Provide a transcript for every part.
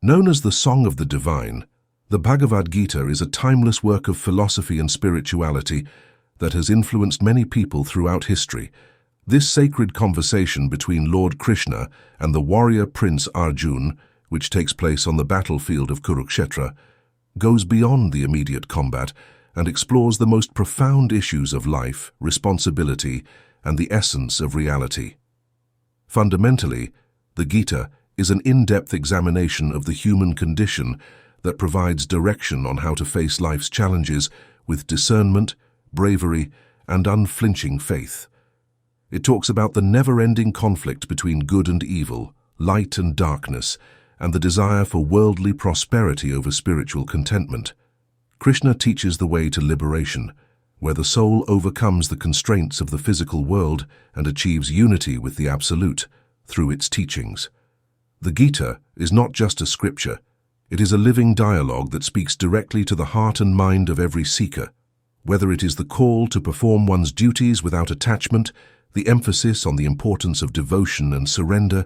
Known as the Song of the Divine, the Bhagavad Gita is a timeless work of philosophy and spirituality that has influenced many people throughout history. This sacred conversation between Lord Krishna and the warrior prince Arjun, which takes place on the battlefield of Kurukshetra, goes beyond the immediate combat and explores the most profound issues of life, responsibility, and the essence of reality. Fundamentally, the Gita is an in-depth examination of the human condition that provides direction on how to face life's challenges with discernment, bravery, and unflinching faith. It talks about the never-ending conflict between good and evil, light and darkness, and the desire for worldly prosperity over spiritual contentment. Krishna teaches the way to liberation, where the soul overcomes the constraints of the physical world and achieves unity with the Absolute through its teachings. The Gita is not just a scripture, it is a living dialogue that speaks directly to the heart and mind of every seeker. Whether it is the call to perform one's duties without attachment, the emphasis on the importance of devotion and surrender,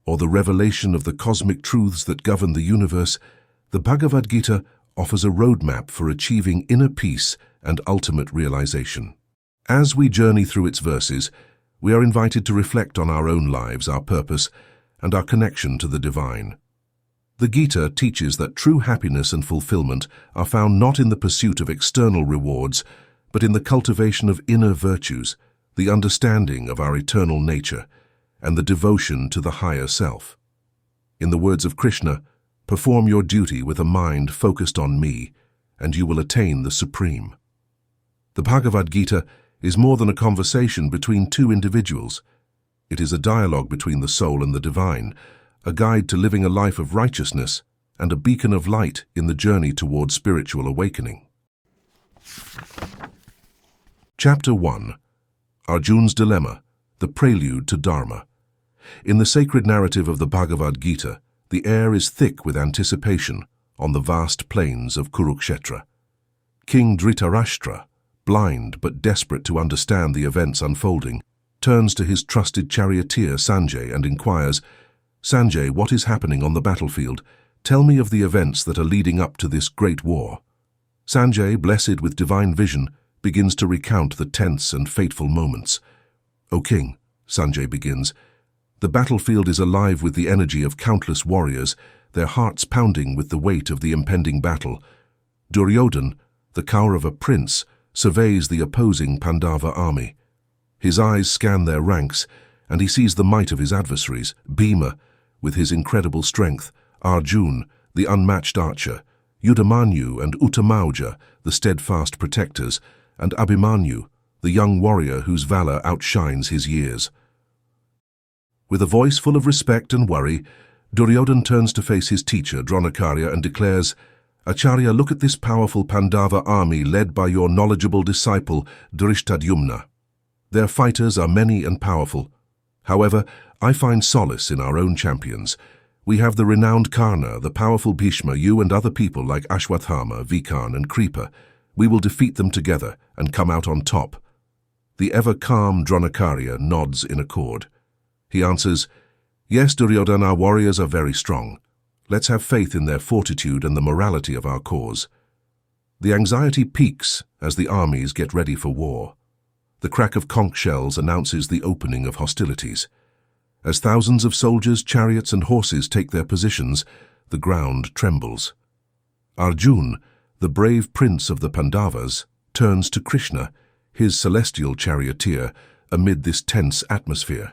or the revelation of the cosmic truths that govern the universe, the Bhagavad Gita offers a roadmap for achieving inner peace and ultimate realization. As we journey through its verses, we are invited to reflect on our own lives, our purpose, and our connection to the divine. The Gita teaches that true happiness and fulfillment are found not in the pursuit of external rewards, but in the cultivation of inner virtues, the understanding of our eternal nature, and the devotion to the higher self. In the words of Krishna, perform your duty with a mind focused on me, and you will attain the supreme. The Bhagavad Gita is more than a conversation between two individuals. It is a dialogue between the soul and the divine, a guide to living a life of righteousness, and a beacon of light in the journey toward spiritual awakening. Chapter 1. Arjun's Dilemma, the Prelude to Dharma. In the sacred narrative of the Bhagavad Gita, the air is thick with anticipation on the vast plains of Kurukshetra. King Dhritarashtra, blind but desperate to understand the events unfolding, turns to his trusted charioteer Sanjay and inquires, "Sanjay, what is happening on the battlefield? Tell me of the events that are leading up to this great war." Sanjay, blessed with divine vision, begins to recount the tense and fateful moments. "O king," Sanjay begins, "the battlefield is alive with the energy of countless warriors, their hearts pounding with the weight of the impending battle. Duryodhan, the Kaurava prince, surveys the opposing Pandava army. His eyes scan their ranks, and he sees the might of his adversaries, Bhima, with his incredible strength, Arjun, the unmatched archer, Yudhamanyu and Uttamauja, the steadfast protectors, and Abhimanyu, the young warrior whose valor outshines his years." With a voice full of respect and worry, Duryodhan turns to face his teacher, Dronakarya, and declares, "Acharya, look at this powerful Pandava army led by your knowledgeable disciple, Dhrishtadyumna. Their fighters are many and powerful. However, I find solace in our own champions. We have the renowned Karna, the powerful Bhishma, you and other people like Ashvatthama, Vikan, and Kripa. We will defeat them together and come out on top." The ever-calm Dronakarya nods in accord. He answers, "Yes, Duryodhan, our warriors are very strong. Let's have faith in their fortitude and the morality of our cause." The anxiety peaks as the armies get ready for war. The crack of conch shells announces the opening of hostilities. As thousands of soldiers, chariots, and horses take their positions, the ground trembles. Arjun, the brave prince of the Pandavas, turns to Krishna, his celestial charioteer, amid this tense atmosphere.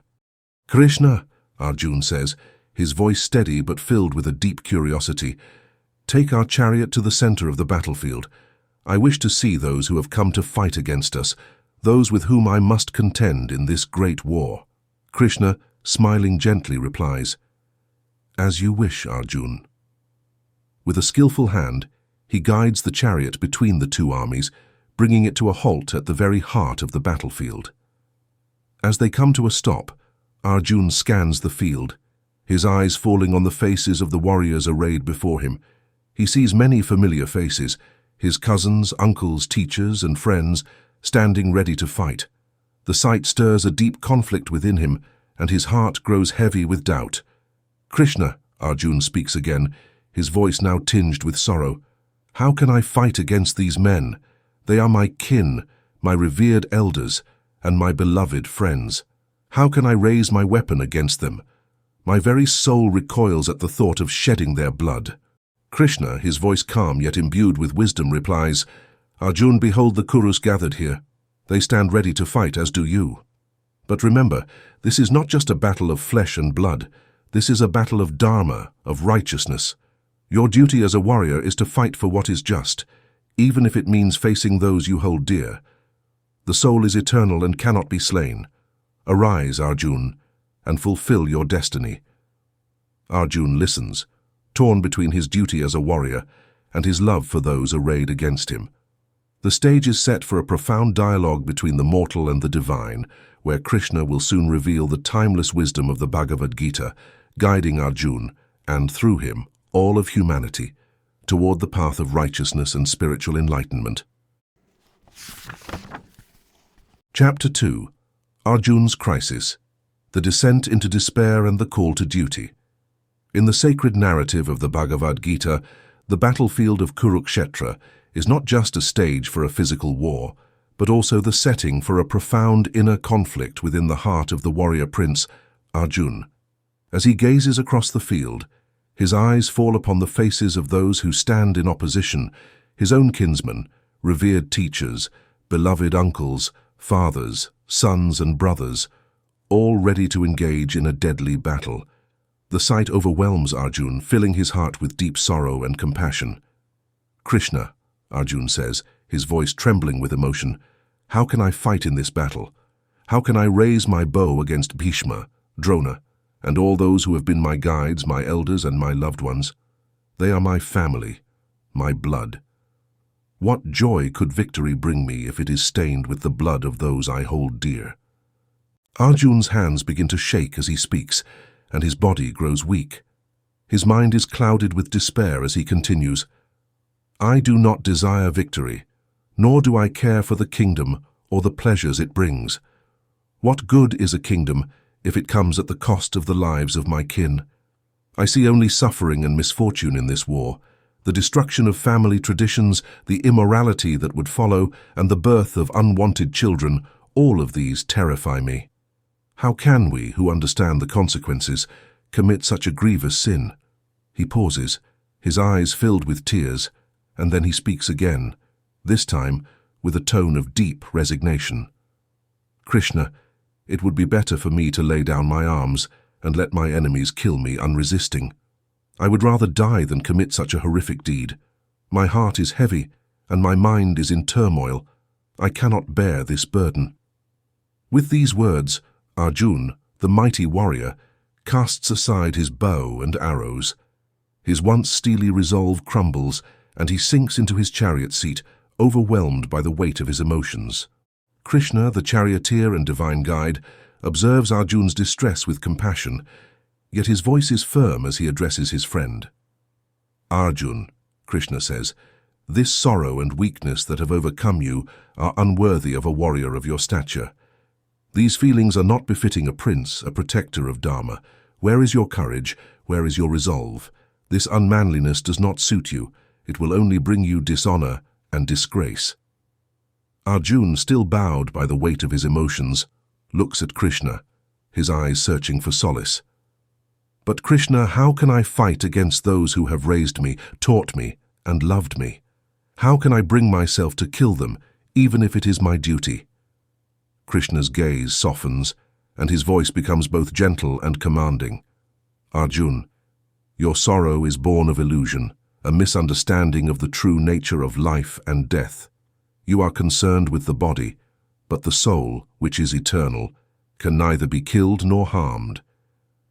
"Krishna," Arjun says, his voice steady but filled with a deep curiosity, "take our chariot to the center of the battlefield. I wish to see those who have come to fight against us, those with whom I must contend in this great war." Krishna, smiling gently, replies, "As you wish, Arjun." With a skillful hand, he guides the chariot between the two armies, bringing it to a halt at the very heart of the battlefield. As they come to a stop, Arjun scans the field, his eyes falling on the faces of the warriors arrayed before him. He sees many familiar faces, his cousins, uncles, teachers, and friends, standing ready to fight. The sight stirs a deep conflict within him, and his heart grows heavy with doubt. "Krishna," Arjun speaks again, his voice now tinged with sorrow. "How can I fight against these men? They are my kin, my revered elders, and my beloved friends. How can I raise my weapon against them? My very soul recoils at the thought of shedding their blood." Krishna, his voice calm yet imbued with wisdom, replies, "Arjun, behold the Kurus gathered here. They stand ready to fight, as do you. But remember, this is not just a battle of flesh and blood. This is a battle of Dharma, of righteousness. Your duty as a warrior is to fight for what is just, even if it means facing those you hold dear. The soul is eternal and cannot be slain. Arise, Arjun, and fulfill your destiny." Arjun listens, torn between his duty as a warrior and his love for those arrayed against him. The stage is set for a profound dialogue between the mortal and the divine, where Krishna will soon reveal the timeless wisdom of the Bhagavad Gita, guiding Arjun, and through him, all of humanity, toward the path of righteousness and spiritual enlightenment. Chapter 2. Arjun's Crisis, the Descent into Despair and the Call to Duty. In the sacred narrative of the Bhagavad Gita, the battlefield of Kurukshetra is not just a stage for a physical war, but also the setting for a profound inner conflict within the heart of the warrior prince, Arjun. As he gazes across the field, his eyes fall upon the faces of those who stand in opposition, his own kinsmen, revered teachers, beloved uncles, fathers, sons and brothers, all ready to engage in a deadly battle. The sight overwhelms Arjun, filling his heart with deep sorrow and compassion. "Krishna," Arjun says, his voice trembling with emotion, "how can I fight in this battle? How can I raise my bow against Bhishma, Drona, and all those who have been my guides, my elders, and my loved ones? They are my family, my blood. What joy could victory bring me if it is stained with the blood of those I hold dear?" Arjun's hands begin to shake as he speaks, and his body grows weak. His mind is clouded with despair as he continues, "I do not desire victory, nor do I care for the kingdom or the pleasures it brings. What good is a kingdom if it comes at the cost of the lives of my kin? I see only suffering and misfortune in this war, the destruction of family traditions, the immorality that would follow, and the birth of unwanted children. All of these terrify me. How can we, who understand the consequences, commit such a grievous sin?" He pauses, his eyes filled with tears, and then he speaks again, this time with a tone of deep resignation. "Krishna, it would be better for me to lay down my arms and let my enemies kill me unresisting. I would rather die than commit such a horrific deed. My heart is heavy, and my mind is in turmoil. I cannot bear this burden." With these words, Arjun, the mighty warrior, casts aside his bow and arrows. His once steely resolve crumbles, and he sinks into his chariot seat, overwhelmed by the weight of his emotions. Krishna, the charioteer and divine guide, observes Arjun's distress with compassion, yet his voice is firm as he addresses his friend. "Arjun," Krishna says, "this sorrow and weakness that have overcome you are unworthy of a warrior of your stature. These feelings are not befitting a prince, a protector of Dharma. Where is your courage? Where is your resolve? This unmanliness does not suit you. It will only bring you dishonor and disgrace." Arjun, still bowed by the weight of his emotions, looks at Krishna, his eyes searching for solace. "But Krishna, how can I fight against those who have raised me, taught me, and loved me? How can I bring myself to kill them, even if it is my duty?" Krishna's gaze softens, and his voice becomes both gentle and commanding. "Arjun, your sorrow is born of illusion, a misunderstanding of the true nature of life and death. You are concerned with the body, but the soul, which is eternal, can neither be killed nor harmed.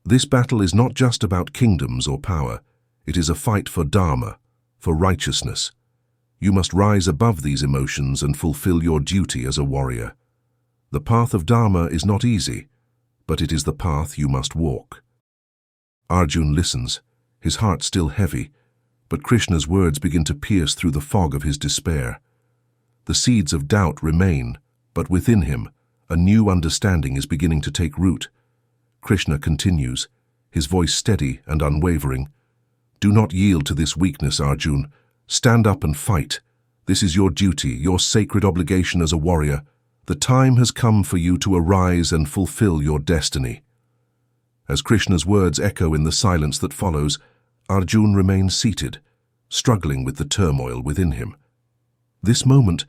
This battle is not just about kingdoms or power. It is a fight for Dharma, for righteousness. You must rise above these emotions and fulfill your duty as a warrior. The path of Dharma is not easy, but it is the path you must walk." Arjun listens, his heart still heavy, but Krishna's words begin to pierce through the fog of his despair. The seeds of doubt remain, but within him, a new understanding is beginning to take root. Krishna continues, his voice steady and unwavering. Do not yield to this weakness, Arjun. Stand up and fight. This is your duty, your sacred obligation as a warrior. The time has come for you to arise and fulfill your destiny. As Krishna's words echo in the silence that follows, Arjun remains seated, struggling with the turmoil within him. This moment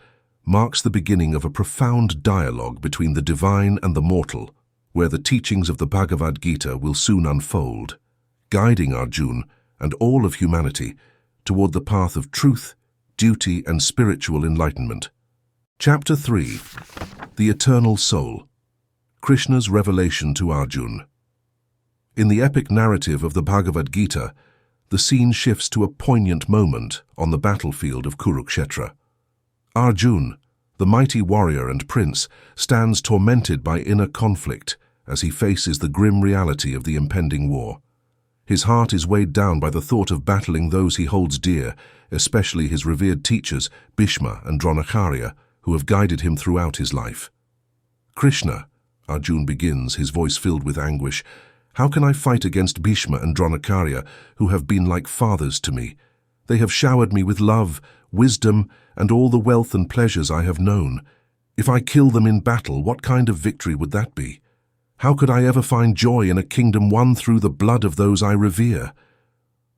marks the beginning of a profound dialogue between the divine and the mortal, where the teachings of the Bhagavad Gita will soon unfold, guiding Arjun and all of humanity toward the path of truth, duty, and spiritual enlightenment. Chapter 3. The Eternal Soul. Krishna's revelation to Arjun. In the epic narrative of the Bhagavad Gita, the scene shifts to a poignant moment on the battlefield of Kurukshetra. Arjun, the mighty warrior and prince, stands tormented by inner conflict as he faces the grim reality of the impending war. His heart is weighed down by the thought of battling those he holds dear, especially his revered teachers, Bhishma and Dronacharya, who have guided him throughout his life. Krishna, Arjun begins, his voice filled with anguish, how can I fight against Bhishma and Dronacharya, who have been like fathers to me? They have showered me with love, wisdom, and all the wealth and pleasures I have known. If I kill them in battle, what kind of victory would that be? How could I ever find joy in a kingdom won through the blood of those I revere?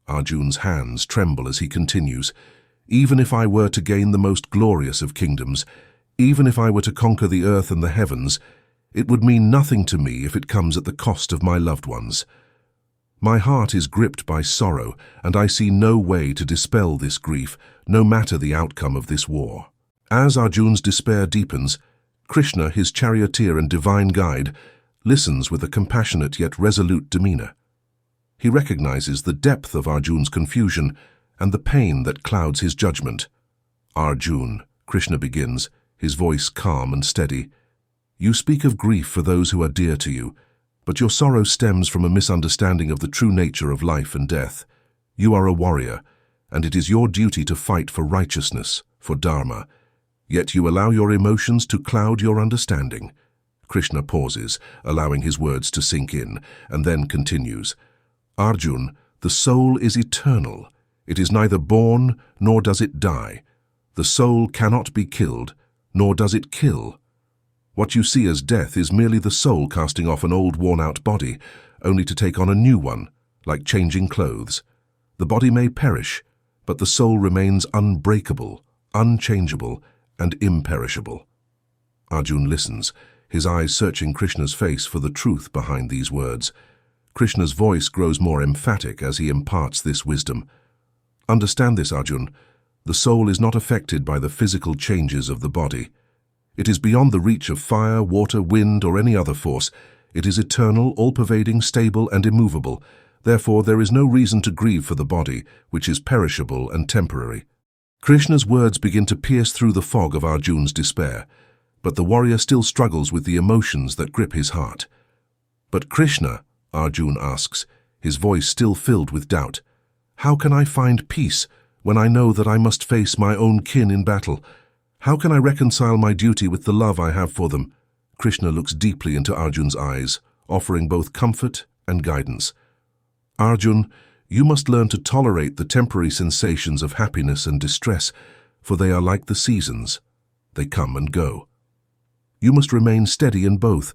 Arjun's hands tremble as he continues, even if I were to gain the most glorious of kingdoms, even if I were to conquer the earth and the heavens, it would mean nothing to me if it comes at the cost of my loved ones. My heart is gripped by sorrow, and I see no way to dispel this grief, no matter the outcome of this war. As Arjun's despair deepens, Krishna, his charioteer and divine guide, listens with a compassionate yet resolute demeanor. He recognizes the depth of Arjun's confusion and the pain that clouds his judgment. Arjun, Krishna begins, his voice calm and steady. You speak of grief for those who are dear to you, but your sorrow stems from a misunderstanding of the true nature of life and death. You are a warrior, and it is your duty to fight for righteousness, for Dharma. Yet you allow your emotions to cloud your understanding. Krishna pauses, allowing his words to sink in, and then continues. Arjun, the soul is eternal. It is neither born nor does it die. The soul cannot be killed, nor does it kill. What you see as death is merely the soul casting off an old worn-out body, only to take on a new one, like changing clothes. The body may perish, but the soul remains unbreakable, unchangeable, and imperishable. Arjun listens, his eyes searching Krishna's face for the truth behind these words. Krishna's voice grows more emphatic as he imparts this wisdom. Understand this, Arjun. The soul is not affected by the physical changes of the body. It is beyond the reach of fire, water, wind, or any other force. It is eternal, all-pervading, stable, and immovable. Therefore, there is no reason to grieve for the body, which is perishable and temporary. Krishna's words begin to pierce through the fog of Arjun's despair, but the warrior still struggles with the emotions that grip his heart. But Krishna, Arjun asks, his voice still filled with doubt, how can I find peace when I know that I must face my own kin in battle? How can I reconcile my duty with the love I have for them? Krishna looks deeply into Arjun's eyes, offering both comfort and guidance. Arjun, you must learn to tolerate the temporary sensations of happiness and distress, for they are like the seasons. They come and go. You must remain steady in both,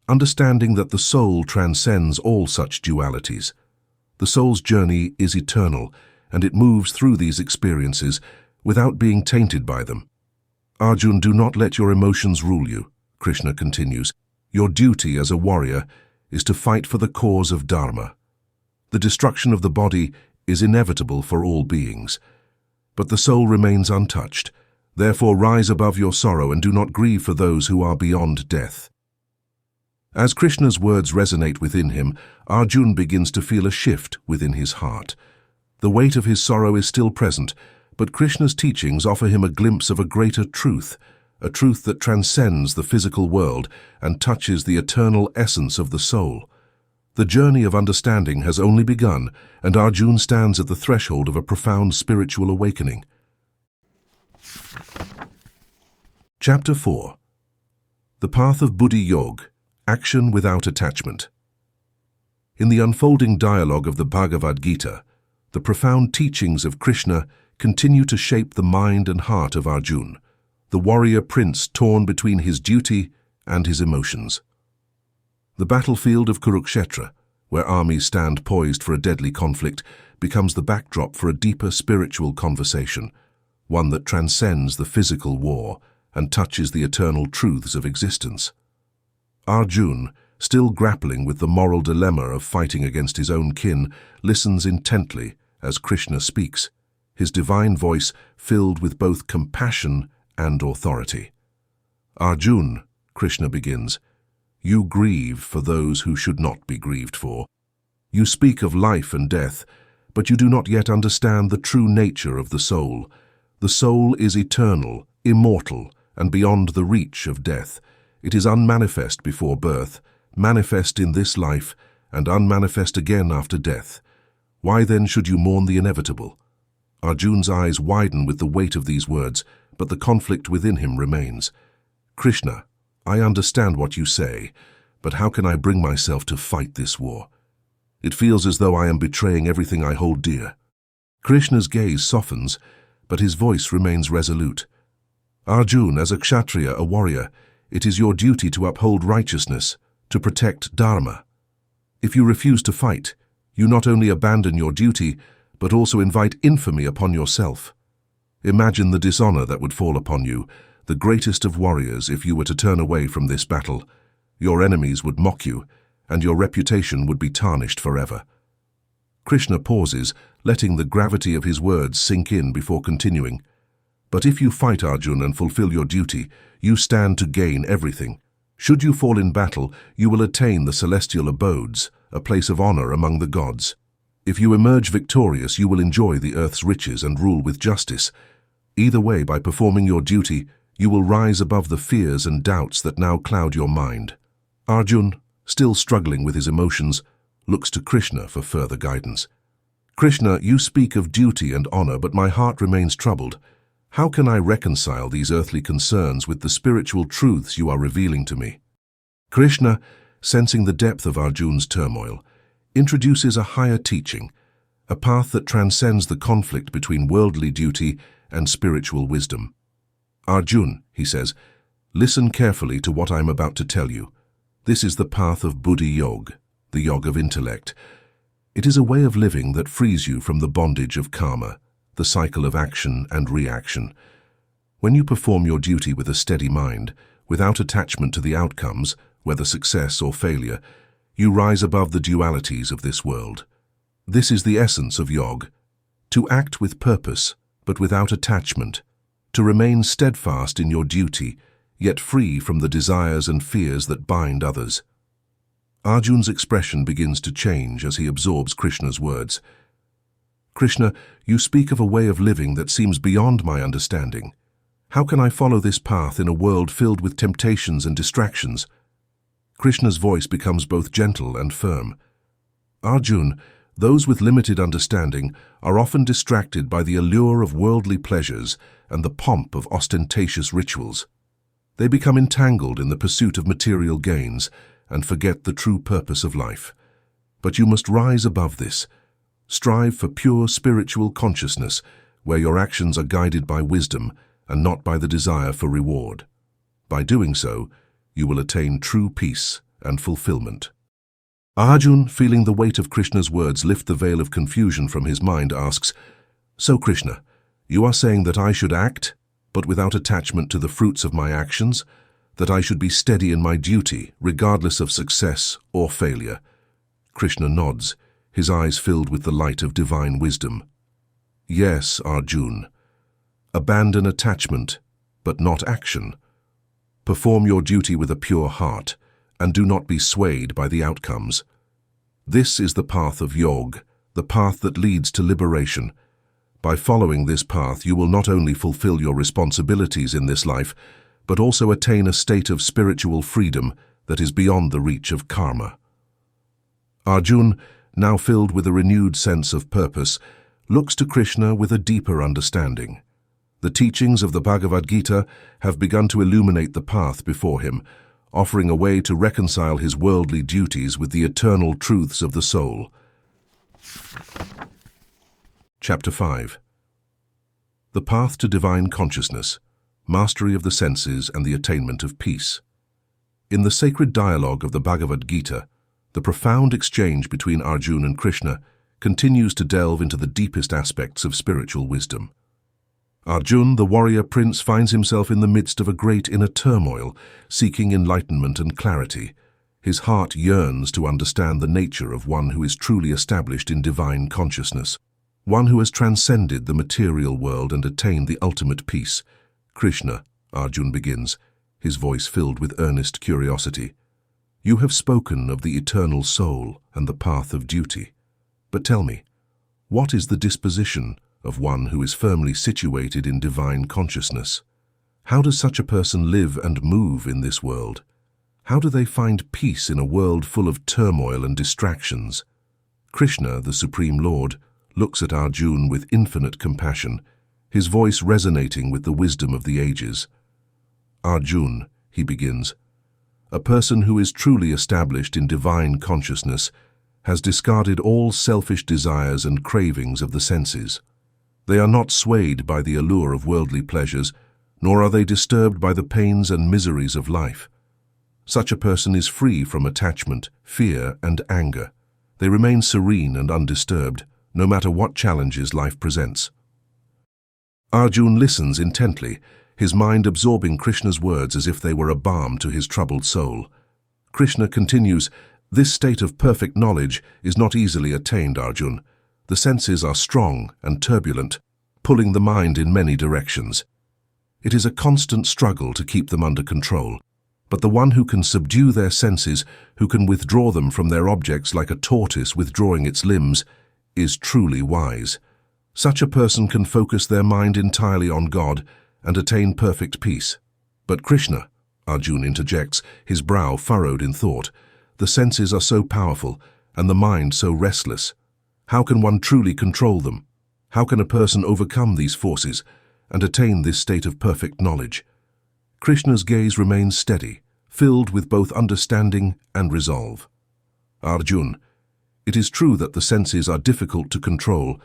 understanding that the soul transcends all such dualities. The soul's journey is eternal, and it moves through these experiences without being tainted by them. Arjun, do not let your emotions rule you, Krishna continues. Your duty as a warrior is to fight for the cause of Dharma. The destruction of the body is inevitable for all beings, but the soul remains untouched. Therefore rise above your sorrow and do not grieve for those who are beyond death. As Krishna's words resonate within him, Arjun begins to feel a shift within his heart. The weight of his sorrow is still present, but Krishna's teachings offer him a glimpse of a greater truth, a truth that transcends the physical world and touches the eternal essence of the soul. The journey of understanding has only begun, and Arjun stands at the threshold of a profound spiritual awakening. Chapter 4. The Path of Buddhi Yoga, Action Without Attachment. In the unfolding dialogue of the Bhagavad Gita, The profound teachings of Krishna continue to shape the mind and heart of Arjun, the warrior prince torn between his duty and his emotions. The battlefield of Kurukshetra, where armies stand poised for a deadly conflict, becomes the backdrop for a deeper spiritual conversation, one that transcends the physical war and touches the eternal truths of existence. Arjun, still grappling with the moral dilemma of fighting against his own kin, listens intently as Krishna speaks, his divine voice filled with both compassion and authority. Arjun, Krishna begins, you grieve for those who should not be grieved for. You speak of life and death, but you do not yet understand the true nature of the soul. The soul is eternal, immortal, and beyond the reach of death. It is unmanifest before birth, manifest in this life, and unmanifest again after death. Why then should you mourn the inevitable? Arjun's eyes widen with the weight of these words, but the conflict within him remains. Krishna, I understand what you say, but how can I bring myself to fight this war? It feels as though I am betraying everything I hold dear. Krishna's gaze softens, but his voice remains resolute. Arjun, as a kshatriya, a warrior, it is your duty to uphold righteousness, to protect Dharma. If you refuse to fight, you not only abandon your duty, but also invite infamy upon yourself. Imagine the dishonor that would fall upon you, the greatest of warriors, if you were to turn away from this battle. Your enemies would mock you, and your reputation would be tarnished forever. Krishna pauses, letting the gravity of his words sink in before continuing. But if you fight, Arjun, and fulfill your duty, you stand to gain everything. Should you fall in battle, you will attain the celestial abodes, a place of honor among the gods. If you emerge victorious, you will enjoy the earth's riches and rule with justice. Either way, by performing your duty, you will rise above the fears and doubts that now cloud your mind. Arjun, still struggling with his emotions, looks to Krishna for further guidance. Krishna, you speak of duty and honor, but my heart remains troubled. How can I reconcile these earthly concerns with the spiritual truths you are revealing to me? Krishna, sensing the depth of Arjun's turmoil, introduces a higher teaching, a path that transcends the conflict between worldly duty and spiritual wisdom. Arjun, he says, listen carefully to what I am about to tell you. This is the path of Buddhi Yoga, the yoga of intellect. It is a way of living that frees you from the bondage of karma, the cycle of action and reaction. When you perform your duty with a steady mind, without attachment to the outcomes, whether success or failure, you rise above the dualities of this world. This is the essence of yoga, to act with purpose, but without attachment, to remain steadfast in your duty, yet free from the desires and fears that bind others. Arjun's expression begins to change as he absorbs Krishna's words. Krishna, you speak of a way of living that seems beyond my understanding. How can I follow this path in a world filled with temptations and distractions? Krishna's voice becomes both gentle and firm. Arjun, those with limited understanding are often distracted by the allure of worldly pleasures and the pomp of ostentatious rituals. They become entangled in the pursuit of material gains and forget the true purpose of life. But you must rise above this. Strive for pure spiritual consciousness, where your actions are guided by wisdom and not by the desire for reward. By doing so, you will attain true peace and fulfillment. Arjun, feeling the weight of Krishna's words lift the veil of confusion from his mind, asks, So Krishna, you are saying that I should act, but without attachment to the fruits of my actions, that I should be steady in my duty, regardless of success or failure. Krishna nods, his eyes filled with the light of divine wisdom. Yes, Arjun. Abandon attachment, but not action. Perform your duty with a pure heart, and do not be swayed by the outcomes. This is the path of yoga, the path that leads to liberation. By following this path, you will not only fulfill your responsibilities in this life, but also attain a state of spiritual freedom that is beyond the reach of karma. Arjun, now filled with a renewed sense of purpose, looks to Krishna with a deeper understanding. The teachings of the Bhagavad Gita have begun to illuminate the path before him, offering a way to reconcile his worldly duties with the eternal truths of the soul. Chapter 5. The Path to Divine Consciousness, Mastery of the Senses and the Attainment of Peace. In the sacred dialogue of the Bhagavad Gita, the profound exchange between Arjun and Krishna continues to delve into the deepest aspects of spiritual wisdom. Arjun, the warrior prince, finds himself in the midst of a great inner turmoil, seeking enlightenment and clarity. His heart yearns to understand the nature of one who is truly established in divine consciousness, one who has transcended the material world and attained the ultimate peace. Krishna, Arjun begins, his voice filled with earnest curiosity. You have spoken of the eternal soul and the path of duty. But tell me, what is the disposition of one who is firmly situated in divine consciousness? How does such a person live and move in this world? How do they find peace in a world full of turmoil and distractions? Krishna, the Supreme Lord, looks at Arjun with infinite compassion, his voice resonating with the wisdom of the ages. Arjun, he begins, a person who is truly established in divine consciousness has discarded all selfish desires and cravings of the senses. They are not swayed by the allure of worldly pleasures, nor are they disturbed by the pains and miseries of life. Such a person is free from attachment, fear, and anger. They remain serene and undisturbed, no matter what challenges life presents. Arjun listens intently, his mind absorbing Krishna's words as if they were a balm to his troubled soul. Krishna continues, this state of perfect knowledge is not easily attained, Arjun. The senses are strong and turbulent, pulling the mind in many directions. It is a constant struggle to keep them under control. But the one who can subdue their senses, who can withdraw them from their objects like a tortoise withdrawing its limbs, is truly wise. Such a person can focus their mind entirely on God and attain perfect peace. But Krishna, Arjun interjects, his brow furrowed in thought, the senses are so powerful and the mind so restless. How can one truly control them? How can a person overcome these forces and attain this state of perfect knowledge? Krishna's gaze remains steady, filled with both understanding and resolve. Arjun, it is true that the senses are difficult to control,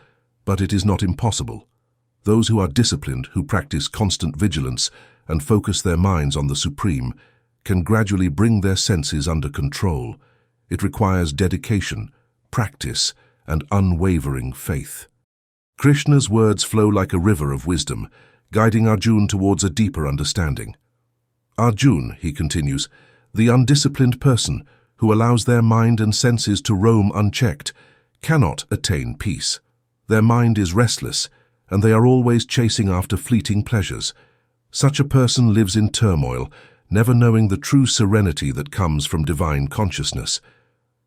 but it is not impossible. Those who are disciplined, who practice constant vigilance and focus their minds on the Supreme, can gradually bring their senses under control. It requires dedication, practice, and unwavering faith. Krishna's words flow like a river of wisdom, guiding Arjun towards a deeper understanding. Arjun, he continues, the undisciplined person who allows their mind and senses to roam unchecked cannot attain peace. Their mind is restless, and they are always chasing after fleeting pleasures. Such a person lives in turmoil, never knowing the true serenity that comes from divine consciousness.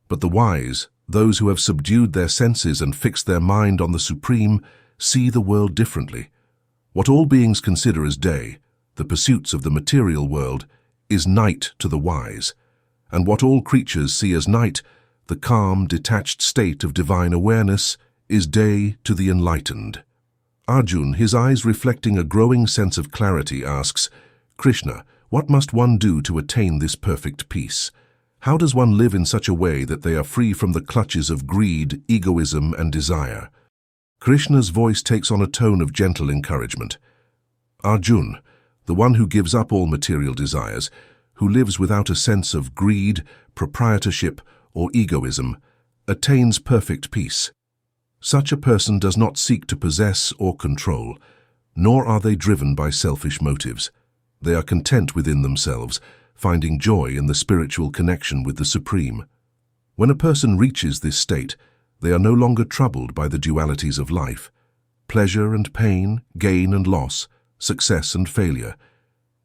But the wise, those who have subdued their senses and fixed their mind on the Supreme, see the world differently. What all beings consider as day, the pursuits of the material world, is night to the wise, and what all creatures see as night, the calm, detached state of divine awareness, is day to the enlightened. Arjun, his eyes reflecting a growing sense of clarity, asks, Krishna, what must one do to attain this perfect peace? How does one live in such a way that they are free from the clutches of greed, egoism, and desire? Krishna's voice takes on a tone of gentle encouragement. Arjun, the one who gives up all material desires, who lives without a sense of greed, proprietorship, or egoism, attains perfect peace. Such a person does not seek to possess or control, nor are they driven by selfish motives. They are content within themselves, finding joy in the spiritual connection with the Supreme. When a person reaches this state, they are no longer troubled by the dualities of life, pleasure and pain, gain and loss, success and failure.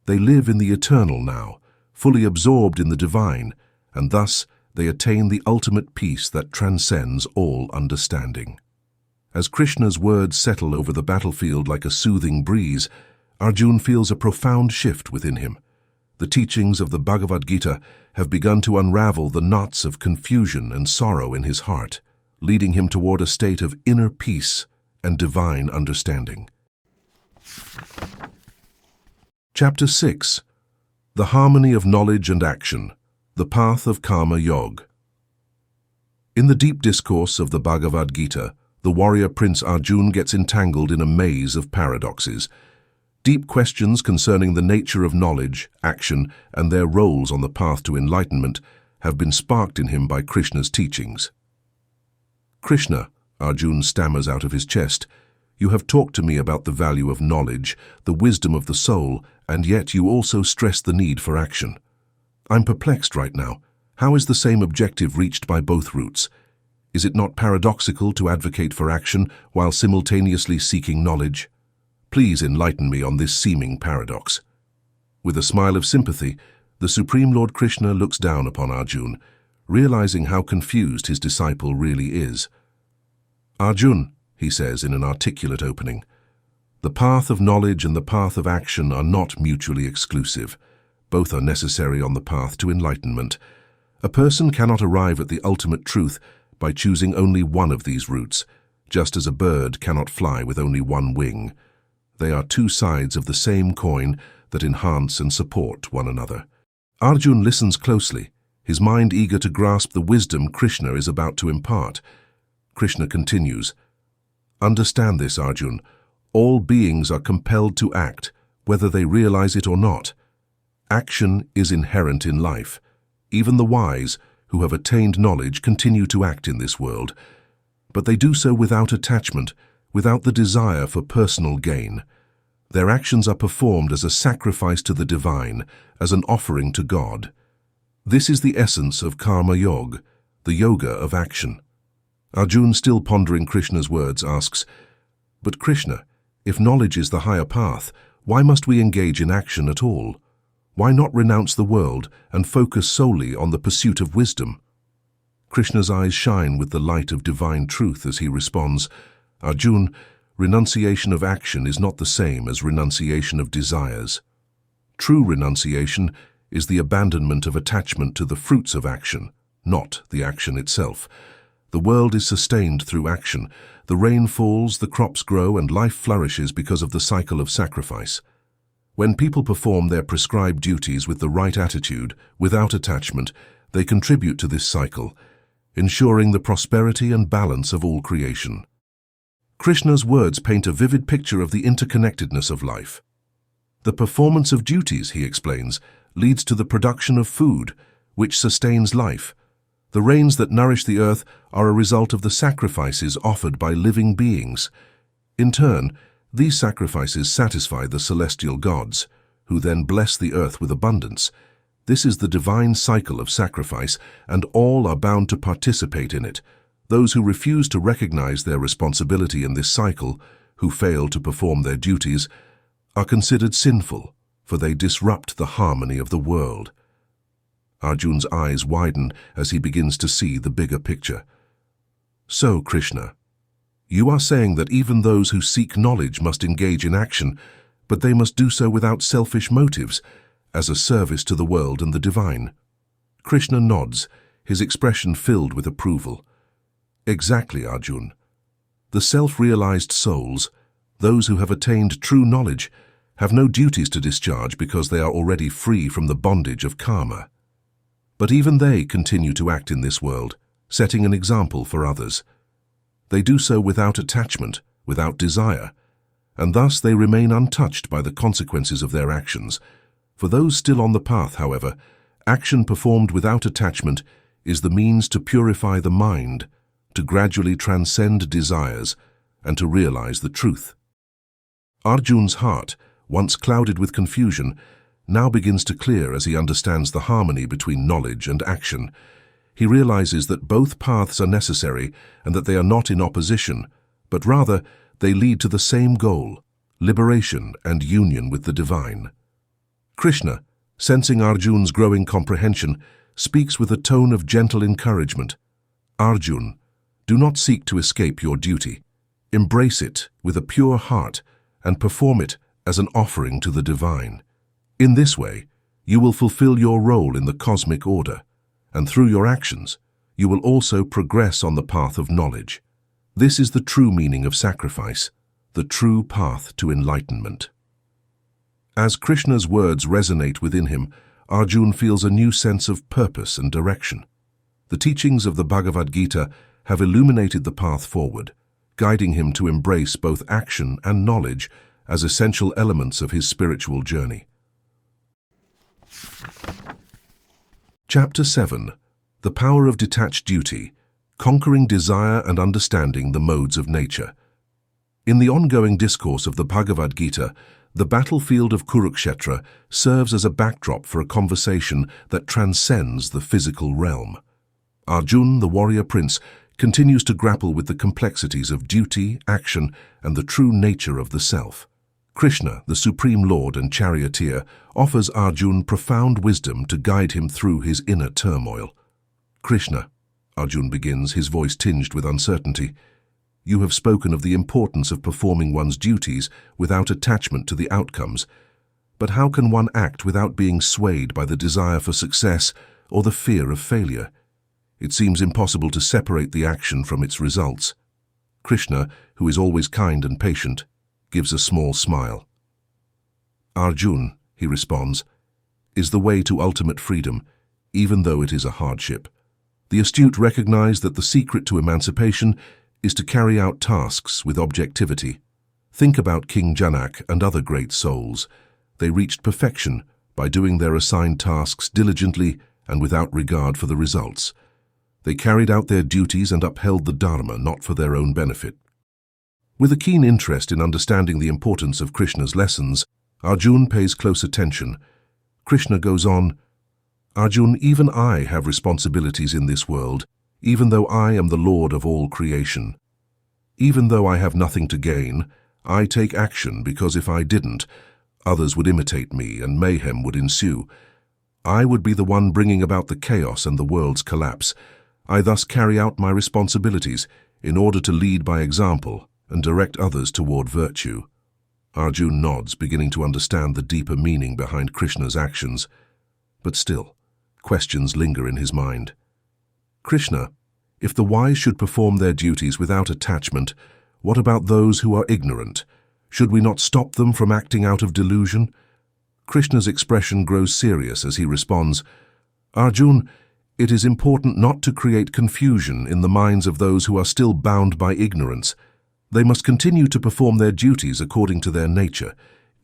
They live in the eternal now, fully absorbed in the divine, and thus they attain the ultimate peace that transcends all understanding. As Krishna's words settle over the battlefield like a soothing breeze, Arjun feels a profound shift within him. The teachings of the Bhagavad Gita have begun to unravel the knots of confusion and sorrow in his heart, leading him toward a state of inner peace and divine understanding. Chapter 6. The Harmony of Knowledge and Action, the Path of Karma Yoga. In the deep discourse of the Bhagavad Gita, the warrior Prince Arjun gets entangled in a maze of paradoxes. Deep questions concerning the nature of knowledge, action, and their roles on the path to enlightenment have been sparked in him by Krishna's teachings. "Krishna," Arjun stammers out of his chest, "you have talked to me about the value of knowledge, the wisdom of the soul, and yet you also stress the need for action. I'm perplexed right now. How is the same objective reached by both routes? Is it not paradoxical to advocate for action while simultaneously seeking knowledge? Please enlighten me on this seeming paradox." With a smile of sympathy, the Supreme Lord Krishna looks down upon Arjun, realizing how confused his disciple really is. "Arjun," he says in an articulate opening, "the path of knowledge and the path of action are not mutually exclusive. Both are necessary on the path to enlightenment. A person cannot arrive at the ultimate truth by choosing only one of these routes, just as a bird cannot fly with only one wing. They are two sides of the same coin that enhance and support one another." Arjun listens closely, his mind eager to grasp the wisdom Krishna is about to impart. Krishna continues, "Understand this, Arjun. All beings are compelled to act, whether they realize it or not. Action is inherent in life. Even the wise, who have attained knowledge, continue to act in this world. But they do so without attachment, without the desire for personal gain. Their actions are performed as a sacrifice to the divine, as an offering to God. This is the essence of Karma Yoga, the yoga of action." Arjun, still pondering Krishna's words, asks, "But Krishna, if knowledge is the higher path, why must we engage in action at all? Why not renounce the world and focus solely on the pursuit of wisdom?" Krishna's eyes shine with the light of divine truth as he responds, "Arjun, renunciation of action is not the same as renunciation of desires. True renunciation is the abandonment of attachment to the fruits of action, not the action itself. The world is sustained through action. The rain falls, the crops grow, and life flourishes because of the cycle of sacrifice. When people perform their prescribed duties with the right attitude, without attachment, they contribute to this cycle, ensuring the prosperity and balance of all creation." Krishna's words paint a vivid picture of the interconnectedness of life. The performance of duties, he explains, leads to the production of food, which sustains life. The rains that nourish the earth are a result of the sacrifices offered by living beings. In turn, these sacrifices satisfy the celestial gods, who then bless the earth with abundance. This is the divine cycle of sacrifice, and all are bound to participate in it. Those who refuse to recognize their responsibility in this cycle, who fail to perform their duties, are considered sinful, for they disrupt the harmony of the world. Arjun's eyes widen as he begins to see the bigger picture. "So, Krishna, you are saying that even those who seek knowledge must engage in action, but they must do so without selfish motives, as a service to the world and the divine." Krishna nods, his expression filled with approval. "Exactly, Arjun. The self-realized souls, those who have attained true knowledge, have no duties to discharge because they are already free from the bondage of karma. But even they continue to act in this world, setting an example for others. They do so without attachment, without desire, and thus they remain untouched by the consequences of their actions. For those still on the path, however, action performed without attachment is the means to purify the mind, to gradually transcend desires, and to realize the truth." Arjun's heart, once clouded with confusion, now begins to clear as he understands the harmony between knowledge and action. He realizes that both paths are necessary and that they are not in opposition, but rather they lead to the same goal, liberation and union with the divine. Krishna, sensing Arjun's growing comprehension, speaks with a tone of gentle encouragement. "Arjun, do not seek to escape your duty. Embrace it with a pure heart and perform it as an offering to the divine. In this way, you will fulfill your role in the cosmic order, and through your actions, you will also progress on the path of knowledge. This is the true meaning of sacrifice, the true path to enlightenment." As Krishna's words resonate within him, Arjun feels a new sense of purpose and direction. The teachings of the Bhagavad Gita have illuminated the path forward, guiding him to embrace both action and knowledge as essential elements of his spiritual journey. Chapter 7. The Power of Detached Duty, Conquering Desire and Understanding the Modes of Nature. In the ongoing discourse of the Bhagavad Gita, the battlefield of Kurukshetra serves as a backdrop for a conversation that transcends the physical realm. Arjun, the warrior prince, continues to grapple with the complexities of duty, action, and the true nature of the self. Krishna, the Supreme Lord and Charioteer, offers Arjun profound wisdom to guide him through his inner turmoil. "Krishna," Arjun begins, his voice tinged with uncertainty, "you have spoken of the importance of performing one's duties without attachment to the outcomes. But how can one act without being swayed by the desire for success or the fear of failure? It seems impossible to separate the action from its results." Krishna, who is always kind and patient, gives a small smile. "Arjun," he responds, "is the way to ultimate freedom, even though it is a hardship." The astute recognize that the secret to emancipation is to carry out tasks with objectivity. Think about King Janak and other great souls. They reached perfection by doing their assigned tasks diligently and without regard for the results. They carried out their duties and upheld the Dharma not for their own benefit. With a keen interest in understanding the importance of Krishna's lessons, Arjun pays close attention. Krishna goes on, "Arjun, even I have responsibilities in this world, even though I am the Lord of all creation. Even though I have nothing to gain, I take action because if I didn't, others would imitate me and mayhem would ensue. I would be the one bringing about the chaos and the world's collapse. I thus carry out my responsibilities in order to lead by example and direct others toward virtue." Arjun nods, beginning to understand the deeper meaning behind Krishna's actions. But still, questions linger in his mind. "Krishna, if the wise should perform their duties without attachment, what about those who are ignorant? Should we not stop them from acting out of delusion?" Krishna's expression grows serious as he responds, "Arjun, it is important not to create confusion in the minds of those who are still bound by ignorance. They must continue to perform their duties according to their nature,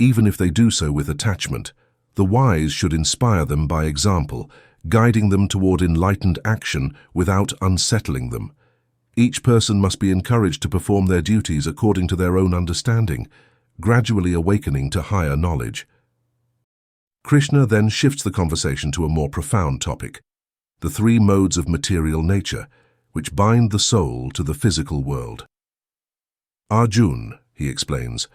even if they do so with attachment. The wise should inspire them by example, guiding them toward enlightened action without unsettling them. Each person must be encouraged to perform their duties according to their own understanding, gradually awakening to higher knowledge." Krishna then shifts the conversation to a more profound topic, the three modes of material nature, which bind the soul to the physical world. "Arjun," he explains,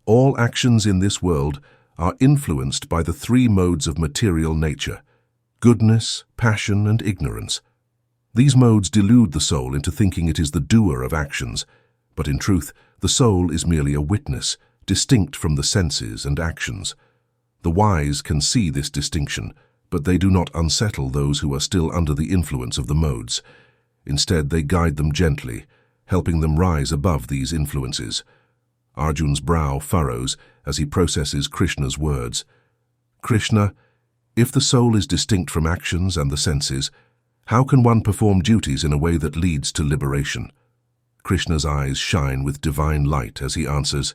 "all actions in this world are influenced by the three modes of material nature: goodness, passion, and ignorance. These modes delude the soul into thinking it is the doer of actions, but in truth, the soul is merely a witness, distinct from the senses and actions. The wise can see this distinction, but they do not unsettle those who are still under the influence of the modes. Instead, they guide them gently, helping them rise above these influences." Arjun's brow furrows as he processes Krishna's words. "Krishna, if the soul is distinct from actions and the senses, how can one perform duties in a way that leads to liberation?" Krishna's eyes shine with divine light as he answers,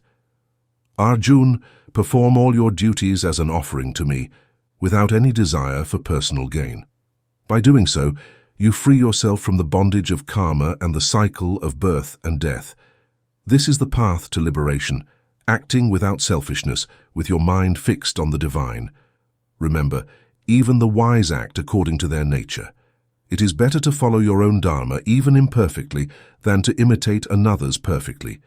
"Arjun, perform all your duties as an offering to me, without any desire for personal gain. By doing so, you free yourself from the bondage of karma and the cycle of birth and death. This is the path to liberation, acting without selfishness, with your mind fixed on the divine. Remember, even the wise act according to their nature. It is better to follow your own Dharma, even imperfectly, than to imitate another's perfectly.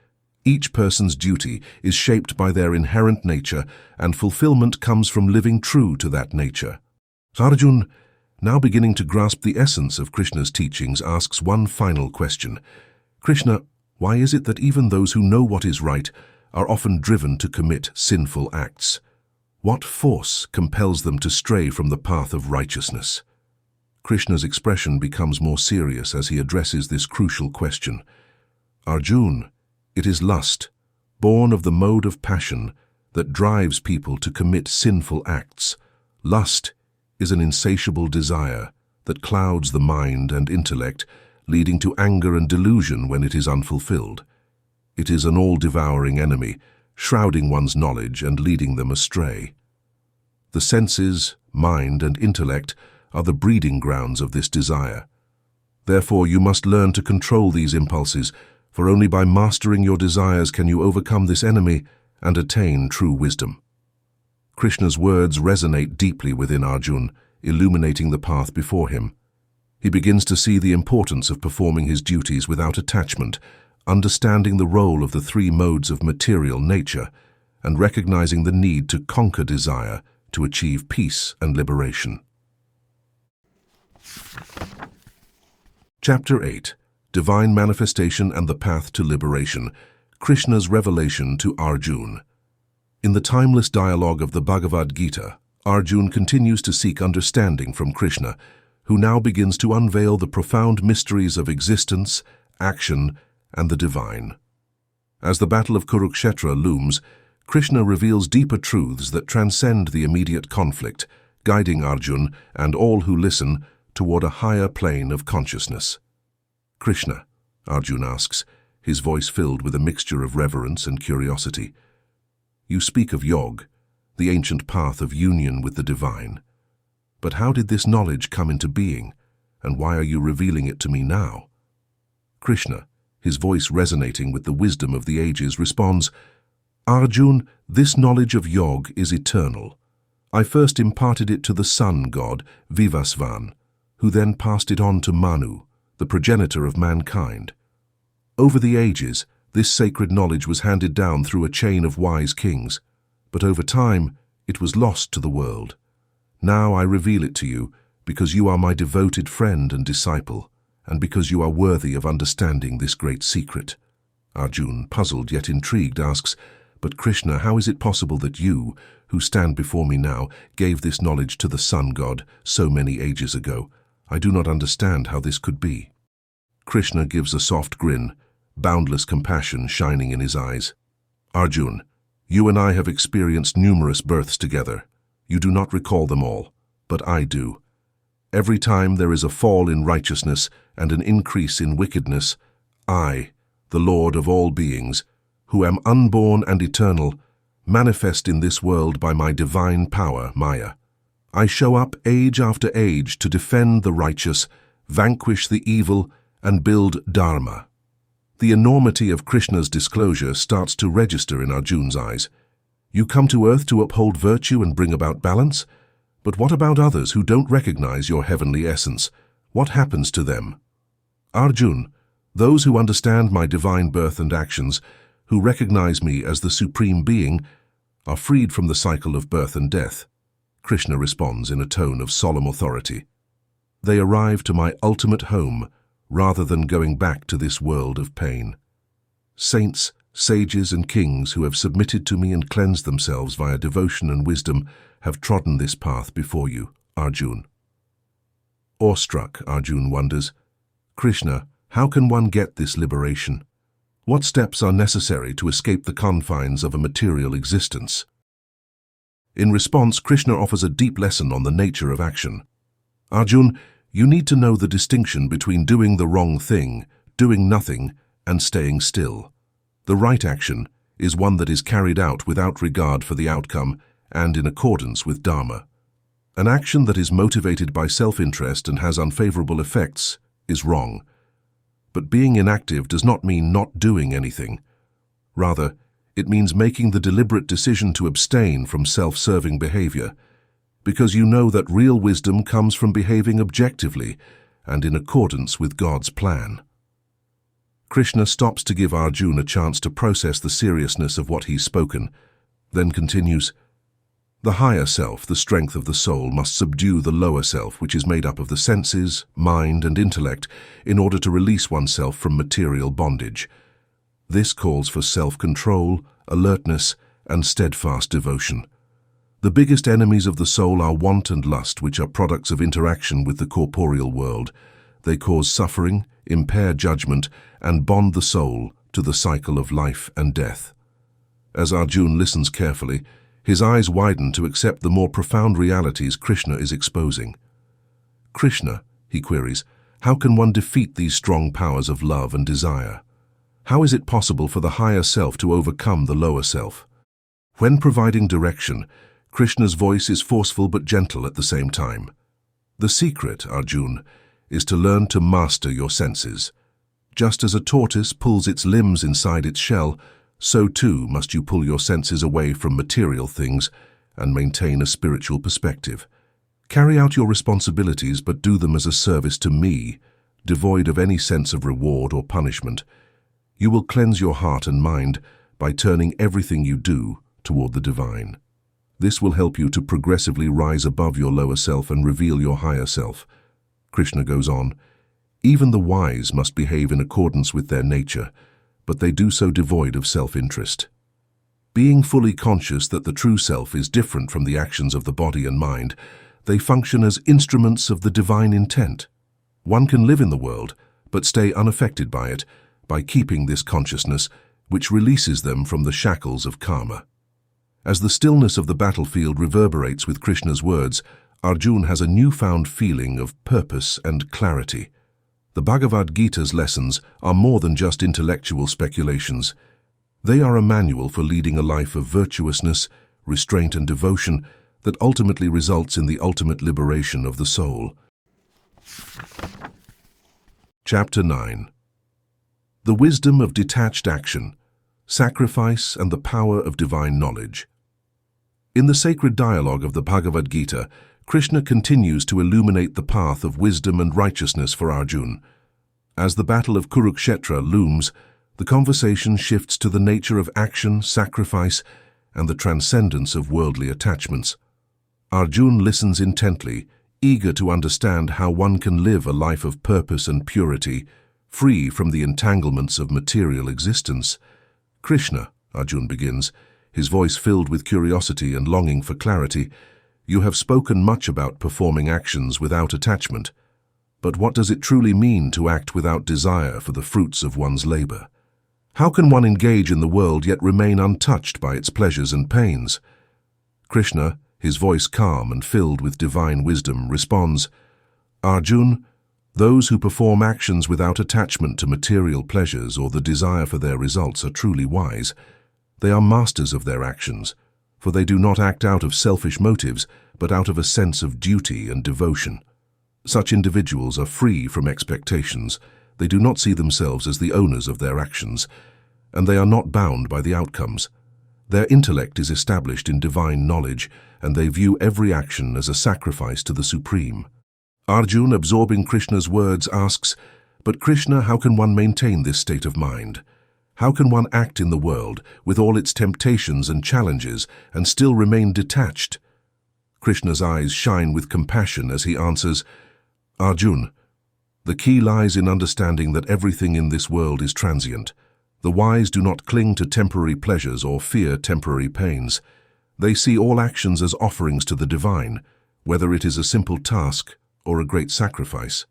Each person's duty is shaped by their inherent nature, and fulfillment comes from living true to that nature." Arjun, now beginning to grasp the essence of Krishna's teachings, asks one final question. "Krishna, why is it that even those who know what is right are often driven to commit sinful acts? What force compels them to stray from the path of righteousness?" Krishna's expression becomes more serious as he addresses this crucial question. "Arjun, it is lust, born of the mode of passion, that drives people to commit sinful acts. Lust is an insatiable desire that clouds the mind and intellect, leading to anger and delusion when it is unfulfilled. It is an all-devouring enemy, shrouding one's knowledge and leading them astray. The senses, mind, and intellect are the breeding grounds of this desire. Therefore, you must learn to control these impulses, for only by mastering your desires can you overcome this enemy and attain true wisdom. Krishna's words resonate deeply within Arjun, illuminating the path before him. He begins to see the importance of performing his duties without attachment, understanding the role of the three modes of material nature, and recognizing the need to conquer desire to achieve peace and liberation. Chapter 8. Divine Manifestation and the Path to Liberation. Krishna's Revelation to Arjun. In the timeless dialogue of the Bhagavad Gita, Arjun continues to seek understanding from Krishna, who now begins to unveil the profound mysteries of existence, action, and the divine. As the battle of Kurukshetra looms, Krishna reveals deeper truths that transcend the immediate conflict, guiding Arjun and all who listen toward a higher plane of consciousness. Krishna, Arjun asks, his voice filled with a mixture of reverence and curiosity. You speak of Yoga, the ancient path of union with the divine. But how did this knowledge come into being, and why are you revealing it to me now? Krishna, his voice resonating with the wisdom of the ages, responds, Arjun, this knowledge of Yoga is eternal. I first imparted it to the sun god, Vivasvan, who then passed it on to Manu, the progenitor of mankind. Over the ages, this sacred knowledge was handed down through a chain of wise kings, but over time, it was lost to the world. Now I reveal it to you because you are my devoted friend and disciple, and because you are worthy of understanding this great secret. Arjun, puzzled yet intrigued, asks, But Krishna, how is it possible that you, who stand before me now, gave this knowledge to the sun god so many ages ago? I do not understand how this could be. Krishna gives a soft grin, boundless compassion shining in his eyes. Arjun, you and I have experienced numerous births together. You do not recall them all, but I do. Every time there is a fall in righteousness and an increase in wickedness, I, the Lord of all beings, who am unborn and eternal, manifest in this world by my divine power, Maya. I show up age after age to defend the righteous, vanquish the evil, and build Dharma. The enormity of Krishna's disclosure starts to register in Arjun's eyes. You come to earth to uphold virtue and bring about balance? But what about others who don't recognize your heavenly essence? What happens to them? Arjun, those who understand my divine birth and actions, who recognize me as the supreme being, are freed from the cycle of birth and death. Krishna responds in a tone of solemn authority. They arrive to my ultimate home rather than going back to this world of pain. Saints, sages and kings who have submitted to me and cleansed themselves via devotion and wisdom have trodden this path before you, Arjun. Awestruck, Arjun wonders, Krishna, how can one get this liberation? What steps are necessary to escape the confines of a material existence? In response, Krishna offers a deep lesson on the nature of action. Arjun, you need to know the distinction between doing the wrong thing, doing nothing, and staying still. The right action is one that is carried out without regard for the outcome and in accordance with Dharma. An action that is motivated by self-interest and has unfavorable effects is wrong. But being inactive does not mean not doing anything. Rather, it means making the deliberate decision to abstain from self-serving behavior, because you know that real wisdom comes from behaving objectively and in accordance with God's plan. Krishna stops to give Arjun a chance to process the seriousness of what he's spoken, then continues, The higher self, the strength of the soul, must subdue the lower self, which is made up of the senses, mind, and intellect, in order to release oneself from material bondage. This calls for self-control, alertness, and steadfast devotion. The biggest enemies of the soul are want and lust, which are products of interaction with the corporeal world. They cause suffering, impair judgment, and bond the soul to the cycle of life and death. As Arjun listens carefully, his eyes widen to accept the more profound realities Krishna is exposing. Krishna, he queries, how can one defeat these strong powers of love and desire? How is it possible for the higher self to overcome the lower self? When providing direction, Krishna's voice is forceful but gentle at the same time. The secret, Arjun, is to learn to master your senses. Just as a tortoise pulls its limbs inside its shell, so too must you pull your senses away from material things and maintain a spiritual perspective. Carry out your responsibilities, but do them as a service to me, devoid of any sense of reward or punishment. You will cleanse your heart and mind by turning everything you do toward the divine. This will help you to progressively rise above your lower self and reveal your higher self. Krishna goes on, even the wise must behave in accordance with their nature, but they do so devoid of self-interest. Being fully conscious that the true self is different from the actions of the body and mind, they function as instruments of the divine intent. One can live in the world, but stay unaffected by it, by keeping this consciousness, which releases them from the shackles of karma. As the stillness of the battlefield reverberates with Krishna's words, Arjun has a newfound feeling of purpose and clarity. The Bhagavad Gita's lessons are more than just intellectual speculations. They are a manual for leading a life of virtuousness, restraint and devotion that ultimately results in the ultimate liberation of the soul. Chapter 9. The Wisdom of Detached Action, Sacrifice and the Power of Divine Knowledge. In the sacred dialogue of the Bhagavad Gita, Krishna continues to illuminate the path of wisdom and righteousness for Arjun. As the battle of Kurukshetra looms, the conversation shifts to the nature of action, sacrifice, and the transcendence of worldly attachments. Arjun listens intently, eager to understand how one can live a life of purpose and purity, free from the entanglements of material existence. Krishna, Arjun begins, his voice filled with curiosity and longing for clarity, you have spoken much about performing actions without attachment. But what does it truly mean to act without desire for the fruits of one's labor? How can one engage in the world yet remain untouched by its pleasures and pains? Krishna, his voice calm and filled with divine wisdom, responds, Arjun, those who perform actions without attachment to material pleasures or the desire for their results are truly wise. They are masters of their actions, for they do not act out of selfish motives, but out of a sense of duty and devotion. Such individuals are free from expectations. They do not see themselves as the owners of their actions, and they are not bound by the outcomes. Their intellect is established in divine knowledge, and they view every action as a sacrifice to the Supreme. Arjun, absorbing Krishna's words, asks, but Krishna, how can one maintain this state of mind? How can one act in the world, with all its temptations and challenges, and still remain detached? Krishna's eyes shine with compassion as he answers, Arjun, the key lies in understanding that everything in this world is transient. The wise do not cling to temporary pleasures or fear temporary pains. They see all actions as offerings to the divine, whether it is a simple task or a great sacrifice.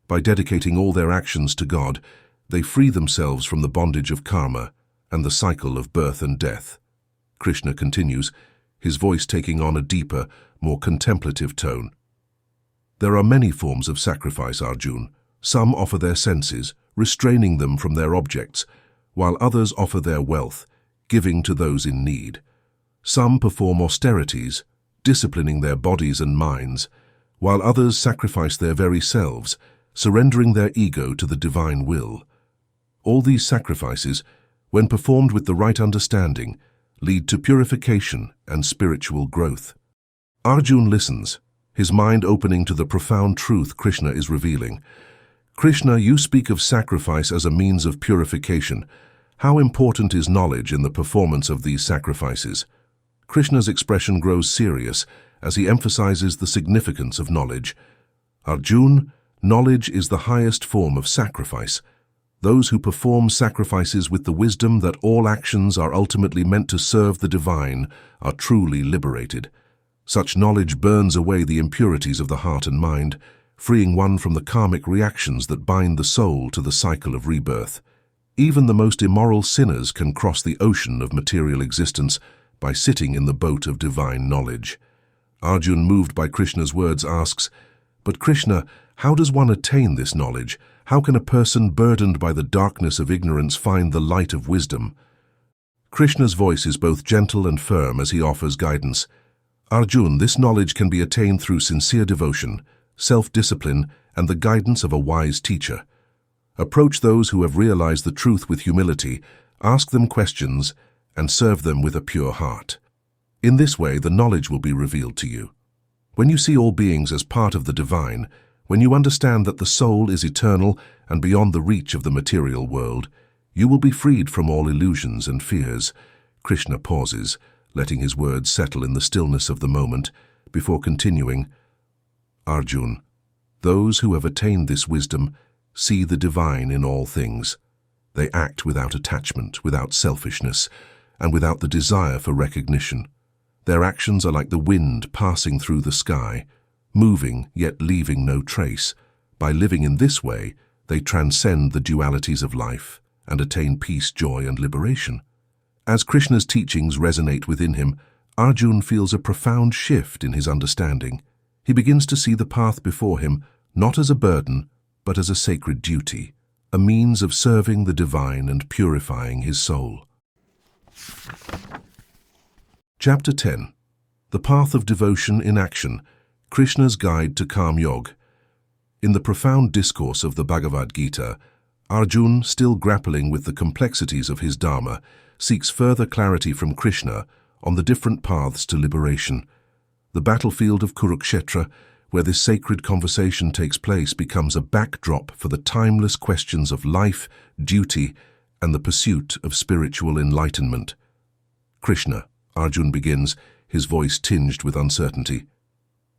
By dedicating all their actions to God, they free themselves from the bondage of karma and the cycle of birth and death. Krishna continues, his voice taking on a deeper, more contemplative tone. There are many forms of sacrifice, Arjun. Some offer their senses, restraining them from their objects, while others offer their wealth, giving to those in need. Some perform austerities, disciplining their bodies and minds, while others sacrifice their very selves, surrendering their ego to the divine will. All these sacrifices, when performed with the right understanding, lead to purification and spiritual growth. Arjun listens, his mind opening to the profound truth Krishna is revealing. Krishna, you speak of sacrifice as a means of purification. How important is knowledge in the performance of these sacrifices? Krishna's expression grows serious as he emphasizes the significance of knowledge. Arjun, knowledge is the highest form of sacrifice. Those who perform sacrifices with the wisdom that all actions are ultimately meant to serve the divine are truly liberated. Such knowledge burns away the impurities of the heart and mind, freeing one from the karmic reactions that bind the soul to the cycle of rebirth. Even the most immoral sinners can cross the ocean of material existence by sitting in the boat of divine knowledge. Arjun, moved by Krishna's words, asks, But Krishna, how does one attain this knowledge? How can a person burdened by the darkness of ignorance find the light of wisdom? Krishna's voice is both gentle and firm as he offers guidance. Arjun, this knowledge can be attained through sincere devotion, self-discipline, and the guidance of a wise teacher. Approach those who have realized the truth with humility, ask them questions, and serve them with a pure heart. In this way, the knowledge will be revealed to you. When you see all beings as part of the divine, when you understand that the soul is eternal and beyond the reach of the material world, you will be freed from all illusions and fears. Krishna pauses, letting his words settle in the stillness of the moment, before continuing, Arjun, those who have attained this wisdom see the divine in all things. They act without attachment, without selfishness, and without the desire for recognition. Their actions are like the wind passing through the sky, moving yet leaving no trace. By living in this way, they transcend the dualities of life and attain peace, joy, and liberation. As Krishna's teachings resonate within him, Arjun feels a profound shift in his understanding. He begins to see the path before him not as a burden, but as a sacred duty, a means of serving the divine and purifying his soul. Chapter 10. The Path of Devotion in Action, Krishna's Guide to Karm Yoga. In the profound discourse of the Bhagavad Gita, Arjun, still grappling with the complexities of his Dharma, seeks further clarity from Krishna on the different paths to liberation. The battlefield of Kurukshetra, where this sacred conversation takes place, becomes a backdrop for the timeless questions of life, duty, and the pursuit of spiritual enlightenment. Krishna, Arjun begins, his voice tinged with uncertainty.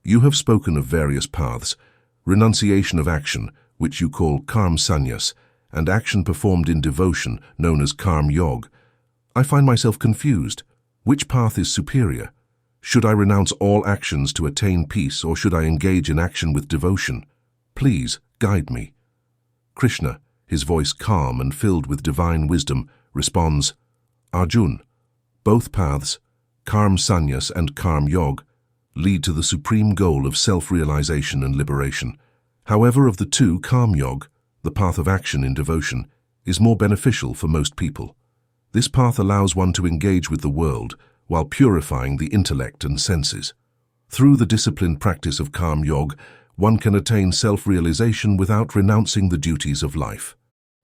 You have spoken of various paths, renunciation of action, which you call Karm Sannyas, and action performed in devotion, known as Karm Yoga. I find myself confused. Which path is superior? Should I renounce all actions to attain peace, or should I engage in action with devotion? Please, guide me. Krishna, his voice calm and filled with divine wisdom, responds, Arjun, both paths, Karm Sannyas and Karm Yoga, lead to the supreme goal of self-realization and liberation. However, of the two, Karm Yoga, the path of action in devotion, is more beneficial for most people. This path allows one to engage with the world while purifying the intellect and senses. Through the disciplined practice of Karm Yoga, one can attain self-realization without renouncing the duties of life.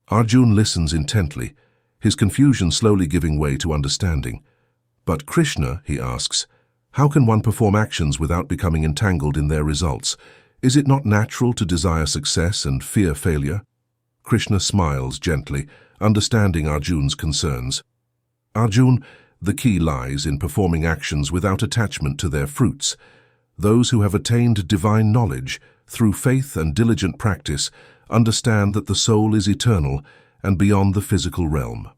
Arjun listens intently, his confusion slowly giving way to understanding. But Krishna, he asks, how can one perform actions without becoming entangled in their results? Is it not natural to desire success and fear failure? Krishna smiles gently, understanding Arjun's concerns. Arjun, the key lies in performing actions without attachment to their fruits. Those who have attained divine knowledge through faith and diligent practice understand that the soul is eternal and beyond the physical realm.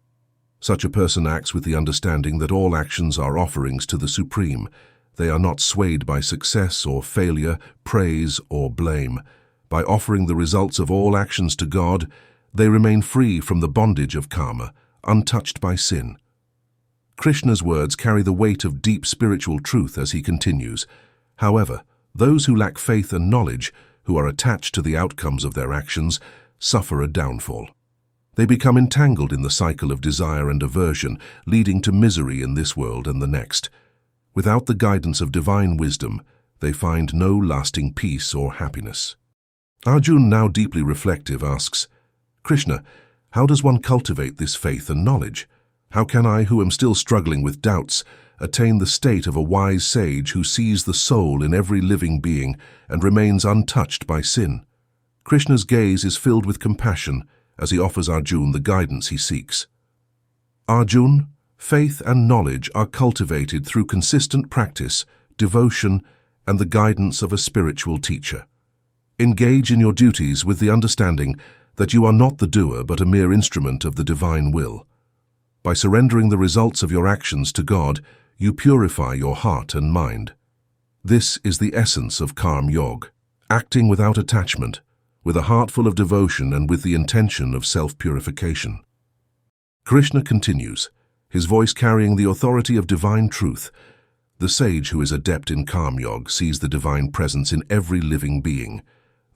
Such a person acts with the understanding that all actions are offerings to the Supreme. They are not swayed by success or failure, praise or blame. By offering the results of all actions to God, they remain free from the bondage of karma, untouched by sin. Krishna's words carry the weight of deep spiritual truth as he continues. However, those who lack faith and knowledge, who are attached to the outcomes of their actions, suffer a downfall. They become entangled in the cycle of desire and aversion, leading to misery in this world and the next. Without the guidance of divine wisdom, they find no lasting peace or happiness. Arjun, now deeply reflective, asks, Krishna, how does one cultivate this faith and knowledge? How can I, who am still struggling with doubts, attain the state of a wise sage who sees the soul in every living being and remains untouched by sin? Krishna's gaze is filled with compassion as he offers Arjun the guidance he seeks. Arjun, faith and knowledge are cultivated through consistent practice, devotion, and the guidance of a spiritual teacher. Engage in your duties with the understanding that you are not the doer but a mere instrument of the divine will. By surrendering the results of your actions to God, you purify your heart and mind. This is the essence of Karm Yoga, acting without attachment, with a heart full of devotion and with the intention of self-purification. Krishna continues, his voice carrying the authority of divine truth. The sage who is adept in Karm Yoga sees the divine presence in every living being.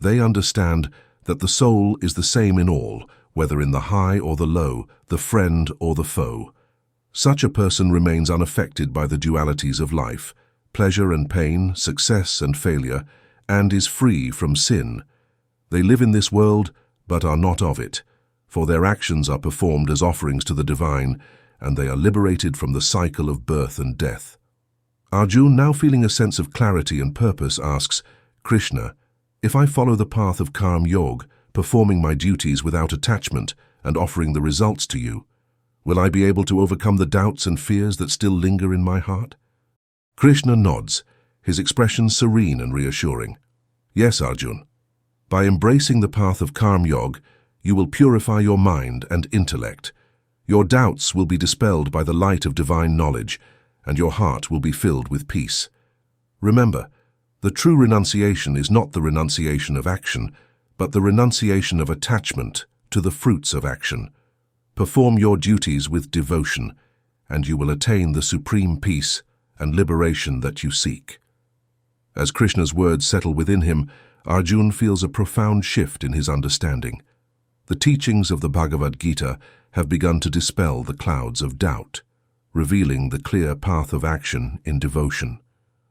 They understand that the soul is the same in all, whether in the high or the low, the friend or the foe. Such a person remains unaffected by the dualities of life, pleasure and pain, success and failure, and is free from sin. They live in this world, but are not of it, for their actions are performed as offerings to the divine, and they are liberated from the cycle of birth and death. Arjun, now feeling a sense of clarity and purpose, asks, Krishna, if I follow the path of Karm Yoga, performing my duties without attachment and offering the results to you, will I be able to overcome the doubts and fears that still linger in my heart? Krishna nods, his expression serene and reassuring. Yes, Arjun. By embracing the path of Karm Yoga, you will purify your mind and intellect. Your doubts will be dispelled by the light of divine knowledge, and your heart will be filled with peace. Remember, the true renunciation is not the renunciation of action, but the renunciation of attachment to the fruits of action. Perform your duties with devotion, and you will attain the supreme peace and liberation that you seek. As Krishna's words settle within him, Arjun feels a profound shift in his understanding. The teachings of the Bhagavad Gita have begun to dispel the clouds of doubt, revealing the clear path of action in devotion,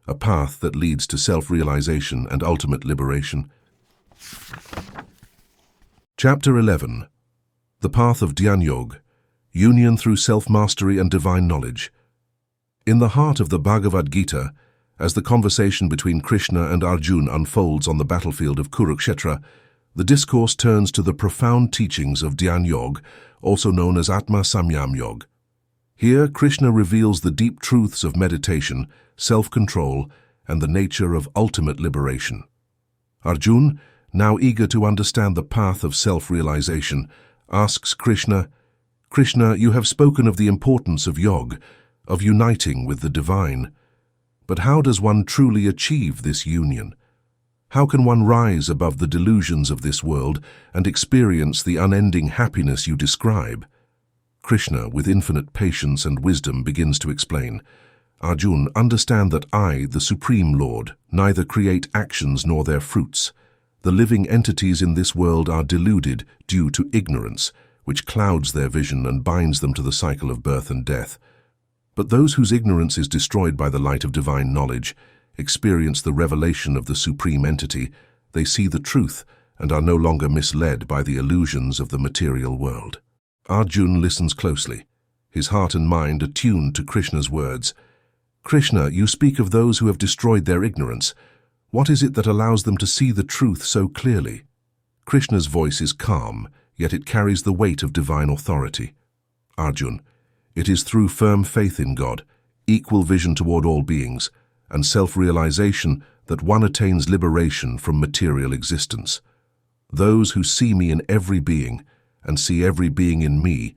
a path that leads to self-realization and ultimate liberation. Chapter 11. The Path of Dhyan Yoga, Union through Self-Mastery and Divine Knowledge. In the heart of the Bhagavad Gita, as the conversation between Krishna and Arjun unfolds on the battlefield of Kurukshetra, the discourse turns to the profound teachings of Dhyan Yoga, also known as Atma Samyam Yoga. Here, Krishna reveals the deep truths of meditation, self-control, and the nature of ultimate liberation. Arjun, now eager to understand the path of self-realization, asks Krishna, Krishna, you have spoken of the importance of yoga, of uniting with the divine. But how does one truly achieve this union? How can one rise above the delusions of this world and experience the unending happiness you describe? Krishna, with infinite patience and wisdom, begins to explain. Arjun, understand that I, the Supreme Lord, neither create actions nor their fruits. The living entities in this world are deluded due to ignorance, which clouds their vision and binds them to the cycle of birth and death. But those whose ignorance is destroyed by the light of divine knowledge experience the revelation of the Supreme Entity. They see the truth and are no longer misled by the illusions of the material world. Arjun listens closely, his heart and mind attuned to Krishna's words. Krishna, you speak of those who have destroyed their ignorance. What is it that allows them to see the truth so clearly? Krishna's voice is calm, yet it carries the weight of divine authority. Arjun, it is through firm faith in God, equal vision toward all beings, and self-realization that one attains liberation from material existence. Those who see me in every being, and see every being in me,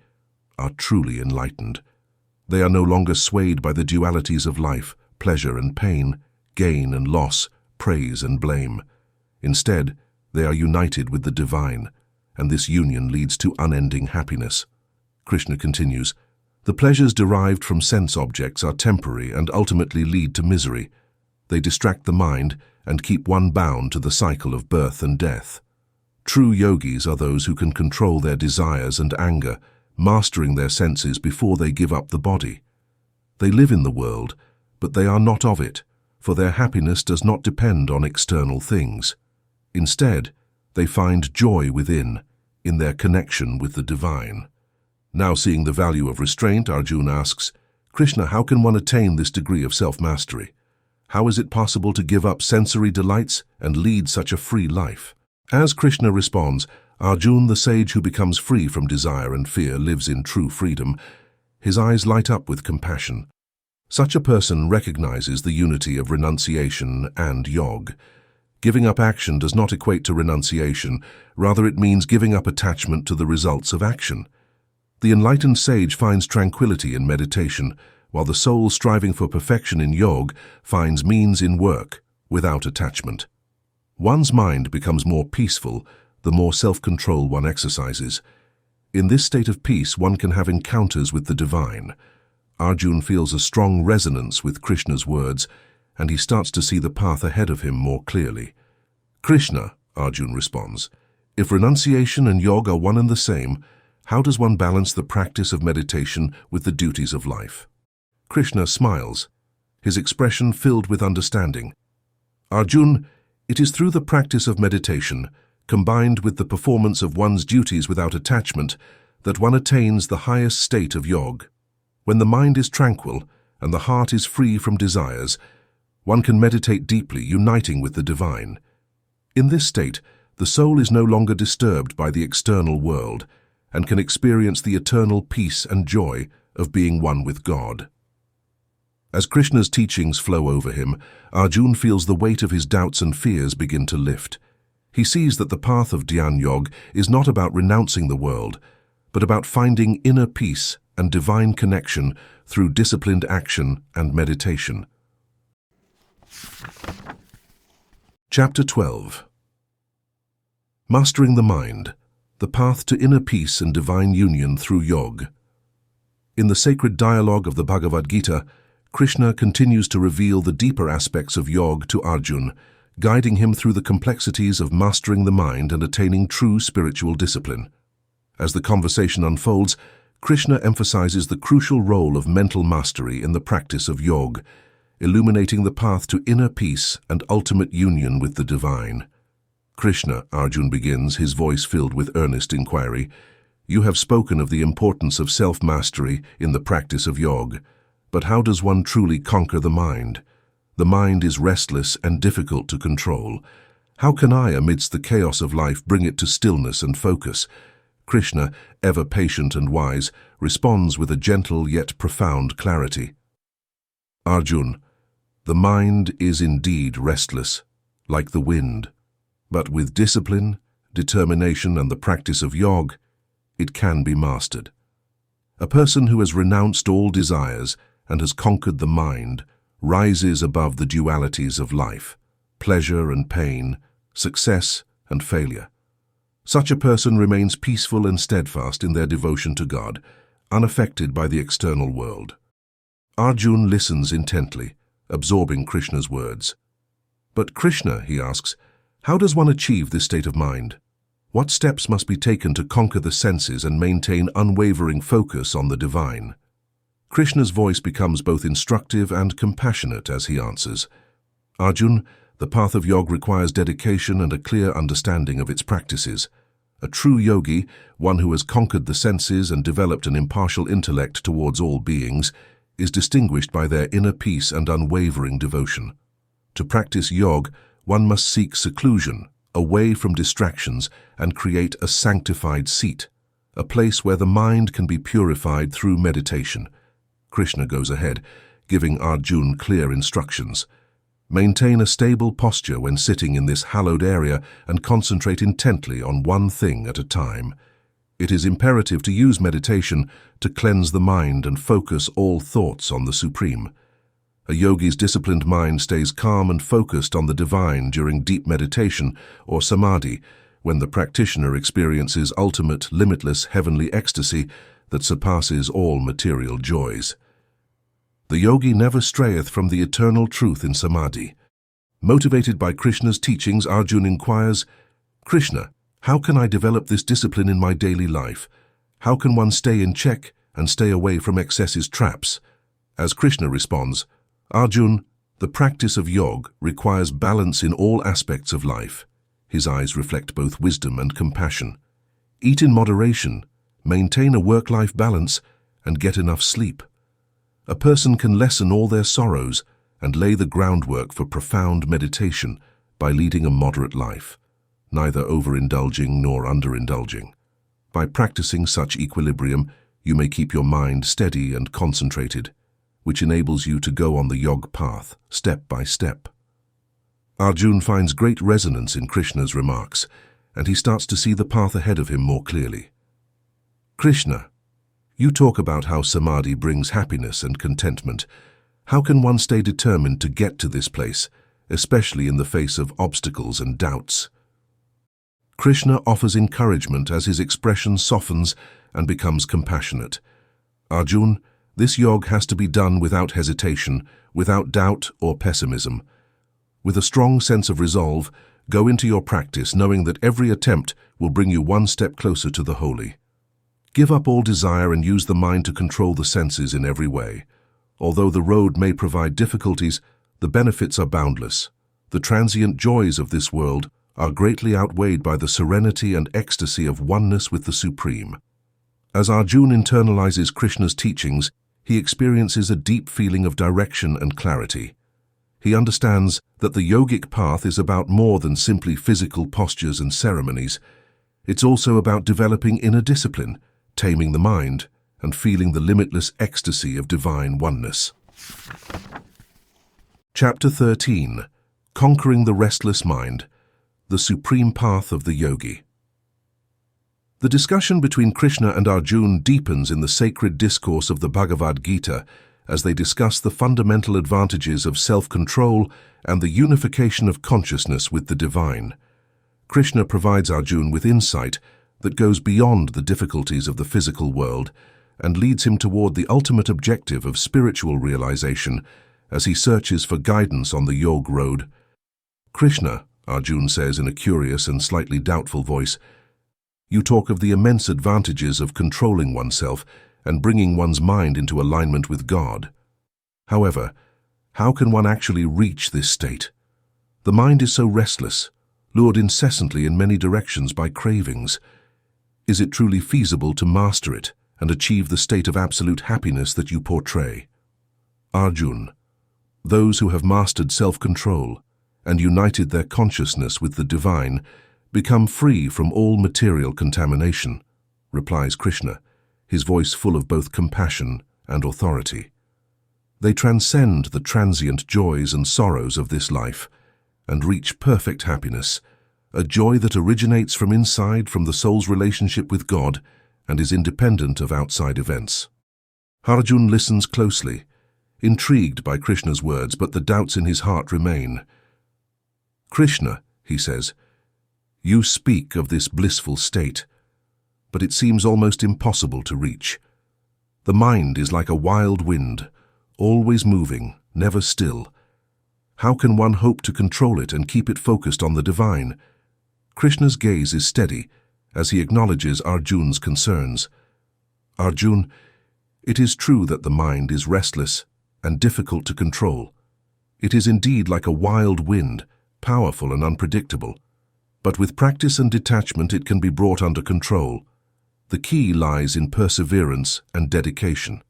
are truly enlightened. They are no longer swayed by the dualities of life, pleasure and pain, gain and loss, praise and blame. Instead, they are united with the divine, and this union leads to unending happiness. Krishna continues, the pleasures derived from sense objects are temporary and ultimately lead to misery. They distract the mind and keep one bound to the cycle of birth and death. True yogis are those who can control their desires and anger, mastering their senses before they give up the body. They live in the world, but they are not of it, for their happiness does not depend on external things. Instead, they find joy within, in their connection with the divine. Now seeing the value of restraint, Arjun asks, Krishna, how can one attain this degree of self-mastery? How is it possible to give up sensory delights and lead such a free life? As Krishna responds, Arjun, the sage who becomes free from desire and fear, lives in true freedom. His eyes light up with compassion. Such a person recognizes the unity of renunciation and yoga. Giving up action does not equate to renunciation, rather it means giving up attachment to the results of action. The enlightened sage finds tranquility in meditation, while the soul striving for perfection in yoga finds means in work, without attachment. One's mind becomes more peaceful the more self-control one exercises. In this state of peace, one can have encounters with the divine. Arjun feels a strong resonance with Krishna's words, and he starts to see the path ahead of him more clearly. "Krishna," Arjun responds, "if renunciation and yoga are one and the same, how does one balance the practice of meditation with the duties of life?" Krishna smiles, his expression filled with understanding. "Arjun, it is through the practice of meditation, combined with the performance of one's duties without attachment, that one attains the highest state of yoga. When the mind is tranquil and the heart is free from desires, one can meditate deeply, uniting with the divine. In this state, the soul is no longer disturbed by the external world and can experience the eternal peace and joy of being one with God." As Krishna's teachings flow over him, Arjun feels the weight of his doubts and fears begin to lift. He sees that the path of Dhyan Yoga is not about renouncing the world, but about finding inner peace and divine connection through disciplined action and meditation. Chapter 12. Mastering the Mind, the Path to Inner Peace and Divine Union Through Yoga. In the sacred dialogue of the Bhagavad Gita, Krishna continues to reveal the deeper aspects of yoga to Arjun, guiding him through the complexities of mastering the mind and attaining true spiritual discipline. As the conversation unfolds, Krishna emphasizes the crucial role of mental mastery in the practice of yoga, illuminating the path to inner peace and ultimate union with the divine. "Krishna," Arjun begins, his voice filled with earnest inquiry, "you have spoken of the importance of self-mastery in the practice of yoga, but how does one truly conquer the mind? The mind is restless and difficult to control. How can I, amidst the chaos of life, bring it to stillness and focus?" Krishna, ever patient and wise, responds with a gentle yet profound clarity. "Arjun, the mind is indeed restless, like the wind, but with discipline, determination, and the practice of yoga, it can be mastered. A person who has renounced all desires and has conquered the mind rises above the dualities of life, pleasure and pain, success and failure. Such a person remains peaceful and steadfast in their devotion to God, unaffected by the external world." Arjun listens intently, absorbing Krishna's words. "But Krishna," he asks, "how does one achieve this state of mind? What steps must be taken to conquer the senses and maintain unwavering focus on the divine?" Krishna's voice becomes both instructive and compassionate as he answers. "Arjun, the path of yoga requires dedication and a clear understanding of its practices. A true yogi, one who has conquered the senses and developed an impartial intellect towards all beings, is distinguished by their inner peace and unwavering devotion. To practice yoga, one must seek seclusion, away from distractions, and create a sanctified seat, a place where the mind can be purified through meditation." Krishna goes ahead, giving Arjun clear instructions. "Maintain a stable posture when sitting in this hallowed area and concentrate intently on one thing at a time. It is imperative to use meditation to cleanse the mind and focus all thoughts on the Supreme. A yogi's disciplined mind stays calm and focused on the divine during deep meditation or samadhi, when the practitioner experiences ultimate, limitless heavenly ecstasy that surpasses all material joys. The yogi never strayeth from the eternal truth in samadhi." Motivated by Krishna's teachings, Arjun inquires, "Krishna, how can I develop this discipline in my daily life? How can one stay in check and stay away from excess's traps?" As Krishna responds, "Arjun, the practice of yoga requires balance in all aspects of life." His eyes reflect both wisdom and compassion. "Eat in moderation, maintain a work-life balance, and get enough sleep. A person can lessen all their sorrows and lay the groundwork for profound meditation by leading a moderate life, neither overindulging nor underindulging. By practicing such equilibrium, you may keep your mind steady and concentrated, which enables you to go on the yoga path, step by step." Arjun finds great resonance in Krishna's remarks, and he starts to see the path ahead of him more clearly. "Krishna, you talk about how samadhi brings happiness and contentment. How can one stay determined to get to this place, especially in the face of obstacles and doubts?" Krishna offers encouragement as his expression softens and becomes compassionate. "Arjun, This yoga has to be done without hesitation, without doubt or pessimism. With a strong sense of resolve, go into your practice knowing that every attempt will bring you one step closer to the holy. Give up all desire and use the mind to control the senses in every way. Although the road may provide difficulties, the benefits are boundless. The transient joys of this world are greatly outweighed by the serenity and ecstasy of oneness with the Supreme. As Arjun internalizes Krishna's teachings, he experiences a deep feeling of direction and clarity. He understands that the yogic path is about more than simply physical postures and ceremonies. It's also about developing inner discipline, taming the mind, and feeling the limitless ecstasy of divine oneness. Chapter 13. Conquering the Restless Mind, the Supreme Path of the Yogi. The discussion between Krishna and Arjun deepens in the sacred discourse of the Bhagavad Gita as they discuss the fundamental advantages of self-control and the unification of consciousness with the divine. Krishna provides Arjun with insight that goes beyond the difficulties of the physical world and leads him toward the ultimate objective of spiritual realization as he searches for guidance on the yoga road. Krishna, Arjun says in a curious and slightly doubtful voice, you talk of the immense advantages of controlling oneself and bringing one's mind into alignment with God. However, how can one actually reach this state? The mind is so restless, lured incessantly in many directions by cravings. Is it truly feasible to master it and achieve the state of absolute happiness that you portray? Arjun, those who have mastered self-control and united their consciousness with the divine become free from all material contamination, replies Krishna, his voice full of both compassion and authority. They transcend the transient joys and sorrows of this life and reach perfect happiness, a joy that originates from inside, from the soul's relationship with God, and is independent of outside events. Arjun listens closely, intrigued by Krishna's words, but the doubts in his heart remain. Krishna, he says, you speak of this blissful state, but it seems almost impossible to reach. The mind is like a wild wind, always moving, never still. How can one hope to control it and keep it focused on the divine? Krishna's gaze is steady as he acknowledges Arjun's concerns. Arjun, it is true that the mind is restless and difficult to control. It is indeed like a wild wind, powerful and unpredictable. But with practice and detachment it can be brought under control. The key lies in perseverance and dedication.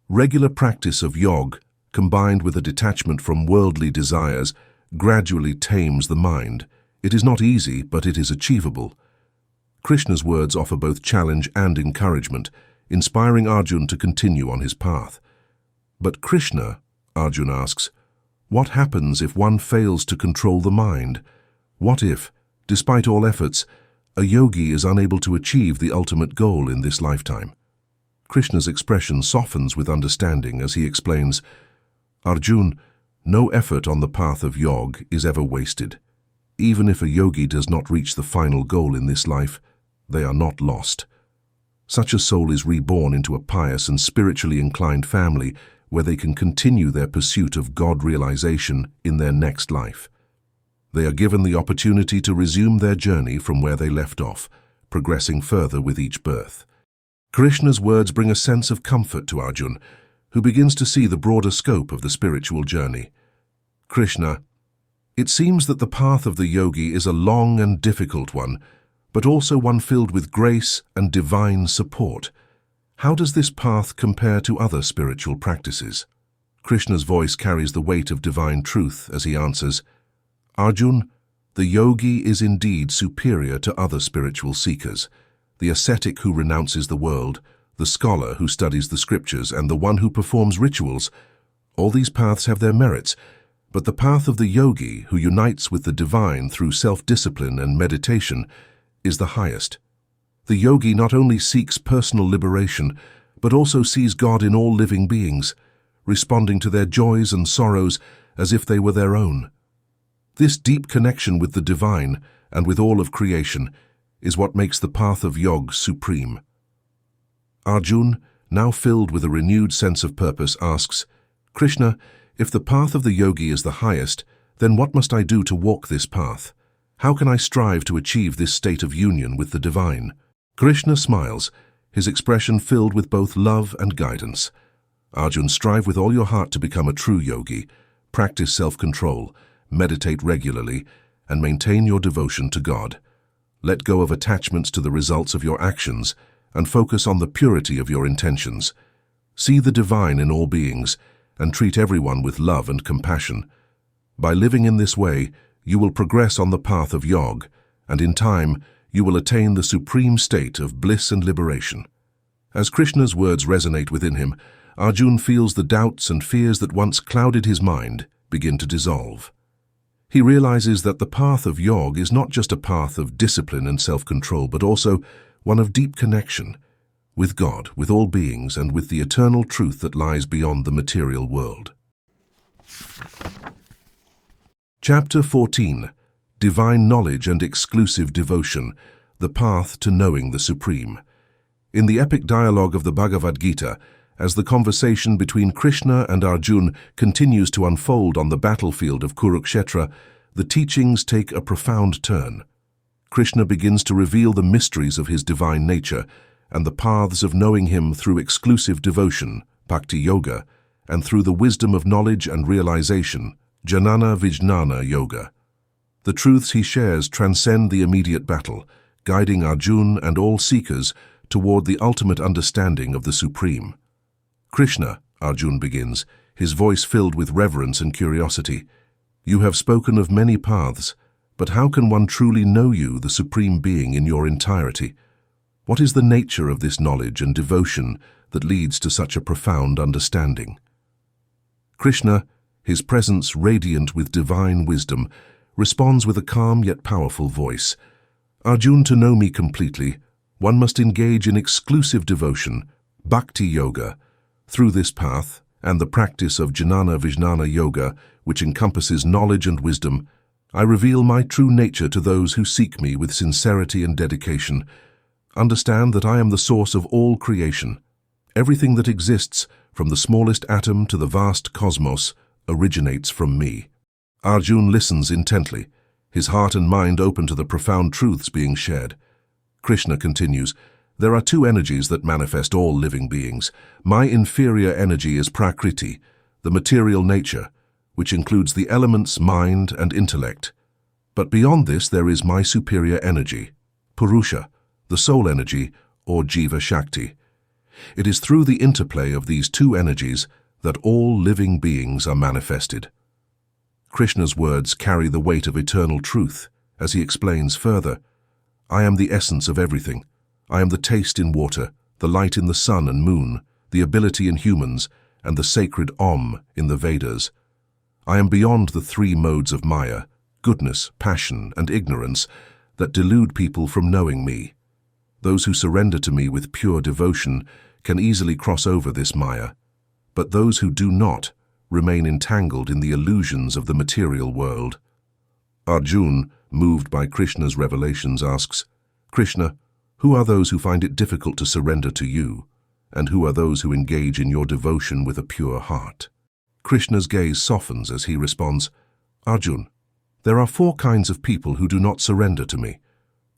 Regular practice of yoga, combined with a detachment from worldly desires, gradually tames the mind. It is not easy, but it is achievable. Krishna's words offer both challenge and encouragement, inspiring Arjun to continue on his path. But Krishna, Arjun asks, what happens if one fails to control the mind? What if, despite all efforts, a yogi is unable to achieve the ultimate goal in this lifetime? Krishna's expression softens with understanding as he explains, Arjun, no effort on the path of yoga is ever wasted. Even if a yogi does not reach the final goal in this life, they are not lost. Such a soul is reborn into a pious and spiritually inclined family where they can continue their pursuit of God realization in their next life. They are given the opportunity to resume their journey from where they left off, progressing further with each birth. Krishna's words bring a sense of comfort to Arjun, who begins to see the broader scope of the spiritual journey. Krishna, it seems that the path of the yogi is a long and difficult one, but also one filled with grace and divine support. How does this path compare to other spiritual practices? Krishna's voice carries the weight of divine truth as he answers, Arjun, the yogi is indeed superior to other spiritual seekers, the ascetic who renounces the world, the scholar who studies the scriptures, and the one who performs rituals. All these paths have their merits, but the path of the yogi who unites with the divine through self-discipline and meditation is the highest. The yogi not only seeks personal liberation, but also sees God in all living beings, responding to their joys and sorrows as if they were their own. This deep connection with the divine and with all of creation is what makes the path of yoga supreme. Arjun, now filled with a renewed sense of purpose, asks, "Krishna, if the path of the yogi is the highest, then what must I do to walk this path? How can I strive to achieve this state of union with the divine?" Krishna smiles, his expression filled with both love and guidance. "Arjun, strive with all your heart to become a true yogi. Practice self-control, meditate regularly, and maintain your devotion to God. Let go of attachments to the results of your actions and focus on the purity of your intentions. See the divine in all beings and treat everyone with love and compassion. By living in this way, you will progress on the path of Yoga, and in time, you will attain the supreme state of bliss and liberation." As Krishna's words resonate within him, Arjun feels the doubts and fears that once clouded his mind begin to dissolve. He realizes that the path of Yoga is not just a path of discipline and self-control, but also one of deep connection with God, with all beings, and with the eternal truth that lies beyond the material world. Chapter 14. Divine Knowledge and Exclusive Devotion, the Path to Knowing the Supreme. In the epic dialogue of the Bhagavad Gita, as the conversation between Krishna and Arjun continues to unfold on the battlefield of Kurukshetra, the teachings take a profound turn. Krishna begins to reveal the mysteries of his divine nature and the paths of knowing him through exclusive devotion, bhakti yoga, and through the wisdom of knowledge and realization, jnana vijnana yoga. The truths he shares transcend the immediate battle, guiding Arjun and all seekers toward the ultimate understanding of the Supreme. "Krishna," Arjun begins, his voice filled with reverence and curiosity, "you have spoken of many paths, but how can one truly know you, the Supreme Being, in your entirety? What is the nature of this knowledge and devotion that leads to such a profound understanding?" Krishna, his presence radiant with divine wisdom, responds with a calm yet powerful voice. "Arjun, to know me completely, one must engage in exclusive devotion, bhakti yoga. Through this path, and the practice of jnana vijnana yoga, which encompasses knowledge and wisdom, I reveal my true nature to those who seek me with sincerity and dedication. Understand that I am the source of all creation. Everything that exists, from the smallest atom to the vast cosmos, originates from me." Arjun listens intently, his heart and mind open to the profound truths being shared. Krishna continues, "There are two energies that manifest all living beings. My inferior energy is Prakriti, the material nature, which includes the elements mind and intellect. But beyond this there is my superior energy, Purushh, the soul energy, or Jiva Shakti. It is through the interplay of these two energies that all living beings are manifested." Krishna's words carry the weight of eternal truth, as he explains further, "I am the essence of everything. I am the taste in water, the light in the sun and moon, the ability in humans, and the sacred Om in the Vedas. I am beyond the three modes of Maya, goodness, passion, and ignorance, that delude people from knowing me. Those who surrender to me with pure devotion can easily cross over this Maya, but those who do not remain entangled in the illusions of the material world." Arjun, moved by Krishna's revelations, asks, "Krishna, who are those who find it difficult to surrender to you, and who are those who engage in your devotion with a pure heart?" Krishna's gaze softens as he responds, "Arjun, there are four kinds of people who do not surrender to me: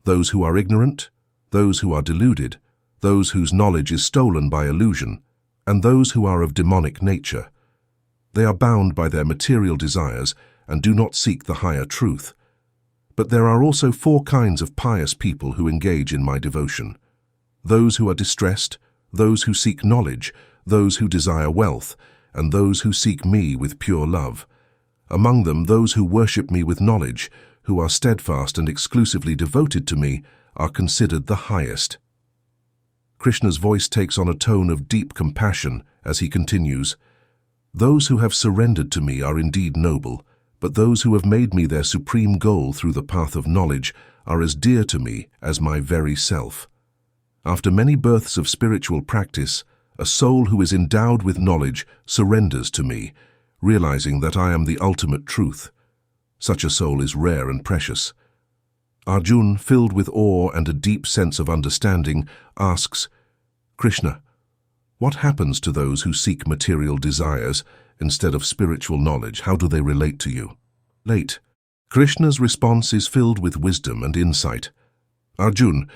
those who are ignorant, those who are deluded, those whose knowledge is stolen by illusion, and those who are of demonic nature. They are bound by their material desires and do not seek the higher truth. But there are also four kinds of pious people who engage in my devotion: those who are distressed, those who seek knowledge, those who desire wealth, and those who seek me with pure love. Among them, those who worship me with knowledge, who are steadfast and exclusively devoted to me, are considered the highest." Krishna's voice takes on a tone of deep compassion as he continues, "Those who have surrendered to me are indeed noble, but those who have made me their supreme goal through the path of knowledge are as dear to me as my very self. After many births of spiritual practice, a soul who is endowed with knowledge surrenders to me, realizing that I am the ultimate truth. Such a soul is rare and precious." Arjun, filled with awe and a deep sense of understanding, asks, "Krishna, What happens to those who seek material desires instead of spiritual knowledge? How do they relate to you? Late. Krishna's response is filled with wisdom and insight. Arjun,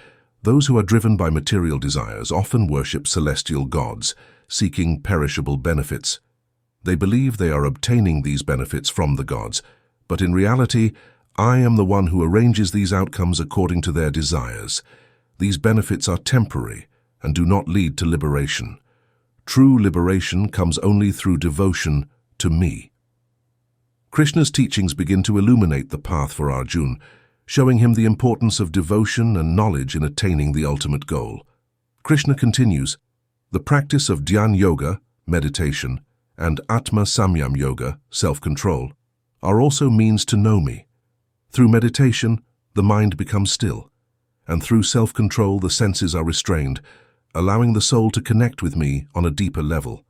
those who are driven by material desires often worship celestial gods, seeking perishable benefits. They believe they are obtaining these benefits from the gods, but in reality, I am the one who arranges these outcomes according to their desires. These benefits are temporary and do not lead to liberation. True liberation comes only through devotion to me. Krishna's teachings begin to illuminate the path for Arjun, showing him the importance of devotion and knowledge in attaining the ultimate goal. Krishna continues, the practice of Dhyan yoga, meditation, and Atma Samyam yoga, self-control, are also means to know me. Through meditation, the mind becomes still, and through self-control the senses are restrained, allowing the soul to connect with me on a deeper level.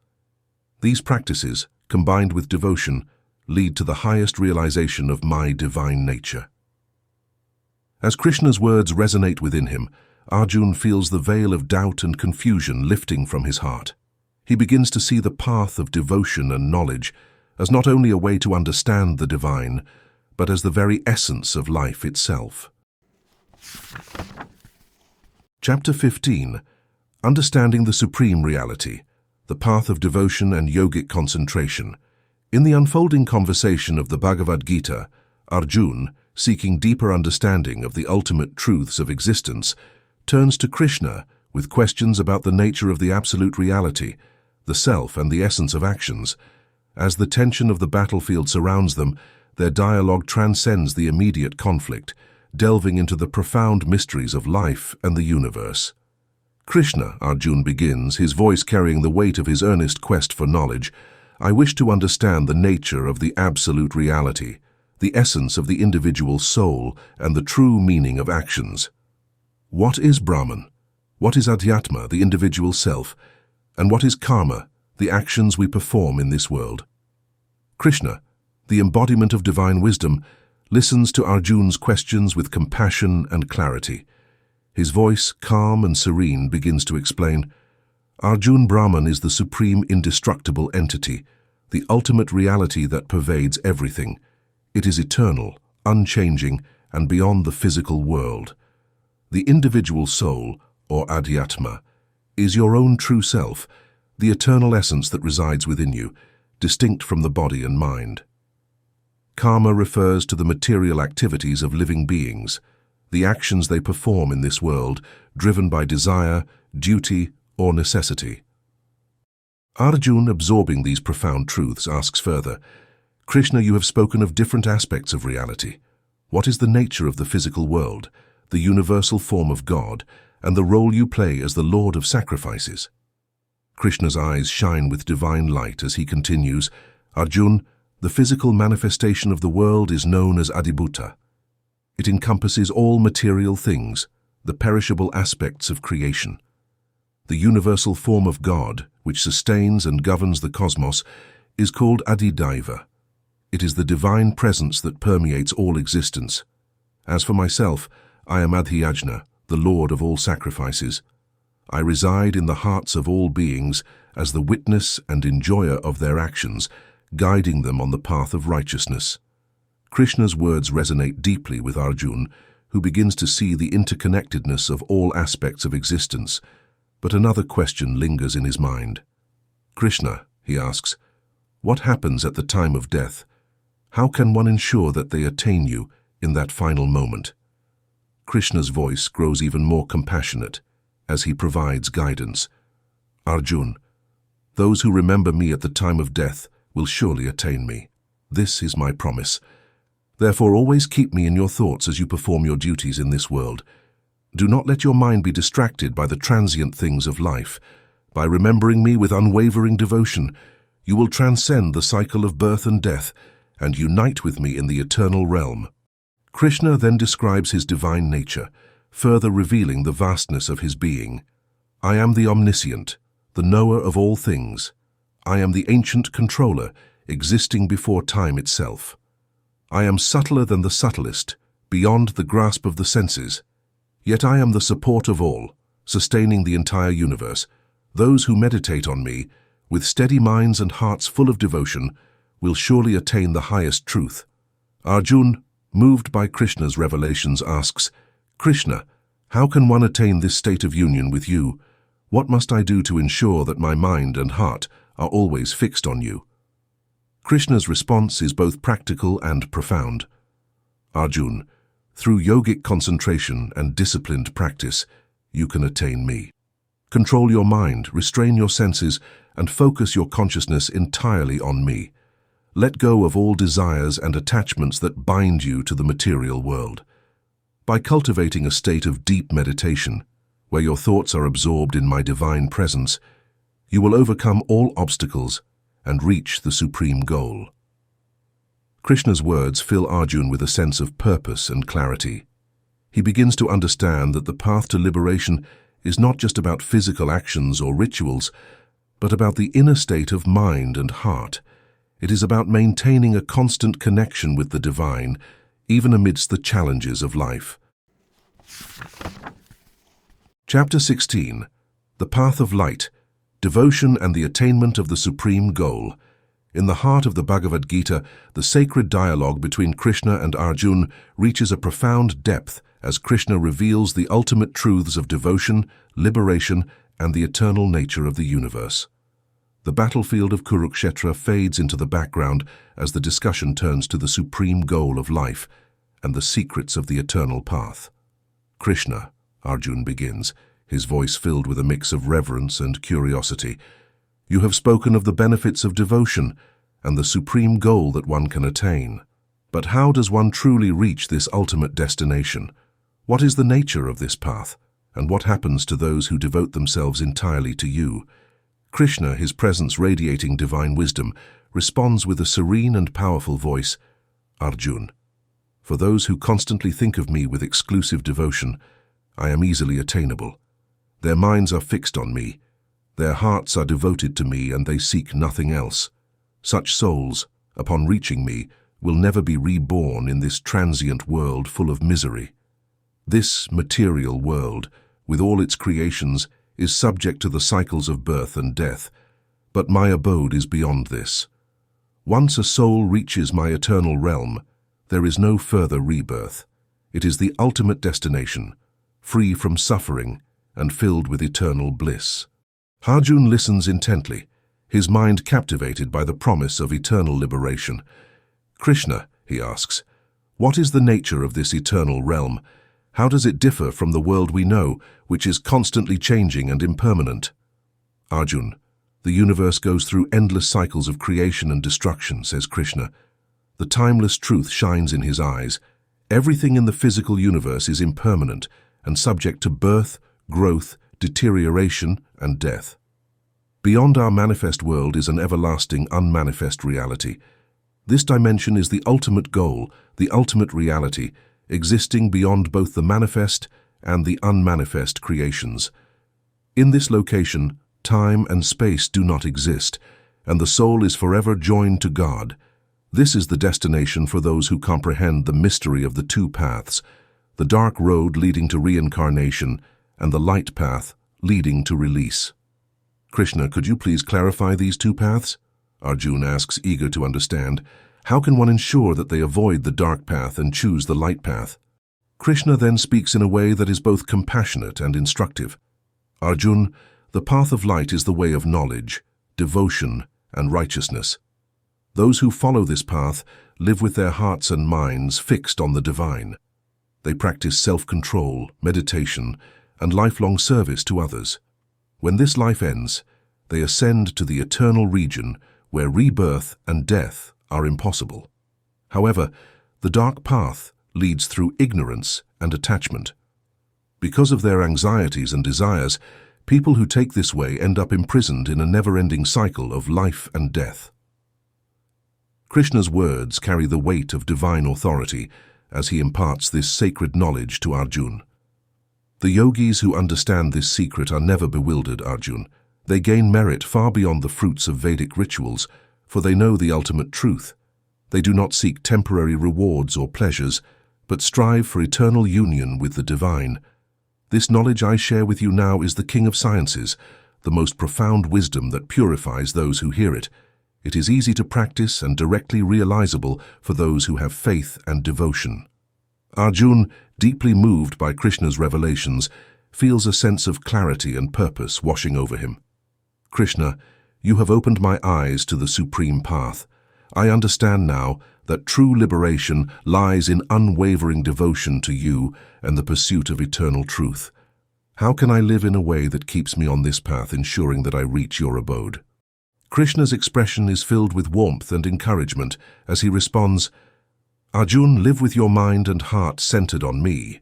These practices, combined with devotion, lead to the highest realization of my divine nature. As Krishna's words resonate within him, Arjun feels the veil of doubt and confusion lifting from his heart. He begins to see the path of devotion and knowledge as not only a way to understand the divine, but as the very essence of life itself. Chapter 15. Understanding the Supreme Reality, the Path of Devotion and Yogic Concentration. In the unfolding conversation of the Bhagavad Gita, Arjun, seeking deeper understanding of the ultimate truths of existence, turns to Krishna with questions about the nature of the absolute reality, the self and the essence of actions. As the tension of the battlefield surrounds them, their dialogue transcends the immediate conflict, delving into the profound mysteries of life and the universe. Krishna, Arjun begins, his voice carrying the weight of his earnest quest for knowledge, I wish to understand the nature of the absolute reality, the essence of the individual soul, and the true meaning of actions. What is Brahman? What is Adhyatma, the individual self? And what is Karma, the actions we perform in this world? Krishna, the embodiment of divine wisdom, listens to Arjun's questions with compassion and clarity. His voice, calm and serene, begins to explain, Arjun, Brahman is the supreme indestructible entity, the ultimate reality that pervades everything. It is eternal, unchanging, and beyond the physical world. The individual soul, or Adhyatma, is your own true self, the eternal essence that resides within you, distinct from the body and mind. Karma refers to the material activities of living beings, the actions they perform in this world, driven by desire, duty, or necessity. Arjun, absorbing these profound truths, asks further, Krishna, you have spoken of different aspects of reality. What is the nature of the physical world, the universal form of God, and the role you play as the Lord of sacrifices? Krishna's eyes shine with divine light as he continues, Arjun, the physical manifestation of the world is known as Adibhuta. It encompasses all material things, the perishable aspects of creation. The universal form of God, which sustains and governs the cosmos, is called Adidaiva. It is the divine presence that permeates all existence. As for myself, I am Adhyajna, the Lord of all sacrifices. I reside in the hearts of all beings as the witness and enjoyer of their actions, guiding them on the path of righteousness. Krishna's words resonate deeply with Arjun, who begins to see the interconnectedness of all aspects of existence. But another question lingers in his mind. Krishna, he asks, what happens at the time of death? How can one ensure that they attain you in that final moment? Krishna's voice grows even more compassionate as he provides guidance. Arjun, those who remember me at the time of death will surely attain me. This is my promise. Therefore, always keep me in your thoughts as you perform your duties in this world. Do not let your mind be distracted by the transient things of life. By remembering me with unwavering devotion, you will transcend the cycle of birth and death and unite with me in the eternal realm. Krishna then describes his divine nature, further revealing the vastness of his being. I am the omniscient, the knower of all things. I am the ancient controller, existing before time itself. I am subtler than the subtlest, beyond the grasp of the senses. Yet I am the support of all, sustaining the entire universe. Those who meditate on me, with steady minds and hearts full of devotion, will surely attain the highest truth. Arjun, moved by Krishna's revelations, asks, Krishna, how can one attain this state of union with you? What must I do to ensure that my mind and heart are always fixed on you? Krishna's response is both practical and profound. Arjun, through yogic concentration and disciplined practice, you can attain me. Control your mind, restrain your senses, and focus your consciousness entirely on me. Let go of all desires and attachments that bind you to the material world. By cultivating a state of deep meditation, where your thoughts are absorbed in my divine presence, you will overcome all obstacles and reach the supreme goal. Krishna's words fill Arjun with a sense of purpose and clarity. He begins to understand that the path to liberation is not just about physical actions or rituals, but about the inner state of mind and heart. It is about maintaining a constant connection with the divine, even amidst the challenges of life. Chapter 16. The Path of Light, Devotion and the Attainment of the Supreme Goal. In the heart of the Bhagavad Gita, the sacred dialogue between Krishna and Arjun reaches a profound depth as Krishna reveals the ultimate truths of devotion, liberation, and the eternal nature of the universe. The battlefield of Kurukshetra fades into the background as the discussion turns to the supreme goal of life and the secrets of the eternal path. Krishna, Arjun begins, his voice filled with a mix of reverence and curiosity. You have spoken of the benefits of devotion and the supreme goal that one can attain. But how does one truly reach this ultimate destination? What is the nature of this path, and what happens to those who devote themselves entirely to you? Krishna, his presence radiating divine wisdom, responds with a serene and powerful voice, Arjun, for those who constantly think of me with exclusive devotion, I am easily attainable. Their minds are fixed on me. Their hearts are devoted to me, and they seek nothing else. Such souls, upon reaching me, will never be reborn in this transient world full of misery. This material world, with all its creations, is subject to the cycles of birth and death, but my abode is beyond this. Once a soul reaches my eternal realm, there is no further rebirth. It is the ultimate destination, free from suffering and filled with eternal bliss. Arjun listens intently, his mind captivated by the promise of eternal liberation. Krishna, he asks, what is the nature of this eternal realm? How does it differ from the world we know, which is constantly changing and impermanent? Arjun, the universe goes through endless cycles of creation and destruction, says Krishna. The timeless truth shines in his eyes. Everything in the physical universe is impermanent and subject to birth, growth, deterioration, and death. Beyond our manifest world is an everlasting, unmanifest reality. This dimension is the ultimate goal, the ultimate reality, existing beyond both the manifest and the unmanifest creations. In this location, time and space do not exist, and the soul is forever joined to God. This is the destination for those who comprehend the mystery of the two paths, the dark road leading to reincarnation and the light path leading to release. Krishna, could you please clarify these two paths? Arjun asks, eager to understand. How can one ensure that they avoid the dark path and choose the light path? Krishna then speaks in a way that is both compassionate and instructive. Arjun, the path of light is the way of knowledge, devotion, and righteousness. Those who follow this path live with their hearts and minds fixed on the divine. They practice self-control, meditation, and lifelong service to others. When this life ends, they ascend to the eternal region where rebirth and death are impossible. However, the dark path leads through ignorance and attachment. Because of their anxieties and desires, people who take this way end up imprisoned in a never-ending cycle of life and death. Krishna's words carry the weight of divine authority as he imparts this sacred knowledge to Arjun. The yogis who understand this secret are never bewildered, Arjun. They gain merit far beyond the fruits of Vedic rituals, for they know the ultimate truth. They do not seek temporary rewards or pleasures, but strive for eternal union with the divine. This knowledge I share with you now is the king of sciences, the most profound wisdom that purifies those who hear it. It is easy to practice and directly realizable for those who have faith and devotion. Arjun, deeply moved by Krishna's revelations, feels a sense of clarity and purpose washing over him. Krishna, you have opened my eyes to the supreme path. I understand now that true liberation lies in unwavering devotion to you and the pursuit of eternal truth. How can I live in a way that keeps me on this path, ensuring that I reach your abode? Krishna's expression is filled with warmth and encouragement as he responds, Arjun, live with your mind and heart centered on me.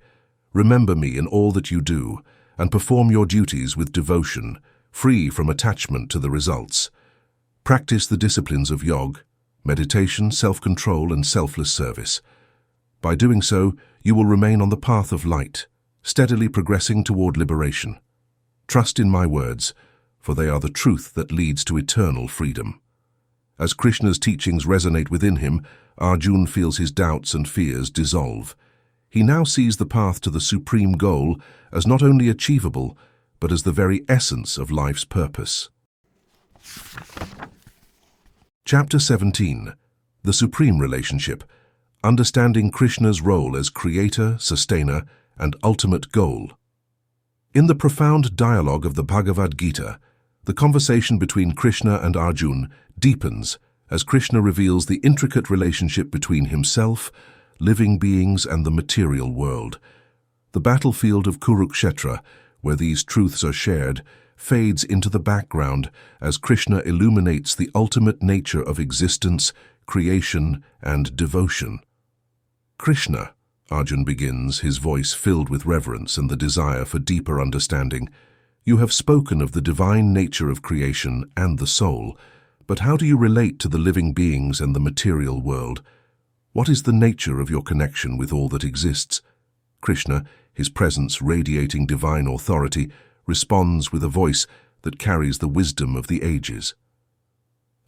Remember me in all that you do, and perform your duties with devotion, free from attachment to the results. Practice the disciplines of yoga, meditation, self-control, and selfless service. By doing so, you will remain on the path of light, steadily progressing toward liberation. Trust in my words, for they are the truth that leads to eternal freedom. As Krishna's teachings resonate within him, Arjun feels his doubts and fears dissolve. He now sees the path to the supreme goal as not only achievable, but as the very essence of life's purpose. Chapter 17. The Supreme Relationship. Understanding Krishna's role as creator, sustainer, and ultimate goal. In the profound dialogue of the Bhagavad Gita, the conversation between Krishna and Arjun deepens as Krishna reveals the intricate relationship between himself, living beings, and the material world. The battlefield of Kurukshetra, where these truths are shared, fades into the background as Krishna illuminates the ultimate nature of existence, creation, and devotion. Krishna, Arjun begins, his voice filled with reverence and the desire for deeper understanding. You have spoken of the divine nature of creation and the soul, but how do you relate to the living beings and the material world? What is the nature of your connection with all that exists? Krishna, his presence radiating divine authority, responds with a voice that carries the wisdom of the ages.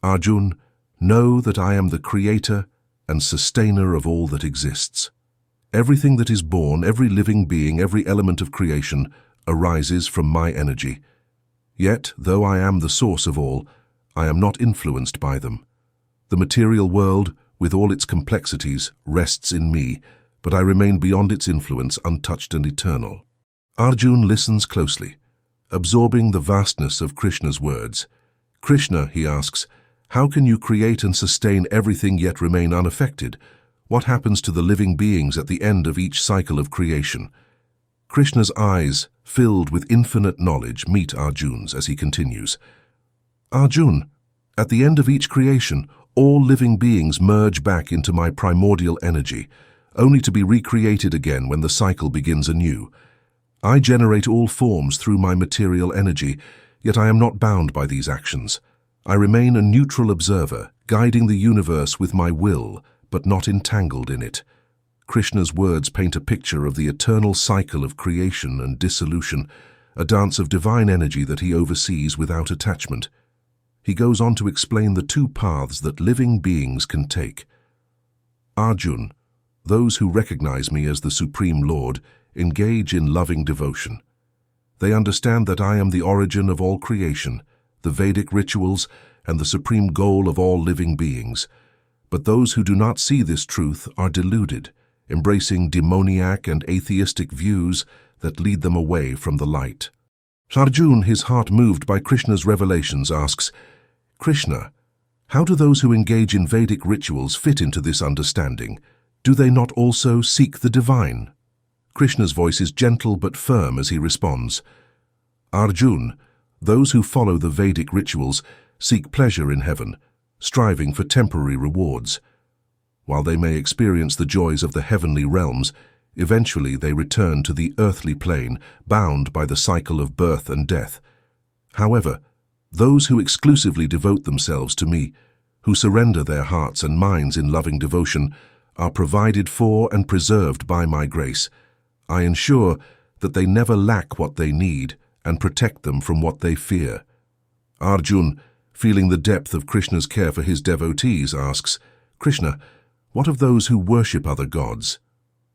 Arjun, know that I am the creator and sustainer of all that exists. Everything that is born, every living being, every element of creation arises from my energy. Yet, though I am the source of all, I am not influenced by them. The material world, with all its complexities, rests in me, but I remain beyond its influence, untouched and eternal. Arjun listens closely, absorbing the vastness of Krishna's words. Krishna, he asks, how can you create and sustain everything yet remain unaffected? What happens to the living beings at the end of each cycle of creation? Krishna's eyes, filled with infinite knowledge, meet Arjun's as he continues. Arjun, at the end of each creation, all living beings merge back into my primordial energy, only to be recreated again when the cycle begins anew. I generate all forms through my material energy, yet I am not bound by these actions. I remain a neutral observer, guiding the universe with my will, but not entangled in it. Krishna's words paint a picture of the eternal cycle of creation and dissolution, a dance of divine energy that he oversees without attachment. He goes on to explain the two paths that living beings can take. Arjun, those who recognize me as the Supreme Lord engage in loving devotion. They understand that I am the origin of all creation, the Vedic rituals, and the supreme goal of all living beings. But those who do not see this truth are deluded, embracing demoniac and atheistic views that lead them away from the light. Arjun, his heart moved by Krishna's revelations, asks, Krishna, how do those who engage in Vedic rituals fit into this understanding? Do they not also seek the divine? Krishna's voice is gentle but firm as he responds, Arjun, those who follow the Vedic rituals seek pleasure in heaven, striving for temporary rewards. While they may experience the joys of the heavenly realms, eventually they return to the earthly plane, bound by the cycle of birth and death. However, those who exclusively devote themselves to me, who surrender their hearts and minds in loving devotion, are provided for and preserved by my grace. I ensure that they never lack what they need and protect them from what they fear. Arjun, feeling the depth of Krishna's care for his devotees, asks, Krishna, what of those who worship other gods?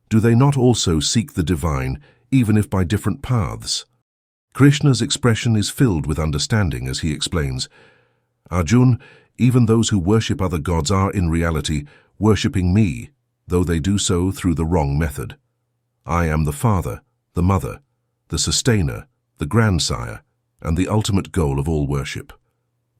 Do they not also seek the divine, even if by different paths? Krishna's expression is filled with understanding as he explains, Arjun, even those who worship other gods are in reality worshipping me, though they do so through the wrong method. I am the father, the mother, the sustainer, the grandsire, and the ultimate goal of all worship.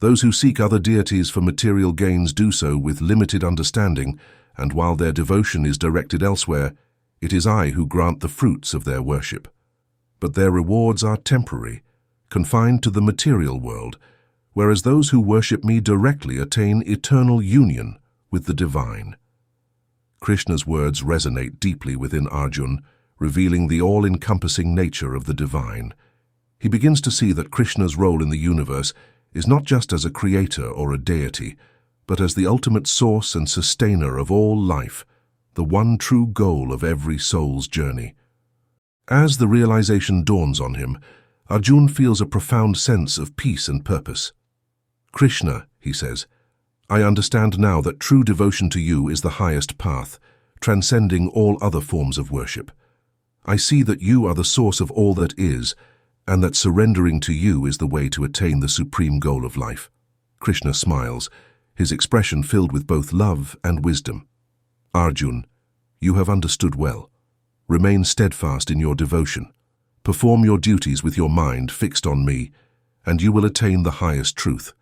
Those who seek other deities for material gains do so with limited understanding, and while their devotion is directed elsewhere, it is I who grant the fruits of their worship. But their rewards are temporary, confined to the material world, whereas those who worship me directly attain eternal union with the divine. Krishna's words resonate deeply within Arjun, revealing the all-encompassing nature of the divine. He begins to see that Krishna's role in the universe is not just as a creator or a deity, but as the ultimate source and sustainer of all life, the one true goal of every soul's journey. As the realization dawns on him, Arjun feels a profound sense of peace and purpose. Krishna, he says, I understand now that true devotion to you is the highest path, transcending all other forms of worship. I see that you are the source of all that is, and that surrendering to you is the way to attain the supreme goal of life. Krishna smiles, his expression filled with both love and wisdom. Arjun, you have understood well. Remain steadfast in your devotion. Perform your duties with your mind fixed on me, and you will attain the highest truth.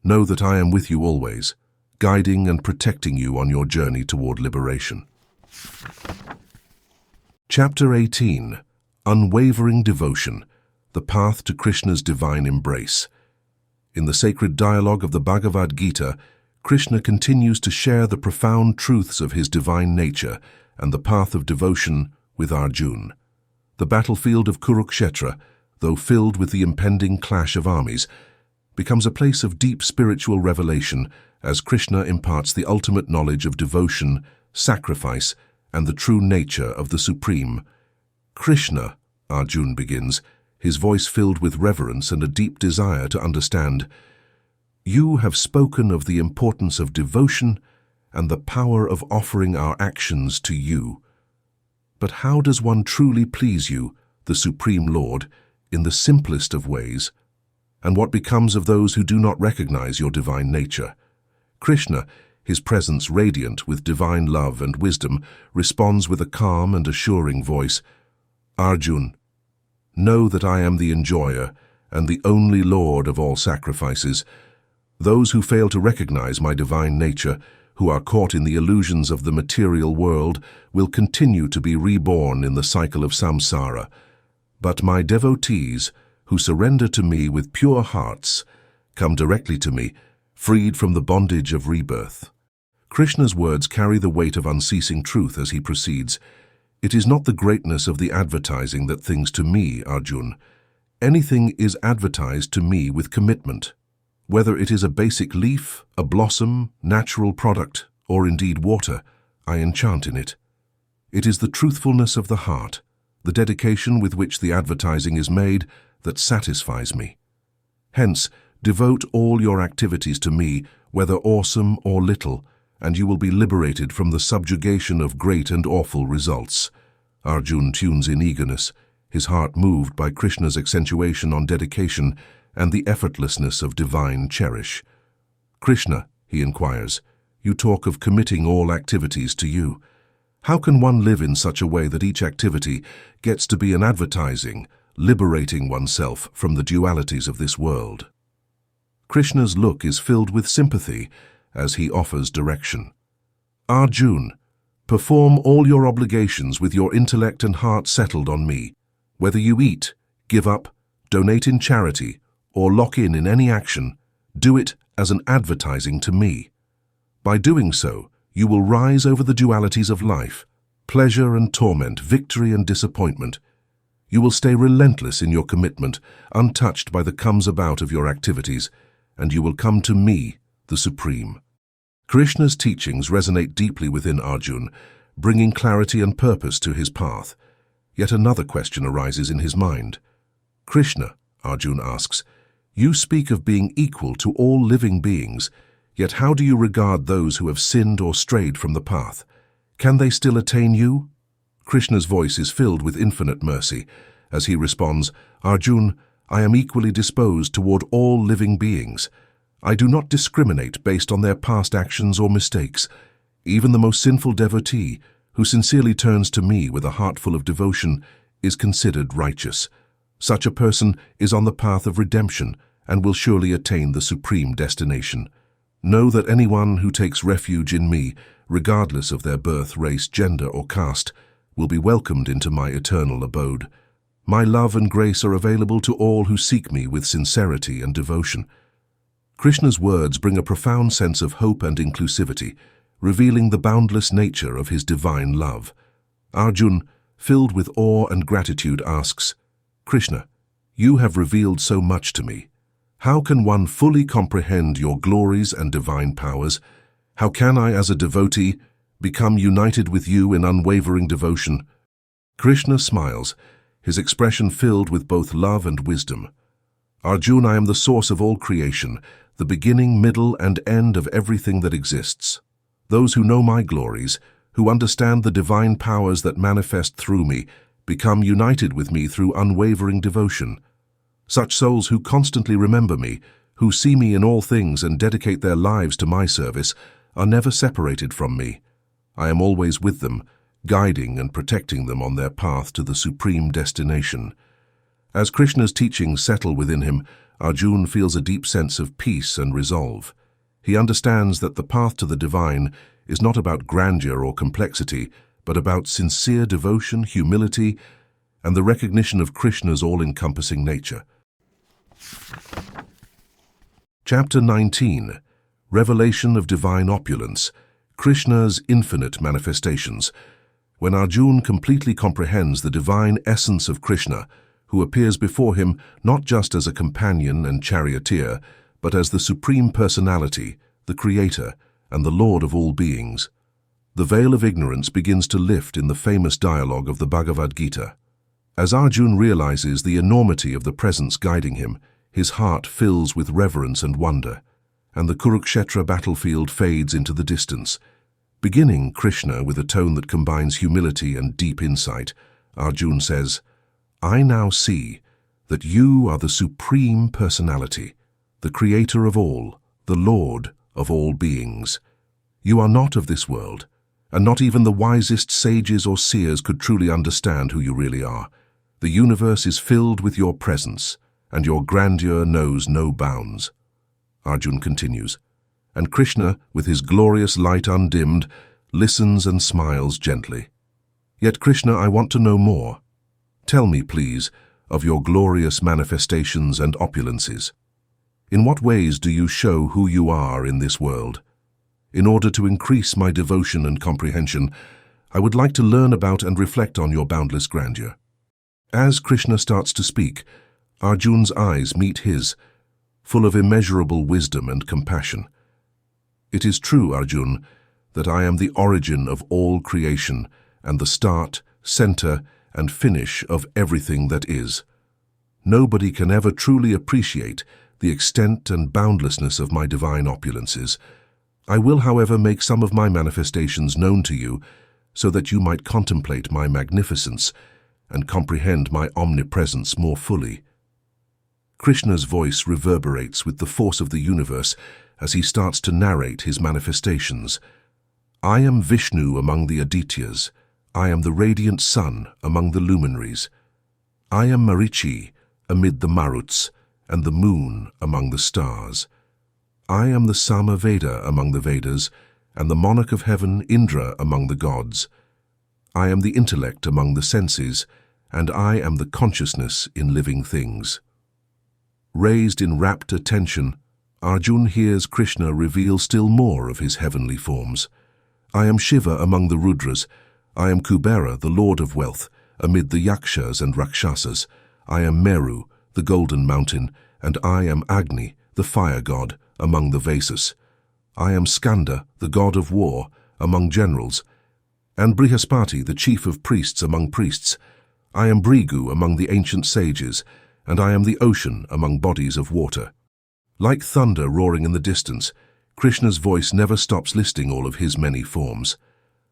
Know that I am with you always, guiding and protecting you on your journey toward liberation. Chapter 18. Unwavering Devotion, the Path to Krishna's Divine Embrace. In the sacred dialogue of the Bhagavad Gita, Krishna continues to share the profound truths of his divine nature and the path of devotion with Arjun. The battlefield of Kurukshetra, though filled with the impending clash of armies, becomes a place of deep spiritual revelation as Krishna imparts the ultimate knowledge of devotion, sacrifice, and the true nature of the Supreme. Krishna, Arjun begins, his voice filled with reverence and a deep desire to understand, you have spoken of the importance of devotion and the power of offering our actions to you. But how does one truly please you, the Supreme Lord, in the simplest of ways? And what becomes of those who do not recognize your divine nature? Krishna, his presence radiant with divine love and wisdom, responds with a calm and assuring voice, Arjun, know that I am the enjoyer and the only Lord of all sacrifices. Those who fail to recognize my divine nature, who are caught in the illusions of the material world, will continue to be reborn in the cycle of samsara. But my devotees, who surrender to me with pure hearts, come directly to me, freed from the bondage of rebirth. Krishna's words carry the weight of unceasing truth as he proceeds. It is not the greatness of the advertising that things to me, Arjun. Anything is advertised to me with commitment. Whether it is a basic leaf, a blossom, natural product, or indeed water, I enchant in it. It is the truthfulness of the heart, the dedication with which the advertising is made, that satisfies me. Hence, devote all your activities to me, whether awesome or little, and you will be liberated from the subjugation of great and awful results. Arjun tunes in eagerness, his heart moved by Krishna's accentuation on dedication and the effortlessness of divine cherish. Krishna, he inquires, you talk of committing all activities to you. How can one live in such a way that each activity gets to be an advertising, liberating oneself from the dualities of this world? Krishna's look is filled with sympathy as he offers direction. Arjun, perform all your obligations with your intellect and heart settled on me. Whether you eat, give up, donate in charity, or lock in any action, do it as an advertising to me. By doing so, you will rise over the dualities of life, pleasure and torment, victory and disappointment. You will stay relentless in your commitment, untouched by the comes-about of your activities, and you will come to me, the Supreme. Krishna's teachings resonate deeply within Arjun, bringing clarity and purpose to his path. Yet another question arises in his mind. Krishna, Arjun asks, you speak of being equal to all living beings, yet how do you regard those who have sinned or strayed from the path? Can they still attain you? Krishna's voice is filled with infinite mercy, as he responds, "Arjun, I am equally disposed toward all living beings. I do not discriminate based on their past actions or mistakes. Even the most sinful devotee, who sincerely turns to me with a heart full of devotion, is considered righteous. Such a person is on the path of redemption and will surely attain the supreme destination. Know that anyone who takes refuge in me, regardless of their birth, race, gender, or caste, will be welcomed into my eternal abode. My love and grace are available to all who seek me with sincerity and devotion." Krishna's words bring a profound sense of hope and inclusivity, revealing the boundless nature of his divine love. Arjun, filled with awe and gratitude, asks, "Krishna, you have revealed so much to me. How can one fully comprehend your glories and divine powers? How can I, as a devotee, become united with you in unwavering devotion?" Krishna smiles, his expression filled with both love and wisdom. "Arjun, I am the source of all creation, the beginning, middle, and end of everything that exists. Those who know my glories, who understand the divine powers that manifest through me, become united with me through unwavering devotion. Such souls who constantly remember me, who see me in all things and dedicate their lives to my service, are never separated from me. I am always with them, guiding and protecting them on their path to the supreme destination." As Krishna's teachings settle within him, Arjun feels a deep sense of peace and resolve. He understands that the path to the divine is not about grandeur or complexity, but about sincere devotion, humility, and the recognition of Krishna's all-encompassing nature. Chapter 19. Revelation of Divine Opulence, Krishna's Infinite Manifestations. When Arjun completely comprehends the divine essence of Krishna, who appears before him not just as a companion and charioteer, but as the Supreme Personality, the Creator, and the Lord of all beings, the veil of ignorance begins to lift in the famous dialogue of the Bhagavad Gita. As Arjun realizes the enormity of the presence guiding him, his heart fills with reverence and wonder, and the Kurukshetra battlefield fades into the distance. Beginning Krishna with a tone that combines humility and deep insight, Arjun says, "I now see that you are the Supreme Personality, the Creator of all, the Lord of all beings. You are not of this world, and not even the wisest sages or seers could truly understand who you really are. The universe is filled with your presence, and your grandeur knows no bounds." Arjun continues, and Krishna, with his glorious light undimmed, listens and smiles gently. "Yet, Krishna, I want to know more. Tell me, please, of your glorious manifestations and opulences. In what ways do you show who you are in this world? In order to increase my devotion and comprehension, I would like to learn about and reflect on your boundless grandeur." As Krishna starts to speak, Arjun's eyes meet his, full of immeasurable wisdom and compassion. "It is true, Arjun, that I am the origin of all creation and the start, center, and finish of everything that is. Nobody can ever truly appreciate the extent and boundlessness of my divine opulences. I will, however, make some of my manifestations known to you so that you might contemplate my magnificence and comprehend my omnipresence more fully." Krishna's voice reverberates with the force of the universe as he starts to narrate his manifestations. "I am Vishnu among the Adityas. I am the radiant sun among the luminaries. I am Marichi amid the Maruts, and the moon among the stars. I am the Samaveda among the Vedas, and the monarch of heaven, Indra, among the gods. I am the intellect among the senses, and I am the consciousness in living things." Raised in rapt attention, Arjun hears Krishna reveal still more of his heavenly forms. "I am Shiva among the Rudras. I am Kubera, the Lord of Wealth, amid the Yakshas and Rakshasas. I am Meru, the Golden Mountain, and I am Agni, the Fire God, among the Vasas. I am Skanda, the God of War, among generals, and Brihaspati, the chief of priests among priests. I am Brigu among the ancient sages, and I am the ocean among bodies of water." Like thunder roaring in the distance, Krishna's voice never stops listing all of his many forms.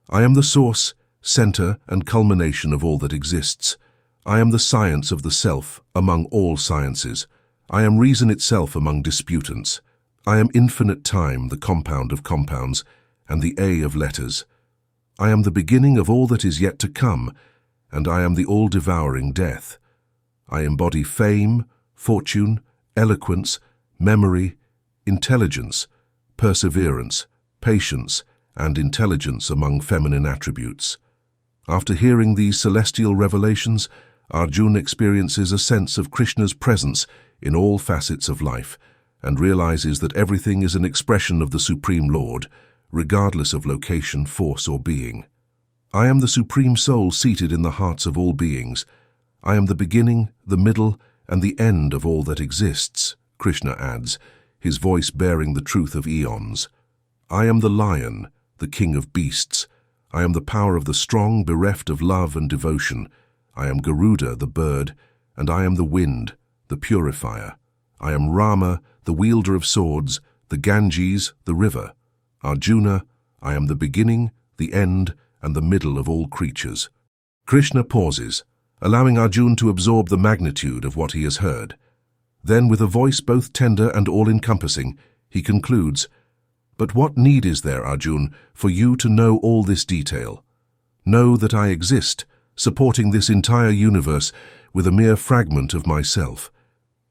"I am the source, center, and culmination of all that exists. I am the science of the self among all sciences. I am reason itself among disputants. I am infinite time, the compound of compounds, and the A of letters. I am the beginning of all that is yet to come, and I am the all-devouring death. I embody fame, fortune, eloquence, memory, intelligence, perseverance, patience, and intelligence among feminine attributes. After hearing these celestial revelations, Arjun experiences a sense of Krishna's presence in all facets of life and realizes that everything is an expression of the Supreme Lord, regardless of location, force, or being. I am the Supreme Soul seated in the hearts of all beings. I am the beginning, the middle, and the end of all that exists, Krishna adds, his voice bearing the truth of eons. I am the lion, the king of beasts. I am the power of the strong, bereft of love and devotion. I am Garuda, the bird, and I am the wind, the purifier. I am Rama, the wielder of swords, the Ganges, the river. Arjuna, I am the beginning, the end, and the middle of all creatures. Krishna pauses, allowing Arjun to absorb the magnitude of what he has heard. Then, with a voice both tender and all-encompassing, he concludes, "But what need is there, Arjun, for you to know all this detail? Know that I exist, supporting this entire universe with a mere fragment of myself.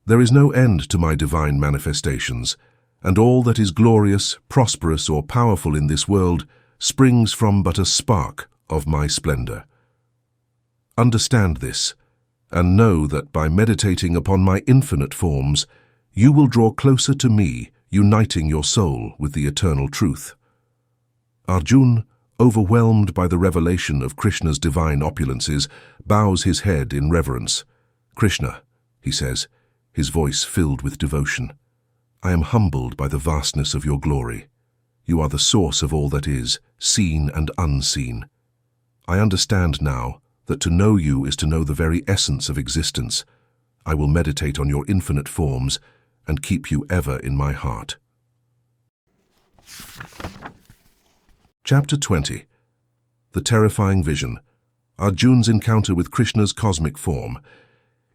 There is no end to my divine manifestations, and all that is glorious, prosperous, or powerful in this world springs from but a spark of my splendor. Understand this, and know that by meditating upon my infinite forms, you will draw closer to me, uniting your soul with the eternal truth." Arjun, overwhelmed by the revelation of Krishna's divine opulences, bows his head in reverence. "Krishna," he says, his voice filled with devotion, "I am humbled by the vastness of your glory. You are the source of all that is, seen and unseen. I understand now that to know you is to know the very essence of existence. I will meditate on your infinite forms and keep you ever in my heart." Chapter 20. The Terrifying Vision. Arjun's encounter with Krishna's cosmic form.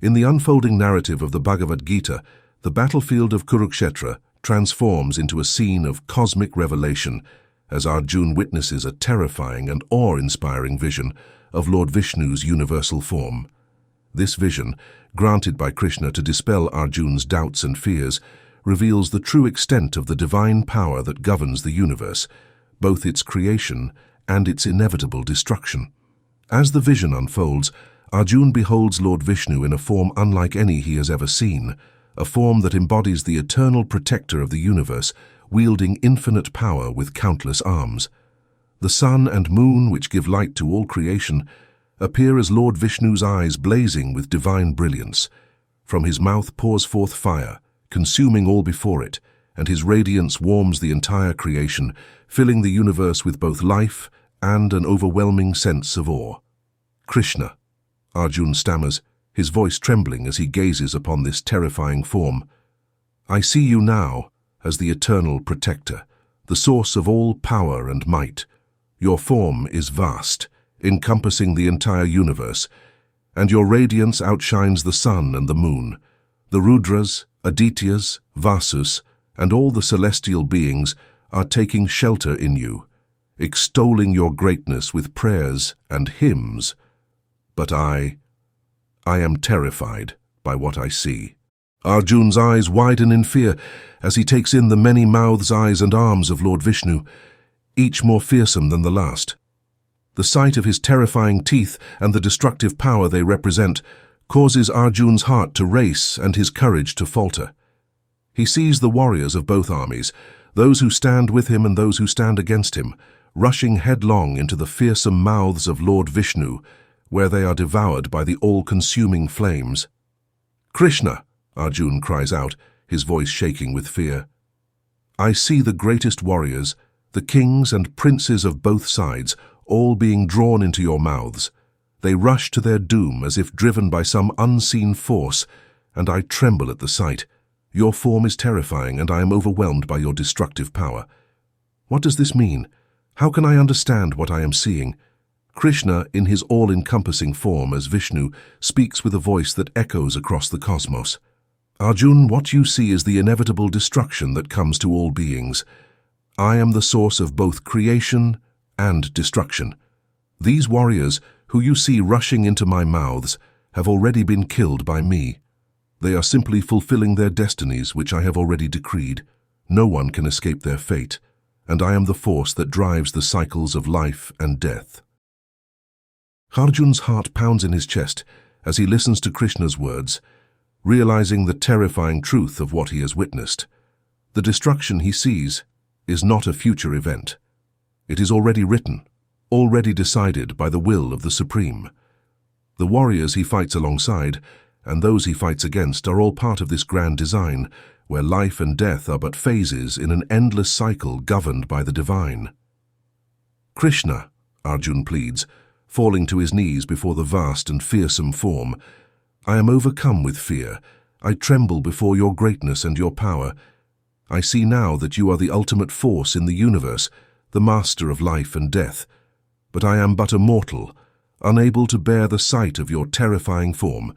In the unfolding narrative of the Bhagavad Gita, the battlefield of Kurukshetra transforms into a scene of cosmic revelation as Arjun witnesses a terrifying and awe-inspiring vision of Lord Vishnu's universal form. This vision, granted by Krishna to dispel Arjun's doubts and fears, reveals the true extent of the divine power that governs the universe, both its creation and its inevitable destruction. As the vision unfolds, Arjun beholds Lord Vishnu in a form unlike any he has ever seen, a form that embodies the eternal protector of the universe, wielding infinite power with countless arms. The sun and moon, which give light to all creation, appear as Lord Vishnu's eyes blazing with divine brilliance. From his mouth pours forth fire, consuming all before it, and his radiance warms the entire creation, filling the universe with both life and an overwhelming sense of awe. "Krishna," Arjun stammers, his voice trembling as he gazes upon this terrifying form. "I see you now as the eternal protector, the source of all power and might. Your form is vast, encompassing the entire universe, and your radiance outshines the sun and the moon. The Rudras, Adityas, Vasus, and all the celestial beings are taking shelter in you, extolling your greatness with prayers and hymns. But I am terrified by what I see." Arjun's eyes widen in fear as he takes in the many mouths, eyes, and arms of Lord Vishnu, each more fearsome than the last. The sight of his terrifying teeth and the destructive power they represent causes Arjun's heart to race and his courage to falter. He sees the warriors of both armies, those who stand with him and those who stand against him, rushing headlong into the fearsome mouths of Lord Vishnu, where they are devoured by the all-consuming flames. "Krishna!" Arjun cries out, his voice shaking with fear. "I see the greatest warriors, the kings and princes of both sides, all being drawn into your mouths. They rush to their doom as if driven by some unseen force, and I tremble at the sight. Your form is terrifying, and I am overwhelmed by your destructive power. What does this mean? How can I understand what I am seeing?" Krishna, in his all-encompassing form as Vishnu, speaks with a voice that echoes across the cosmos. Arjun, what you see is the inevitable destruction that comes to all beings. I am the source of both creation and destruction. These warriors, who you see rushing into my mouths, have already been killed by me. They are simply fulfilling their destinies, which I have already decreed. No one can escape their fate, and I am the force that drives the cycles of life and death. Arjun's heart pounds in his chest as he listens to Krishna's words, realizing the terrifying truth of what he has witnessed. The destruction he sees is not a future event. It is already written, already decided by the will of the Supreme. The warriors he fights alongside and those he fights against are all part of this grand design, where life and death are but phases in an endless cycle governed by the divine. Krishna, Arjun pleads, falling to his knees before the vast and fearsome form. I am overcome with fear. I tremble before your greatness and your power. I see now that you are the ultimate force in the universe, the master of life and death. But I am but a mortal, unable to bear the sight of your terrifying form.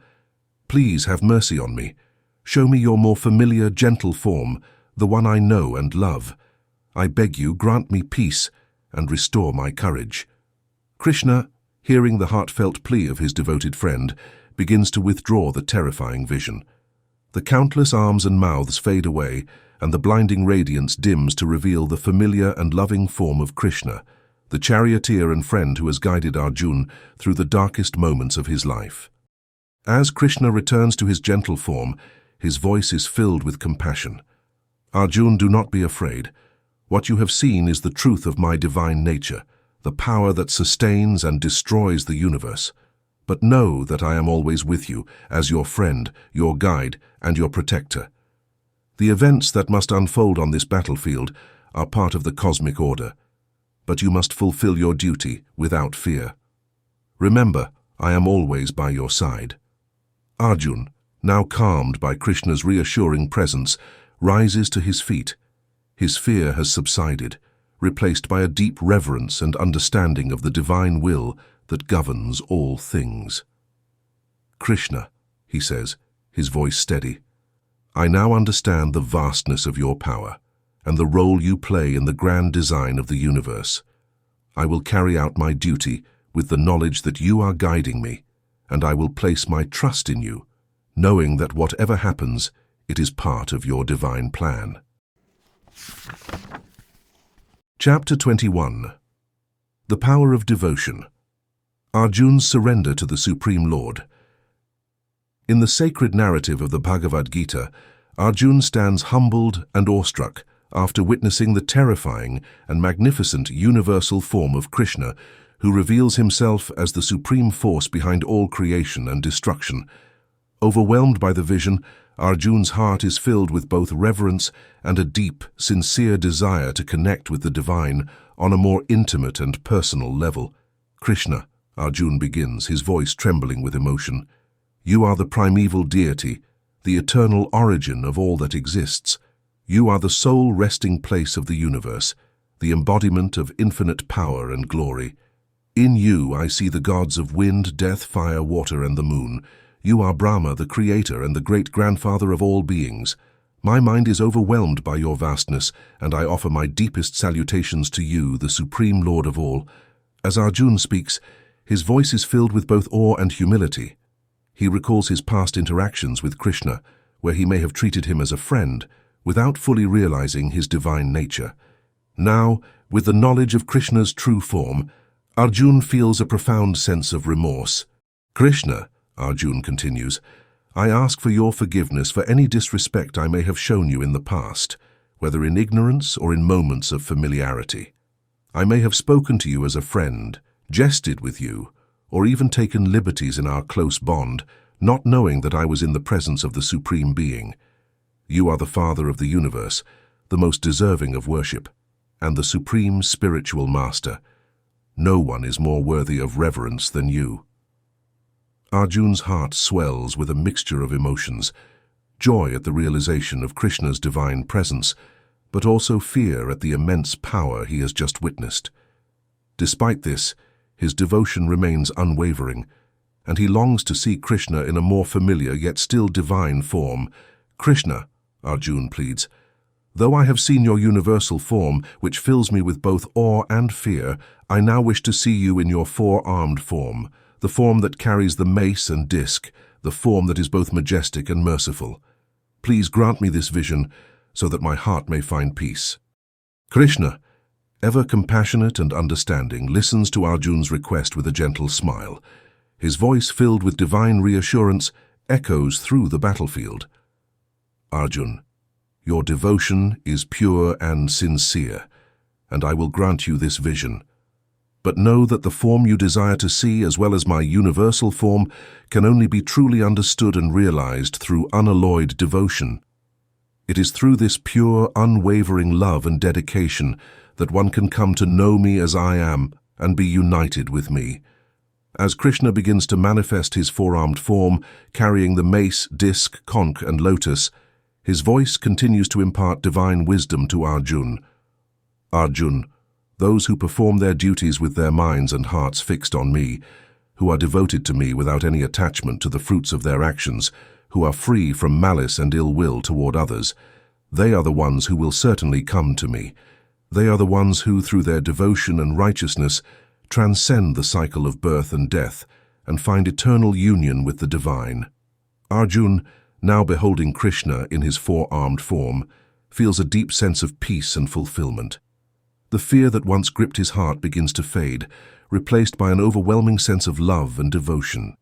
Please have mercy on me. Show me your more familiar, gentle form, the one I know and love. I beg you, grant me peace and restore my courage. Krishna, hearing the heartfelt plea of his devoted friend, begins to withdraw the terrifying vision. The countless arms and mouths fade away, and the blinding radiance dims to reveal the familiar and loving form of Krishna, the charioteer and friend who has guided Arjun through the darkest moments of his life. As Krishna returns to his gentle form, his voice is filled with compassion. Arjun, do not be afraid. What you have seen is the truth of my divine nature, the power that sustains and destroys the universe. But know that I am always with you, as your friend, your guide, and your protector. The events that must unfold on this battlefield are part of the cosmic order, but you must fulfill your duty without fear. Remember, I am always by your side. Arjun, now calmed by Krishna's reassuring presence, rises to his feet. His fear has subsided, replaced by a deep reverence and understanding of the divine will that governs all things. Krishna, he says, his voice steady, I now understand the vastness of your power and the role you play in the grand design of the universe. I will carry out my duty with the knowledge that you are guiding me, and I will place my trust in you, knowing that whatever happens, it is part of your divine plan. Chapter 21. The Power of Devotion. Arjun's Surrender to the Supreme Lord. In the sacred narrative of the Bhagavad Gita, Arjun stands humbled and awestruck after witnessing the terrifying and magnificent universal form of Krishna, who reveals himself as the supreme force behind all creation and destruction. Overwhelmed by the vision, Arjun's heart is filled with both reverence and a deep, sincere desire to connect with the divine on a more intimate and personal level. Krishna, Arjun begins, his voice trembling with emotion. You are the primeval deity, the eternal origin of all that exists. You are the sole resting place of the universe, the embodiment of infinite power and glory. In you I see the gods of wind, death, fire, water, and the moon. You are Brahma, the creator and the great-grandfather of all beings. My mind is overwhelmed by your vastness, and I offer my deepest salutations to you, the Supreme Lord of all. As Arjun speaks, his voice is filled with both awe and humility. He recalls his past interactions with Krishna, where he may have treated him as a friend, without fully realizing his divine nature. Now, with the knowledge of Krishna's true form, Arjun feels a profound sense of remorse. Krishna, Arjun continues, I ask for your forgiveness for any disrespect I may have shown you in the past, whether in ignorance or in moments of familiarity. I may have spoken to you as a friend, jested with you, or even taken liberties in our close bond, not knowing that I was in the presence of the Supreme Being. You are the Father of the universe, the most deserving of worship, and the Supreme Spiritual Master. No one is more worthy of reverence than you. Arjun's heart swells with a mixture of emotions, joy at the realization of Krishna's divine presence, but also fear at the immense power he has just witnessed. Despite this, his devotion remains unwavering, and he longs to see Krishna in a more familiar yet still divine form. "Krishna," Arjun pleads, "though I have seen your universal form, which fills me with both awe and fear, I now wish to see you in your four-armed form, the form that carries the mace and disc, the form that is both majestic and merciful. Please grant me this vision, so that my heart may find peace." Krishna, ever compassionate and understanding, listens to Arjun's request with a gentle smile. His voice, filled with divine reassurance, echoes through the battlefield. "Arjun, your devotion is pure and sincere, and I will grant you this vision. But know that the form you desire to see, as well as my universal form, can only be truly understood and realized through unalloyed devotion. It is through this pure, unwavering love and dedication that one can come to know me as I am and be united with me." As Krishna begins to manifest his four-armed form, carrying the mace, disc, conch, and lotus, his voice continues to impart divine wisdom to Arjun. "Arjun, those who perform their duties with their minds and hearts fixed on me, who are devoted to me without any attachment to the fruits of their actions, who are free from malice and ill will toward others, they are the ones who will certainly come to me. They are the ones who, through their devotion and righteousness, transcend the cycle of birth and death and find eternal union with the divine." Arjun, now beholding Krishna in his four-armed form, feels a deep sense of peace and fulfillment. The fear that once gripped his heart begins to fade, replaced by an overwhelming sense of love and devotion.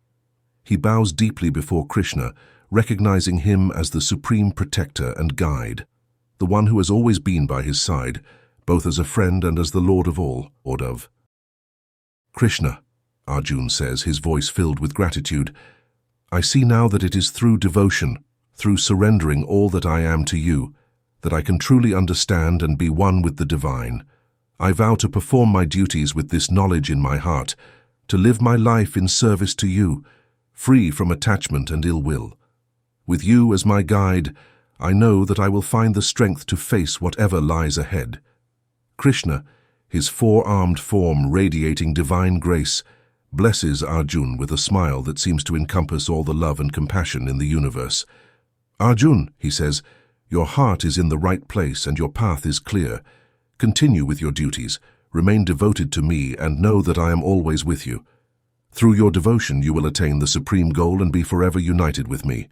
He bows deeply before Krishna, recognizing him as the supreme protector and guide, the one who has always been by his side, both as a friend and as the Lord of all, "Krishna," Arjun says, his voice filled with gratitude, "I see now that it is through devotion, through surrendering all that I am to you, that I can truly understand and be one with the divine. I vow to perform my duties with this knowledge in my heart, to live my life in service to you, free from attachment and ill will. With you as my guide, I know that I will find the strength to face whatever lies ahead." Krishna, his four-armed form radiating divine grace, blesses Arjun with a smile that seems to encompass all the love and compassion in the universe. "Arjun," he says, "your heart is in the right place and your path is clear. Continue with your duties, remain devoted to me, and know that I am always with you. Through your devotion you will attain the supreme goal and be forever united with me."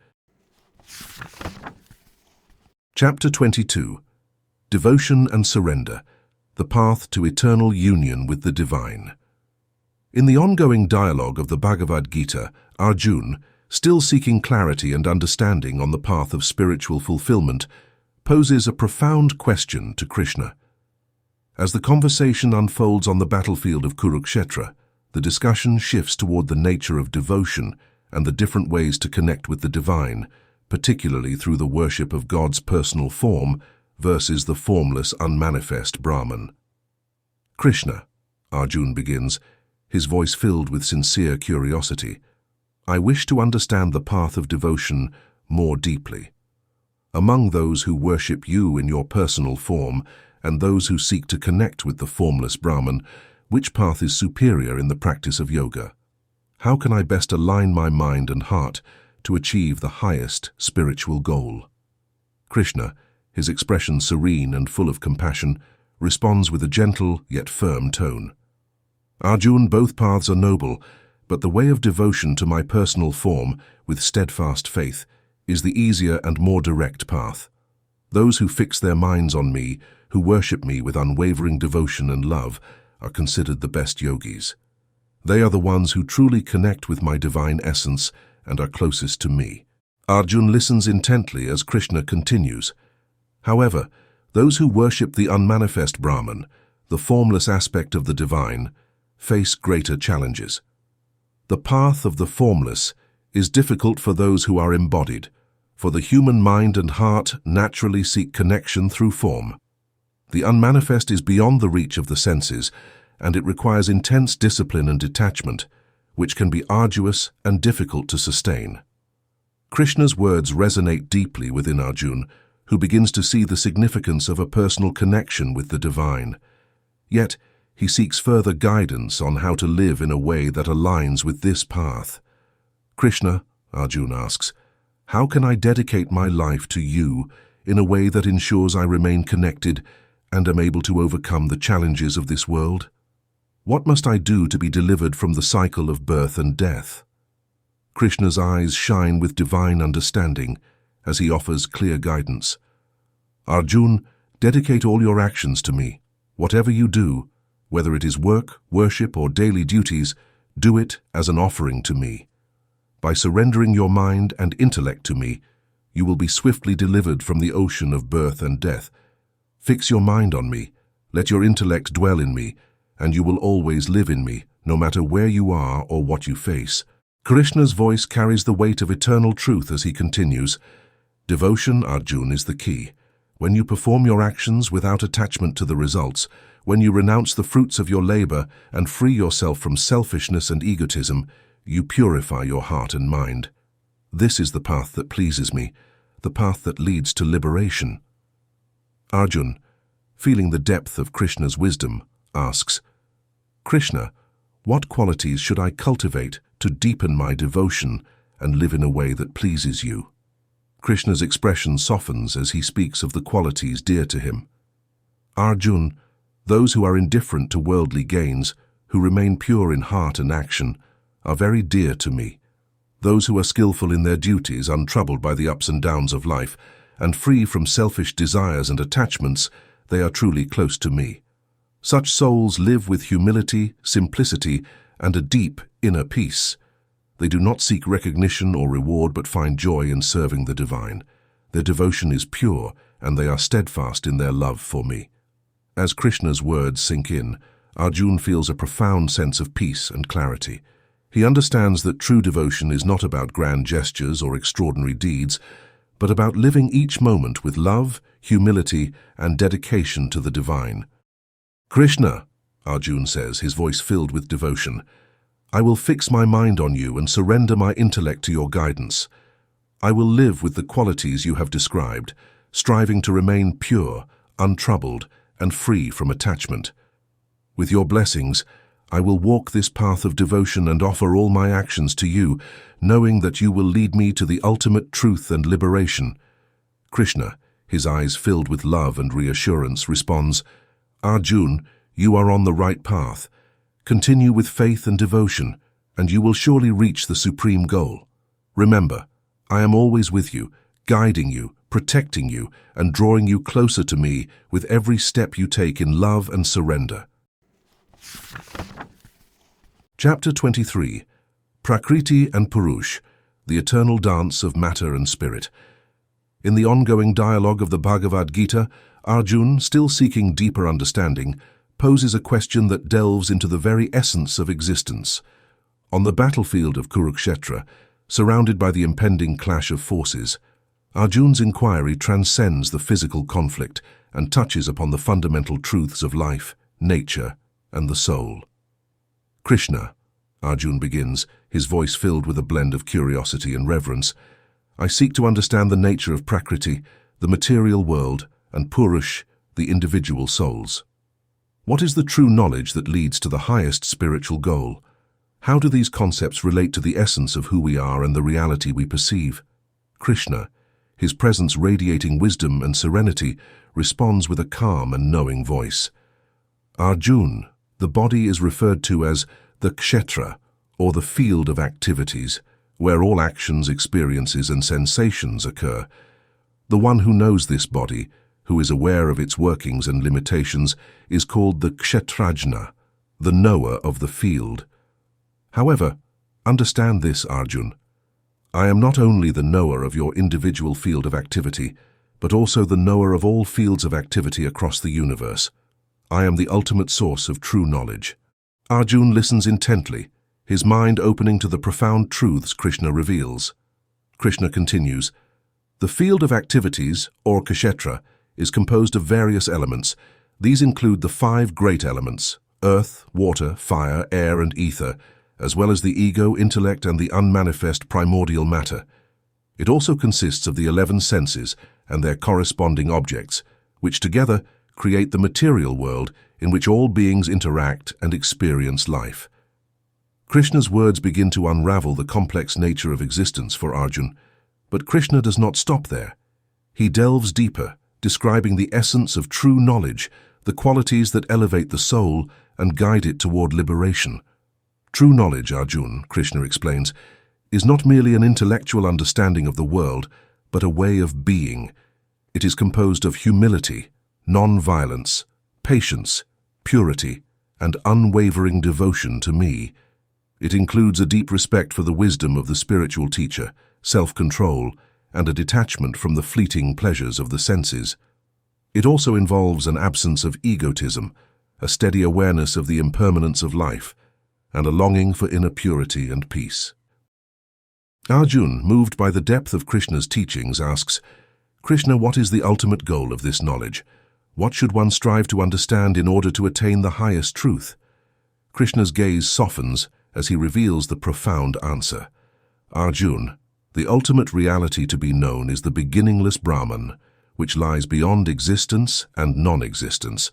Chapter 22. Devotion and Surrender, the Path to Eternal Union with the Divine. In the ongoing dialogue of the Bhagavad Gita, Arjun, still seeking clarity and understanding on the path of spiritual fulfillment, poses a profound question to Krishna. As the conversation unfolds on the battlefield of Kurukshetra, the discussion shifts toward the nature of devotion and the different ways to connect with the divine, particularly through the worship of God's personal form versus the formless, unmanifest Brahman. "Krishna," Arjun begins, his voice filled with sincere curiosity, "I wish to understand the path of devotion more deeply. Among those who worship you in your personal form and those who seek to connect with the formless Brahman, which path is superior in the practice of yoga? How can I best align my mind and heart to achieve the highest spiritual goal?" Krishna, his expression serene and full of compassion, responds with a gentle yet firm tone. "Arjun, both paths are noble, but the way of devotion to my personal form with steadfast faith is the easier and more direct path. Those who fix their minds on me, who worship me with unwavering devotion and love, are considered the best yogis. They are the ones who truly connect with my divine essence and are closest to me." Arjun listens intently as Krishna continues. "However, those who worship the unmanifest Brahman, the formless aspect of the divine, face greater challenges. The path of the formless is difficult for those who are embodied, for the human mind and heart naturally seek connection through form. The unmanifest is beyond the reach of the senses, and it requires intense discipline and detachment, which can be arduous and difficult to sustain." Krishna's words resonate deeply within Arjun, who begins to see the significance of a personal connection with the divine. Yet, he seeks further guidance on how to live in a way that aligns with this path. Krishna, Arjun asks, how can I dedicate my life to you in a way that ensures I remain connected and am able to overcome the challenges of this world? What must I do to be delivered from the cycle of birth and death? Krishna's eyes shine with divine understanding as he offers clear guidance. Arjun, dedicate all your actions to me. Whatever you do, whether it is work, worship, or daily duties, do it as an offering to me. By surrendering your mind and intellect to me, you will be swiftly delivered from the ocean of birth and death. Fix your mind on me, let your intellect dwell in me, and you will always live in me, no matter where you are or what you face. Krishna's voice carries the weight of eternal truth as he continues, devotion, Arjun, is the key. When you perform your actions without attachment to the results, when you renounce the fruits of your labor and free yourself from selfishness and egotism, you purify your heart and mind. This is the path that pleases me, the path that leads to liberation. Arjun, feeling the depth of Krishna's wisdom, asks, Krishna, what qualities should I cultivate to deepen my devotion and live in a way that pleases you? Krishna's expression softens as he speaks of the qualities dear to him. Arjun, those who are indifferent to worldly gains, who remain pure in heart and action, are very dear to me. Those who are skillful in their duties, untroubled by the ups and downs of life, and free from selfish desires and attachments, they are truly close to me. Such souls live with humility, simplicity, and a deep inner peace. They do not seek recognition or reward but find joy in serving the divine. Their devotion is pure, and they are steadfast in their love for me. As Krishna's words sink in, Arjun feels a profound sense of peace and clarity. He understands that true devotion is not about grand gestures or extraordinary deeds, but about living each moment with love, humility, and dedication to the divine. Krishna, Arjun says, his voice filled with devotion, I will fix my mind on you and surrender my intellect to your guidance. I will live with the qualities you have described, striving to remain pure, untroubled, and free from attachment. With your blessings, I will walk this path of devotion and offer all my actions to you, knowing that you will lead me to the ultimate truth and liberation. Krishna, his eyes filled with love and reassurance, responds, Arjun, you are on the right path. Continue with faith and devotion, and you will surely reach the supreme goal. Remember, I am always with you, guiding you, protecting you, and drawing you closer to me with every step you take in love and surrender. Chapter 23. Prakriti and Purushh, the eternal dance of matter and spirit. In the ongoing dialogue of the Bhagavad Gita, Arjun, still seeking deeper understanding, poses a question that delves into the very essence of existence. On the battlefield of Kurukshetra, surrounded by the impending clash of forces, Arjun's inquiry transcends the physical conflict and touches upon the fundamental truths of life, nature, and the soul. Krishna, Arjun begins, his voice filled with a blend of curiosity and reverence, I seek to understand the nature of Prakriti, the material world, and Purushh, the individual souls. What is the true knowledge that leads to the highest spiritual goal? How do these concepts relate to the essence of who we are and the reality we perceive? Krishna, his presence radiating wisdom and serenity, responds with a calm and knowing voice. Arjun, the body is referred to as the kshetra, or the field of activities, where all actions, experiences, and sensations occur. The one who knows this body, who is aware of its workings and limitations, is called the kshetrajna, the knower of the field. However, understand this, Arjun. I am not only the knower of your individual field of activity, but also the knower of all fields of activity across the universe. I am the ultimate source of true knowledge. Arjun listens intently, his mind opening to the profound truths Krishna reveals. Krishna continues, the field of activities, or kshetra, is composed of various elements. These include the 5 great elements, earth, water, fire, air, and ether, as well as the ego, intellect, and the unmanifest primordial matter. It also consists of the 11 senses and their corresponding objects, which together create the material world in which all beings interact and experience life. Krishna's words begin to unravel the complex nature of existence for Arjun, but Krishna does not stop there. He delves deeper, describing the essence of true knowledge, the qualities that elevate the soul and guide it toward liberation. True knowledge, Arjun, Krishna explains, is not merely an intellectual understanding of the world, but a way of being. It is composed of humility, non-violence, patience, purity, and unwavering devotion to me. It includes a deep respect for the wisdom of the spiritual teacher, self-control, and a detachment from the fleeting pleasures of the senses. It also involves an absence of egotism, a steady awareness of the impermanence of life, and a longing for inner purity and peace. Arjun, moved by the depth of Krishna's teachings, asks, "Krishna, what is the ultimate goal of this knowledge? What should one strive to understand in order to attain the highest truth?" Krishna's gaze softens as he reveals the profound answer. Arjun, the ultimate reality to be known is the beginningless Brahman, which lies beyond existence and non-existence.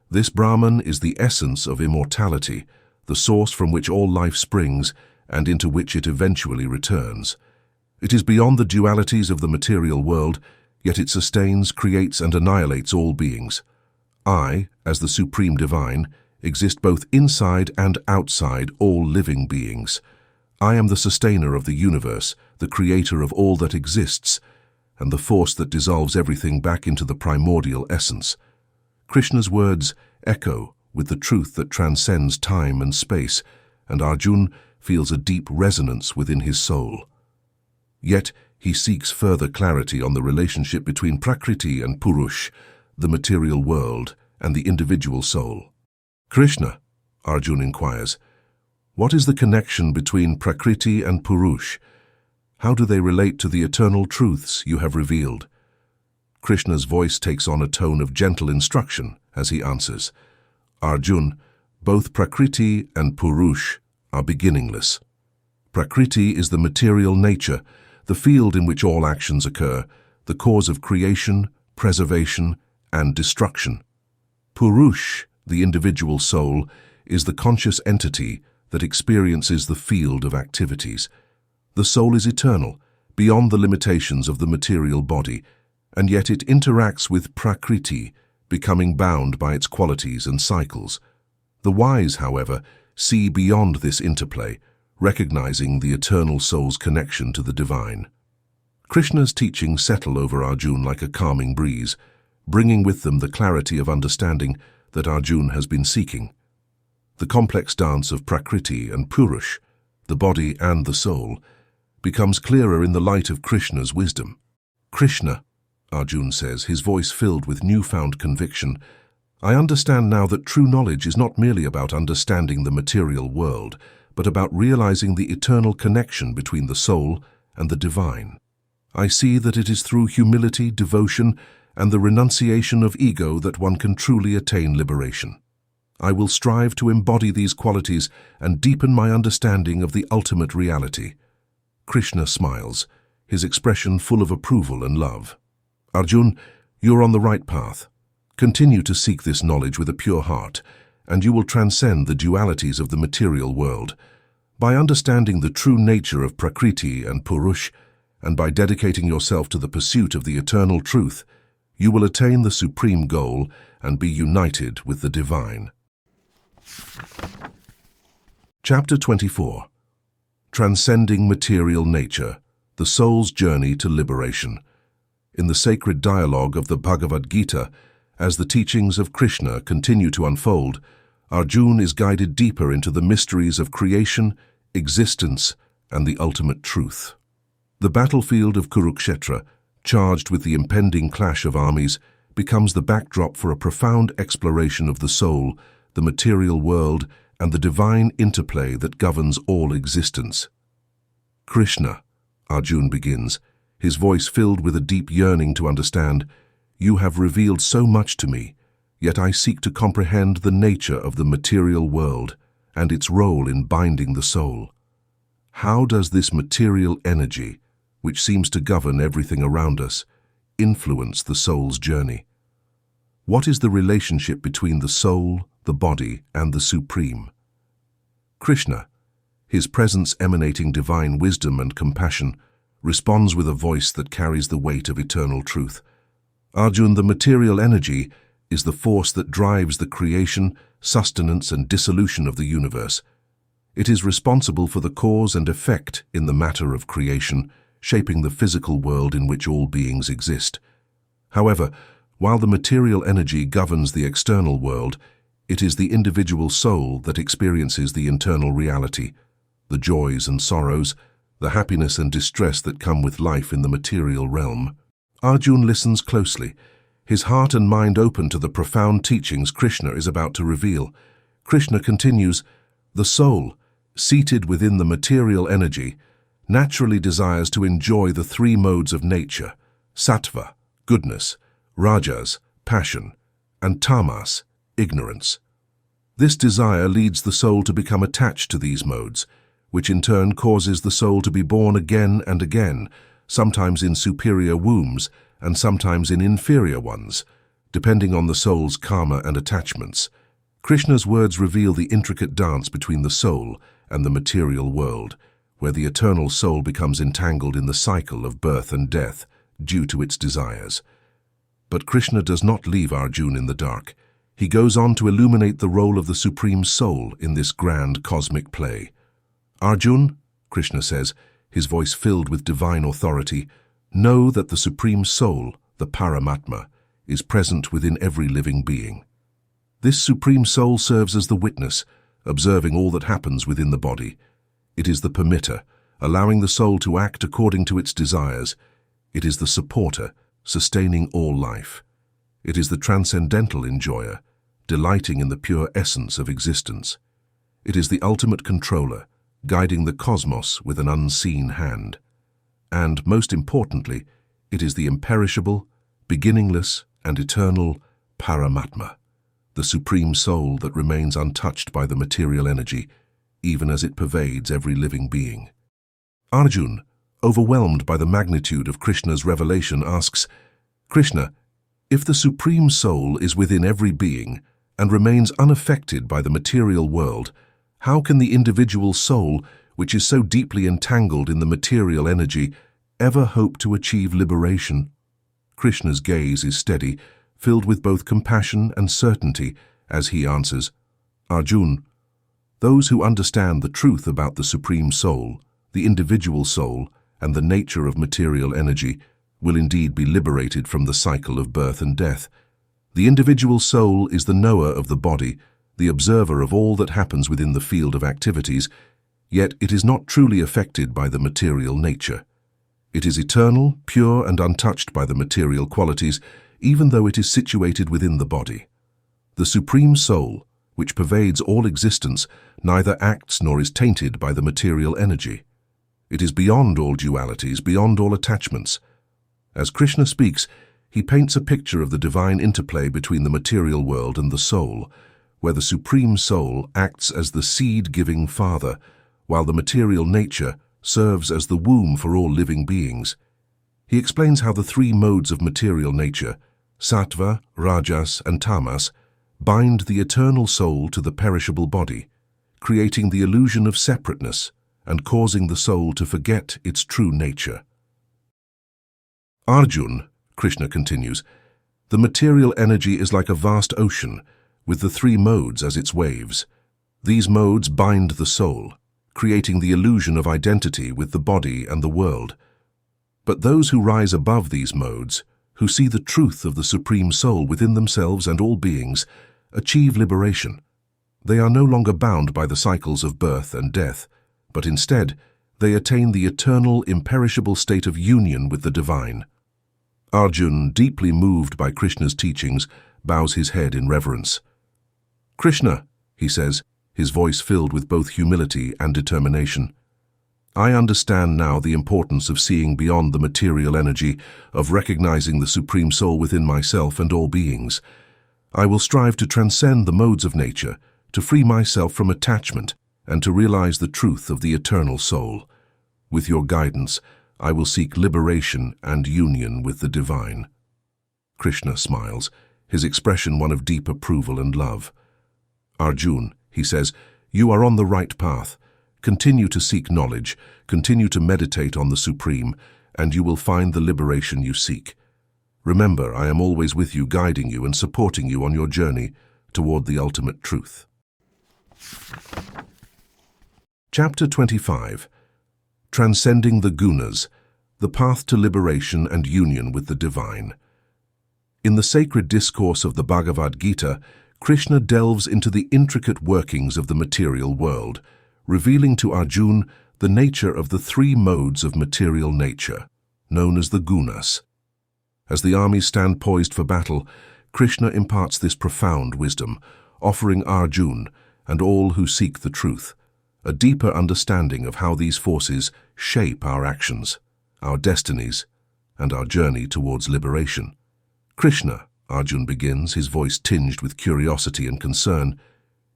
This Brahman is the essence of immortality, the source from which all life springs and into which it eventually returns. It is beyond the dualities of the material world, yet it sustains, creates, and annihilates all beings. I, as the Supreme Divine, exist both inside and outside all living beings. I am the sustainer of the universe, the creator of all that exists, and the force that dissolves everything back into the primordial essence. Krishna's words echo with the truth that transcends time and space, and Arjun feels a deep resonance within his soul. Yet he seeks further clarity on the relationship between Prakriti and Purushh, the material world, and the individual soul. "Krishna," Arjun inquires, "what is the connection between Prakriti and Purushh? How do they relate to the eternal truths you have revealed?" Krishna's voice takes on a tone of gentle instruction as he answers, "Arjun, both Prakriti and Purushh are beginningless. Prakriti is the material nature, the field in which all actions occur, the cause of creation, preservation, and destruction. Purushh, the individual soul, is the conscious entity that experiences the field of activities. The soul is eternal, beyond the limitations of the material body, and yet it interacts with Prakriti, becoming bound by its qualities and cycles. The wise, however, see beyond this interplay, recognizing the eternal soul's connection to the divine." Krishna's teachings settle over Arjun like a calming breeze, bringing with them the clarity of understanding that Arjun has been seeking. The complex dance of Prakriti and Purushh, the body and the soul, becomes clearer in the light of Krishna's wisdom. "Krishna," Arjun says, his voice filled with newfound conviction, "I understand now that true knowledge is not merely about understanding the material world, but about realizing the eternal connection between the soul and the divine. I see that it is through humility, devotion, and the renunciation of ego that one can truly attain liberation. I will strive to embody these qualities and deepen my understanding of the ultimate reality." Krishna smiles, his expression full of approval and love. "Arjun, you're on the right path. Continue to seek this knowledge with a pure heart, and you will transcend the dualities of the material world. By understanding the true nature of Prakriti and Purushh, and by dedicating yourself to the pursuit of the eternal truth, you will attain the supreme goal and be united with the divine." Chapter 24. Transcending Material Nature, the Soul's Journey to Liberation. In the sacred dialogue of the Bhagavad Gita, as the teachings of Krishna continue to unfold, Arjun is guided deeper into the mysteries of creation, existence, and the ultimate truth. The battlefield of Kurukshetra, charged with the impending clash of armies, becomes the backdrop for a profound exploration of the soul, the material world, and the divine interplay that governs all existence. "Krishna," Arjun begins, his voice filled with a deep yearning to understand, "you have revealed so much to me, yet I seek to comprehend the nature of the material world and its role in binding the soul. How does this material energy, which seems to govern everything around us, influence the soul's journey? What is the relationship between the soul, the body, and the Supreme? Krishna, his presence emanating divine wisdom and compassion, responds with a voice that carries the weight of eternal truth. Arjun, the material energy, is the force that drives the creation, sustenance, and dissolution of the universe. It is responsible for the cause and effect in the matter of creation, shaping the physical world in which all beings exist. However, while the material energy governs the external world, it is the individual soul that experiences the internal reality, the joys and sorrows, the happiness and distress that come with life in the material realm. Arjun listens closely, his heart and mind open to the profound teachings Krishna is about to reveal. Krishna continues, "The soul, seated within the material energy, naturally desires to enjoy the three modes of nature, sattva, goodness, rajas, passion, and tamas, ignorance. This desire leads the soul to become attached to these modes, which in turn causes the soul to be born again and again, sometimes in superior wombs and sometimes in inferior ones, depending on the soul's karma and attachments." Krishna's words reveal the intricate dance between the soul and the material world, where the eternal soul becomes entangled in the cycle of birth and death due to its desires. But Krishna does not leave Arjun in the dark. He goes on to illuminate the role of the Supreme Soul in this grand cosmic play. "Arjun," Krishna says, his voice filled with divine authority, "know that the Supreme Soul, the Paramatma, is present within every living being. This Supreme Soul serves as the witness, observing all that happens within the body. It is the permitter, allowing the soul to act according to its desires. It is the supporter, sustaining all life. It is the transcendental enjoyer, delighting in the pure essence of existence. It is the ultimate controller, guiding the cosmos with an unseen hand. And, most importantly, it is the imperishable, beginningless, and eternal Paramatma, the Supreme Soul that remains untouched by the material energy, even as it pervades every living being." Arjun, overwhelmed by the magnitude of Krishna's revelation, asks, "Krishna, if the Supreme Soul is within every being and remains unaffected by the material world, how can the individual soul, which is so deeply entangled in the material energy, ever hope to achieve liberation?" Krishna's gaze is steady, filled with both compassion and certainty, as he answers, "Arjun, those who understand the truth about the Supreme Soul, the individual soul, and the nature of material energy will indeed be liberated from the cycle of birth and death. The individual soul is the knower of the body, the observer of all that happens within the field of activities, yet it is not truly affected by the material nature. It is eternal, pure, and untouched by the material qualities, even though it is situated within the body. The Supreme Soul, which pervades all existence, neither acts nor is tainted by the material energy. It is beyond all dualities, beyond all attachments. As Krishna speaks, he paints a picture of the divine interplay between the material world and the soul, where the Supreme Soul acts as the seed-giving father, while the material nature serves as the womb for all living beings. He explains how the three modes of material nature, sattva, rajas, and tamas, bind the eternal soul to the perishable body, creating the illusion of separateness and causing the soul to forget its true nature. "Arjun," Krishna continues, "the material energy is like a vast ocean, with the three modes as its waves. These modes bind the soul, creating the illusion of identity with the body and the world. But those who rise above these modes, who see the truth of the Supreme Soul within themselves and all beings, achieve liberation. They are no longer bound by the cycles of birth and death, but instead they attain the eternal, imperishable state of union with the divine." Arjun, deeply moved by Krishna's teachings, bows his head in reverence. "Krishna," he says, his voice filled with both humility and determination, "I understand now the importance of seeing beyond the material energy, of recognizing the Supreme Soul within myself and all beings. I will strive to transcend the modes of nature, to free myself from attachment, and to realize the truth of the eternal soul. With your guidance, I will seek liberation and union with the divine." Krishna smiles, his expression one of deep approval and love. "Arjun," he says, "you are on the right path. Continue to seek knowledge, continue to meditate on the Supreme, and you will find the liberation you seek. Remember, I am always with you, guiding you and supporting you on your journey toward the ultimate truth." Chapter 25. Transcending the Gunas, the path to liberation and union with the divine. In the sacred discourse of the Bhagavad Gita, Krishna delves into the intricate workings of the material world, revealing to Arjun the nature of the three modes of material nature, known as the Gunas. As the armies stand poised for battle, Krishna imparts this profound wisdom, offering Arjun and all who seek the truth a deeper understanding of how these forces shape our actions, our destinies, and our journey towards liberation. "Krishna," Arjun begins, his voice tinged with curiosity and concern,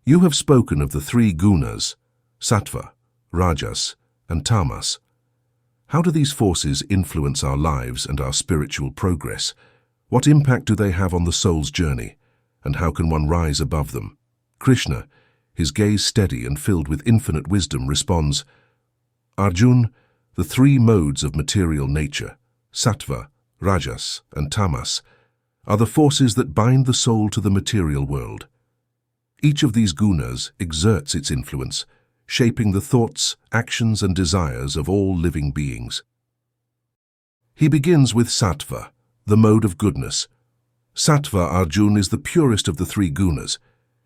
"you have spoken of the three gunas, sattva, rajas, and tamas. How do these forces influence our lives and our spiritual progress? What impact do they have on the soul's journey, and how can one rise above them?" Krishna, his gaze steady and filled with infinite wisdom, responds, "Arjun, the three modes of material nature, sattva, rajas, and tamas, are the forces that bind the soul to the material world. Each of these gunas exerts its influence, shaping the thoughts, actions, and desires of all living beings." He begins with sattva, the mode of goodness. Sattva, Arjun, is the purest of the three gunas.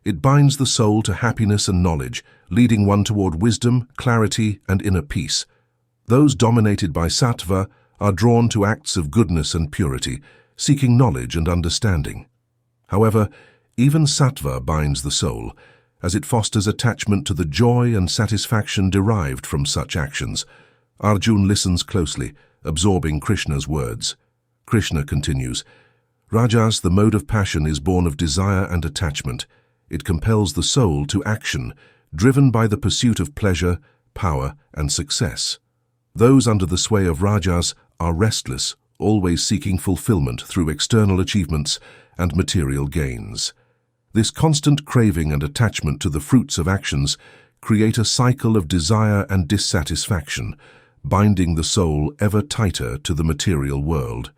It binds the soul to happiness and knowledge, leading one toward wisdom, clarity, and inner peace. Those dominated by sattva are drawn to acts of goodness and purity, seeking knowledge and understanding. However, even sattva binds the soul, as it fosters attachment to the joy and satisfaction derived from such actions. Arjun listens closely, absorbing Krishna's words. Krishna continues, "Rajas, the mode of passion, is born of desire and attachment. It compels the soul to action, driven by the pursuit of pleasure, power, and success. Those under the sway of rajas are restless, always seeking fulfillment through external achievements and material gains. This constant craving and attachment to the fruits of actions create a cycle of desire and dissatisfaction, binding the soul ever tighter to the material world."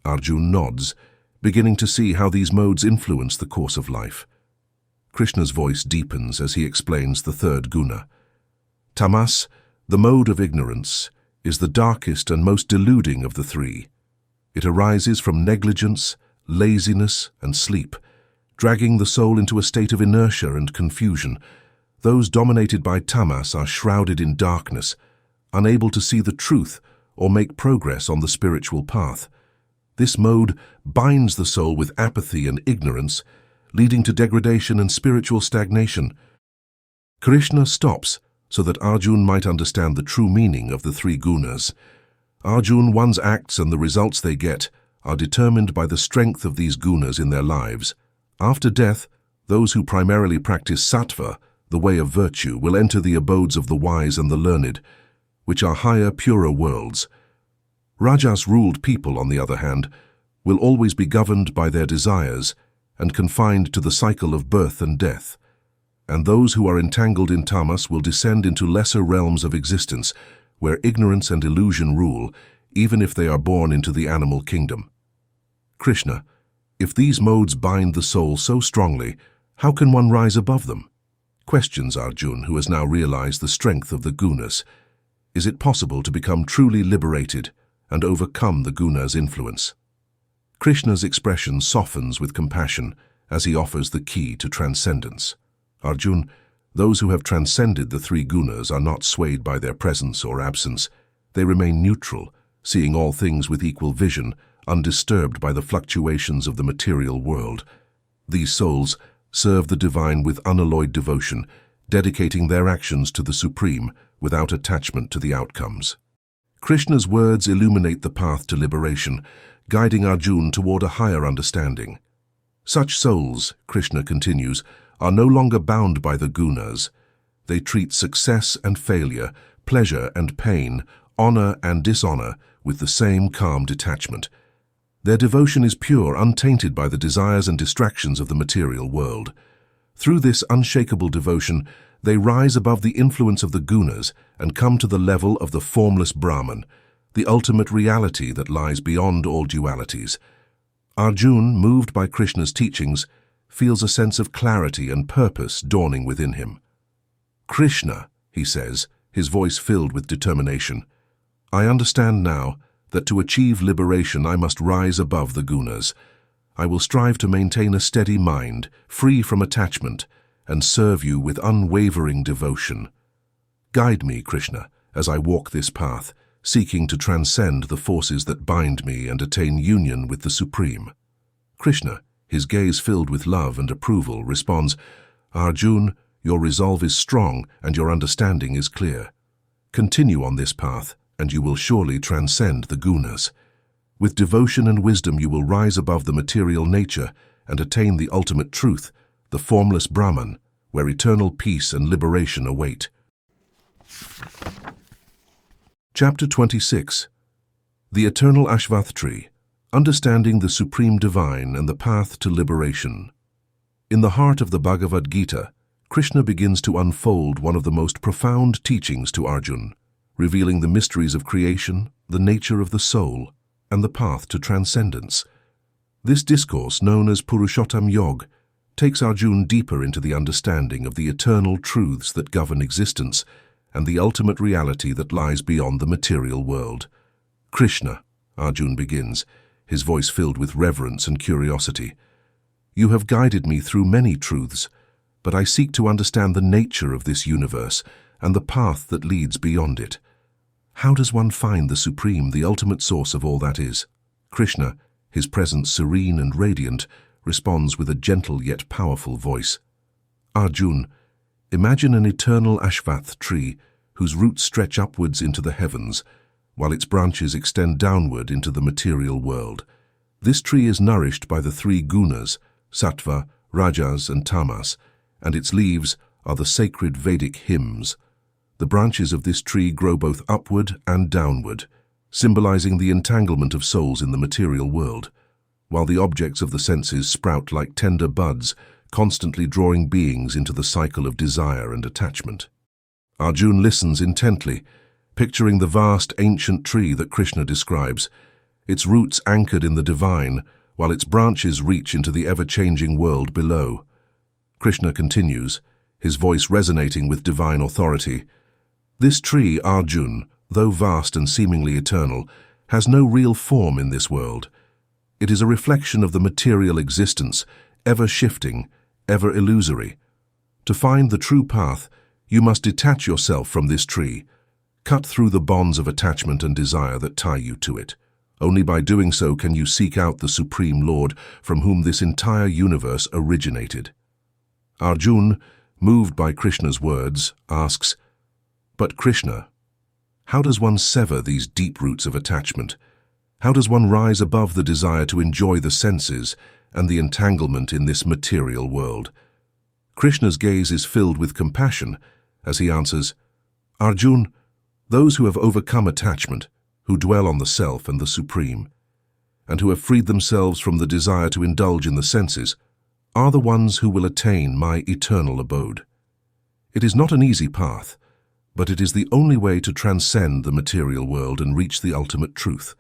Arjun nods, beginning to see how these modes influence the course of life. Krishna's voice deepens as he explains the third guna. "Tamas, the mode of ignorance, is the darkest and most deluding of the three. It arises from negligence, laziness, and sleep, dragging the soul into a state of inertia and confusion. Those dominated by tamas are shrouded in darkness, unable to see the truth or make progress on the spiritual path. This mode binds the soul with apathy and ignorance, leading to degradation and spiritual stagnation." Krishna stops so that Arjun might understand the true meaning of the three gunas. Arjun, one's acts and the results they get are determined by the strength of these gunas in their lives. After death, those who primarily practice sattva, the way of virtue, will enter the abodes of the wise and the learned, which are higher, purer worlds. Rajas-ruled people, on the other hand, will always be governed by their desires and confined to the cycle of birth and death. And those who are entangled in tamas will descend into lesser realms of existence, where ignorance and illusion rule, even if they are born into the animal kingdom. Krishna, if these modes bind the soul so strongly, how can one rise above them? Questions Arjun, who has now realized the strength of the gunas. Is it possible to become truly liberated and overcome the gunas' influence? Krishna's expression softens with compassion as he offers the key to transcendence. Arjun, those who have transcended the three gunas are not swayed by their presence or absence. They remain neutral, seeing all things with equal vision, undisturbed by the fluctuations of the material world. These souls serve the divine with unalloyed devotion, dedicating their actions to the Supreme without attachment to the outcomes. Krishna's words illuminate the path to liberation, guiding Arjun toward a higher understanding. Such souls, Krishna continues, are no longer bound by the gunas. They treat success and failure, pleasure and pain, honor and dishonor with the same calm detachment. Their devotion is pure, untainted by the desires and distractions of the material world. Through this unshakable devotion, they rise above the influence of the Gunas and come to the level of the formless Brahman, the ultimate reality that lies beyond all dualities. Arjun, moved by Krishna's teachings, feels a sense of clarity and purpose dawning within him. "Krishna," he says, his voice filled with determination, "I understand now that to achieve liberation I must rise above the Gunas. I will strive to maintain a steady mind, free from attachment, and serve you with unwavering devotion. Guide me, Krishna, as I walk this path, seeking to transcend the forces that bind me and attain union with the Supreme." Krishna, his gaze filled with love and approval, responds, "Arjun, your resolve is strong and your understanding is clear. Continue on this path, and you will surely transcend the Gunas. With devotion and wisdom you will rise above the material nature and attain the ultimate truth, the formless Brahman, where eternal peace and liberation await." Chapter 26. The Eternal Ashvatth Tree, Understanding the Supreme Divine and the Path to Liberation. In the heart of the Bhagavad Gita, Krishna begins to unfold one of the most profound teachings to Arjun, revealing the mysteries of creation, the nature of the soul, and the path to transcendence. This discourse, known as Purushottam Yoga, takes Arjun deeper into the understanding of the eternal truths that govern existence and the ultimate reality that lies beyond the material world. "Krishna," Arjun begins, his voice filled with reverence and curiosity, "you have guided me through many truths, but I seek to understand the nature of this universe and the path that leads beyond it. How does one find the Supreme, the ultimate source of all that is?" Krishna, his presence serene and radiant, responds with a gentle yet powerful voice. "Arjun, imagine an eternal Ashvatth tree whose roots stretch upwards into the heavens, while its branches extend downward into the material world. This tree is nourished by the three Gunas, Sattva, Rajas, and Tamas, and its leaves are the sacred Vedic hymns. The branches of this tree grow both upward and downward, symbolizing the entanglement of souls in the material world, while the objects of the senses sprout like tender buds, constantly drawing beings into the cycle of desire and attachment." Arjun listens intently, picturing the vast ancient tree that Krishna describes, its roots anchored in the divine, while its branches reach into the ever-changing world below. Krishna continues, his voice resonating with divine authority. "This tree, Arjun, though vast and seemingly eternal, has no real form in this world. It is a reflection of the material existence, ever shifting, ever illusory. To find the true path, you must detach yourself from this tree, cut through the bonds of attachment and desire that tie you to it. Only by doing so can you seek out the Supreme Lord from whom this entire universe originated." Arjun, moved by Krishna's words, asks, "But Krishna, how does one sever these deep roots of attachment? How does one rise above the desire to enjoy the senses and the entanglement in this material world?" Krishna's gaze is filled with compassion as he answers, "Arjun, those who have overcome attachment, who dwell on the self and the Supreme, and who have freed themselves from the desire to indulge in the senses, are the ones who will attain my eternal abode. It is not an easy path, but it is the only way to transcend the material world and reach the ultimate truth.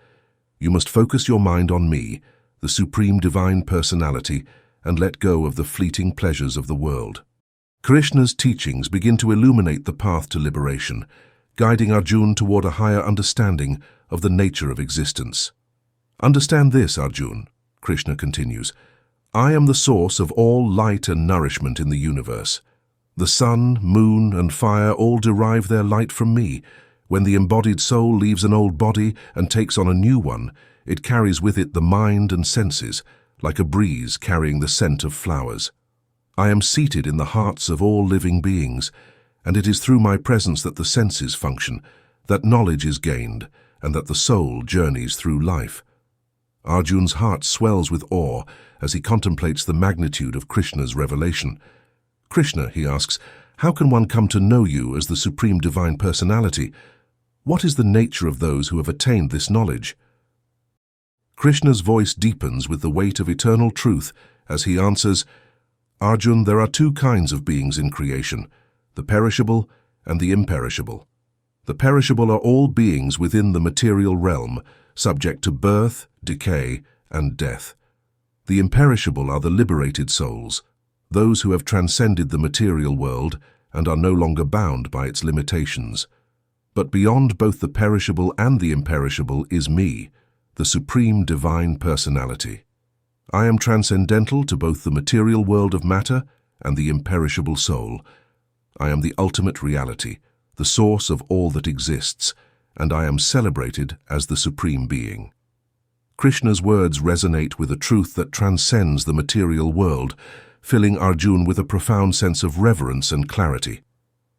You must focus your mind on me, the Supreme Divine Personality, and let go of the fleeting pleasures of the world." Krishna's teachings begin to illuminate the path to liberation, guiding Arjun toward a higher understanding of the nature of existence. "Understand this, Arjun," Krishna continues, "I am the source of all light and nourishment in the universe. The sun, moon, and fire all derive their light from me. When the embodied soul leaves an old body and takes on a new one, it carries with it the mind and senses, like a breeze carrying the scent of flowers. I am seated in the hearts of all living beings, and it is through my presence that the senses function, that knowledge is gained, and that the soul journeys through life." Arjun's heart swells with awe as he contemplates the magnitude of Krishna's revelation. "Krishna," he asks, "how can one come to know you as the Supreme Divine Personality? What is the nature of those who have attained this knowledge?" Krishna's voice deepens with the weight of eternal truth as he answers, Arjun, there are two kinds of beings in creation, the perishable and the imperishable. The perishable are all beings within the material realm, subject to birth, decay, and death. The imperishable are the liberated souls, those who have transcended the material world and are no longer bound by its limitations. But beyond both the perishable and the imperishable is me, the Supreme Divine Personality. I am transcendental to both the material world of matter and the imperishable soul. I am the ultimate reality, the source of all that exists, and I am celebrated as the Supreme Being. Krishna's words resonate with a truth that transcends the material world, filling Arjun with a profound sense of reverence and clarity.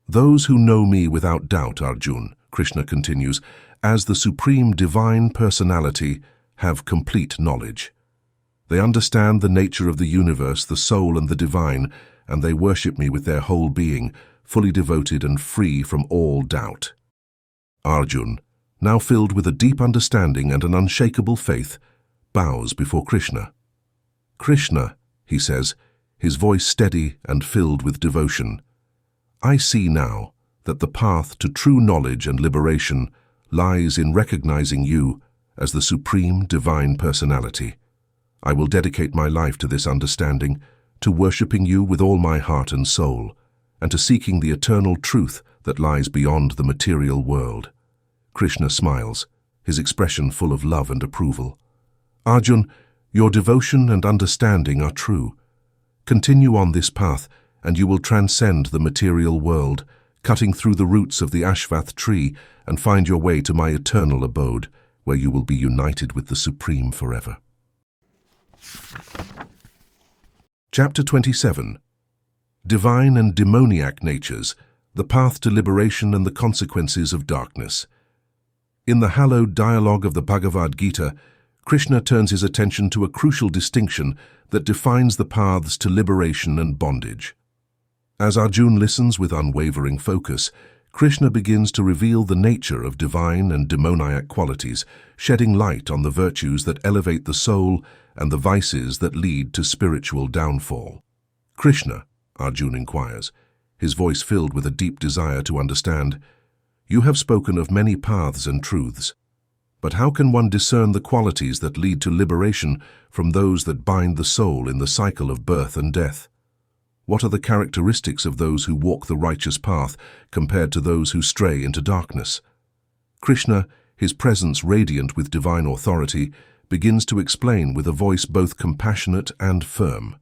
Those who know me without doubt, Arjun, Krishna continues, as the Supreme Divine Personality, have complete knowledge. They understand the nature of the universe, the soul and the divine, and they worship me with their whole being, fully devoted and free from all doubt. Arjun, now filled with a deep understanding and an unshakable faith, bows before Krishna. Krishna, he says, his voice steady and filled with devotion, I see now that the path to true knowledge and liberation lies in recognizing you as the Supreme Divine Personality. I will dedicate my life to this understanding, to worshipping you with all my heart and soul, and to seeking the eternal truth that lies beyond the material world. Krishna smiles, his expression full of love and approval. Arjun, your devotion and understanding are true. Continue on this path, and you will transcend the material world, cutting through the roots of the Ashvatth tree and find your way to my eternal abode, where you will be united with the Supreme forever. Chapter 27. Divine and Demoniac Natures, the Path to Liberation and the Consequences of Darkness. In the hallowed dialogue of the Bhagavad Gita, Krishna turns his attention to a crucial distinction that defines the paths to liberation and bondage. As Arjun listens with unwavering focus, Krishna begins to reveal the nature of divine and demoniac qualities, shedding light on the virtues that elevate the soul and the vices that lead to spiritual downfall. Krishna, Arjun inquires, his voice filled with a deep desire to understand, you have spoken of many paths and truths, but how can one discern the qualities that lead to liberation from those that bind the soul in the cycle of birth and death? What are the characteristics of those who walk the righteous path compared to those who stray into darkness? Krishna, his presence radiant with divine authority, begins to explain with a voice both compassionate and firm.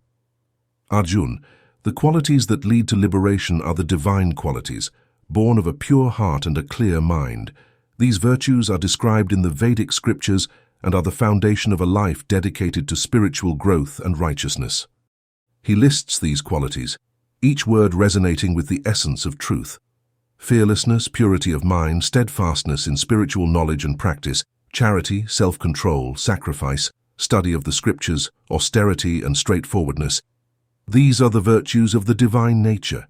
Arjun, the qualities that lead to liberation are the divine qualities, born of a pure heart and a clear mind. These virtues are described in the Vedic scriptures and are the foundation of a life dedicated to spiritual growth and righteousness. He lists these qualities, each word resonating with the essence of truth. Fearlessness, purity of mind, steadfastness in spiritual knowledge and practice, charity, self-control, sacrifice, study of the scriptures, austerity and straightforwardness. These are the virtues of the divine nature.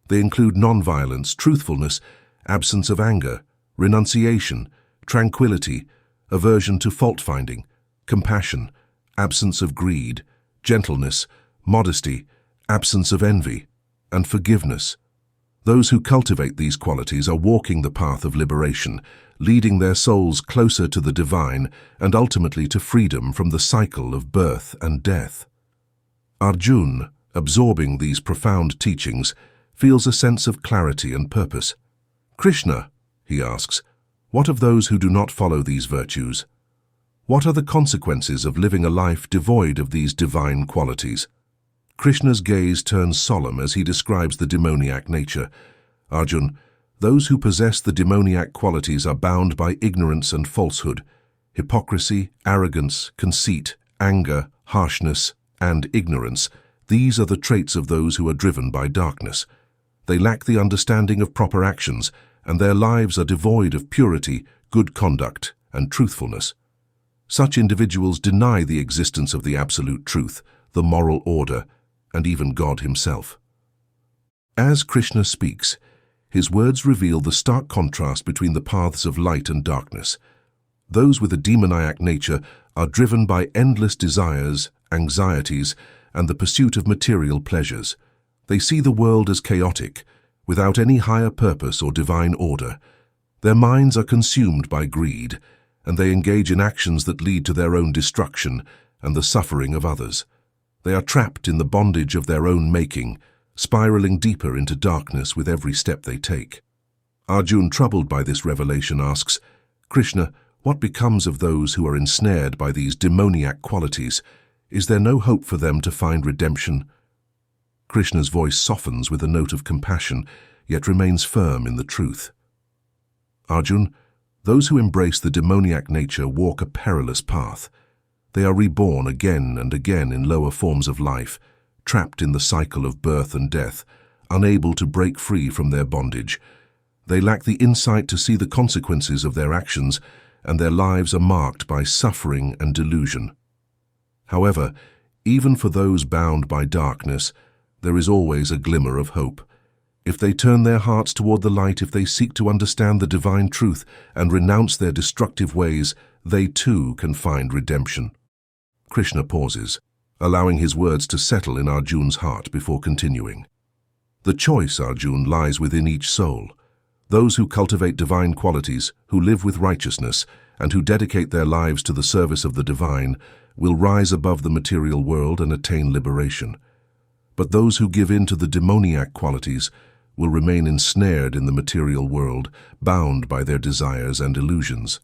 They include non-violence, truthfulness, absence of anger, renunciation, tranquility, aversion to fault-finding, compassion, absence of greed, gentleness, modesty, absence of envy, and forgiveness. Those who cultivate these qualities are walking the path of liberation, leading their souls closer to the divine and ultimately to freedom from the cycle of birth and death. Arjun, absorbing these profound teachings, feels a sense of clarity and purpose. Krishna, he asks, what of those who do not follow these virtues? What are the consequences of living a life devoid of these divine qualities? Krishna's gaze turns solemn as he describes the demoniac nature. Arjun, those who possess the demoniac qualities are bound by ignorance and falsehood, hypocrisy, arrogance, conceit, anger, harshness, and ignorance. These are the traits of those who are driven by darkness. They lack the understanding of proper actions, and their lives are devoid of purity, good conduct, and truthfulness. Such individuals deny the existence of the absolute truth, the moral order, and even God himself. As Krishna speaks, his words reveal the stark contrast between the paths of light and darkness. Those with a demoniac nature are driven by endless desires, anxieties, and the pursuit of material pleasures. They see the world as chaotic, without any higher purpose or divine order. Their minds are consumed by greed, and they engage in actions that lead to their own destruction and the suffering of others. They are trapped in the bondage of their own making, spiraling deeper into darkness with every step they take. Arjun, troubled by this revelation, asks, "Krishna, what becomes of those who are ensnared by these demoniac qualities? Is there no hope for them to find redemption?" Krishna's voice softens with a note of compassion, yet remains firm in the truth. "Arjun, those who embrace the demoniac nature walk a perilous path. They are reborn again and again in lower forms of life, trapped in the cycle of birth and death, unable to break free from their bondage. They lack the insight to see the consequences of their actions, and their lives are marked by suffering and delusion. However, even for those bound by darkness, there is always a glimmer of hope. If they turn their hearts toward the light, if they seek to understand the divine truth and renounce their destructive ways, they too can find redemption." Krishna pauses, allowing his words to settle in Arjun's heart before continuing. "The choice, Arjun, lies within each soul. Those who cultivate divine qualities, who live with righteousness, and who dedicate their lives to the service of the divine, will rise above the material world and attain liberation. But those who give in to the demoniac qualities will remain ensnared in the material world, bound by their desires and illusions."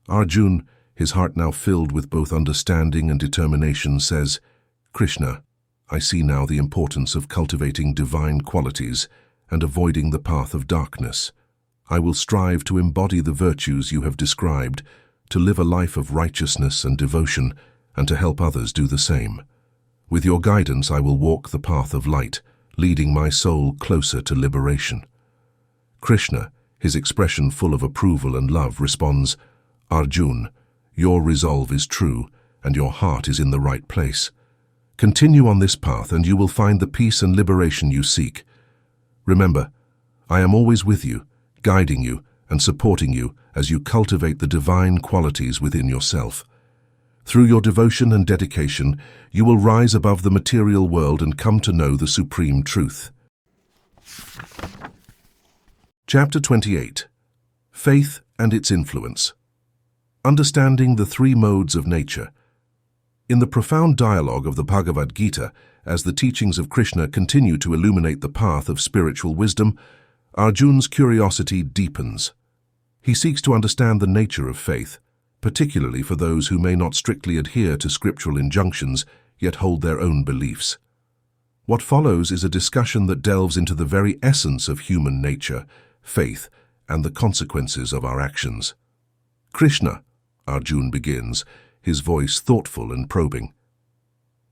Arjun, his heart now filled with both understanding and determination, says, "Krishna, I see now the importance of cultivating divine qualities and avoiding the path of darkness. I will strive to embody the virtues you have described, to live a life of righteousness and devotion, and to help others do the same. With your guidance, I will walk the path of light, leading my soul closer to liberation." Krishna, his expression full of approval and love, responds, "Arjun, your resolve is true, and your heart is in the right place. Continue on this path, and you will find the peace and liberation you seek. Remember, I am always with you, guiding you and supporting you as you cultivate the divine qualities within yourself. Through your devotion and dedication, you will rise above the material world and come to know the supreme truth." Chapter 28. Faith and its Influence. Understanding the three modes of nature. In the profound dialogue of the Bhagavad Gita, as the teachings of Krishna continue to illuminate the path of spiritual wisdom, Arjun's curiosity deepens. He seeks to understand the nature of faith, particularly for those who may not strictly adhere to scriptural injunctions, yet hold their own beliefs. What follows is a discussion that delves into the very essence of human nature, faith, and the consequences of our actions. "Krishna," Arjun begins, his voice thoughtful and probing,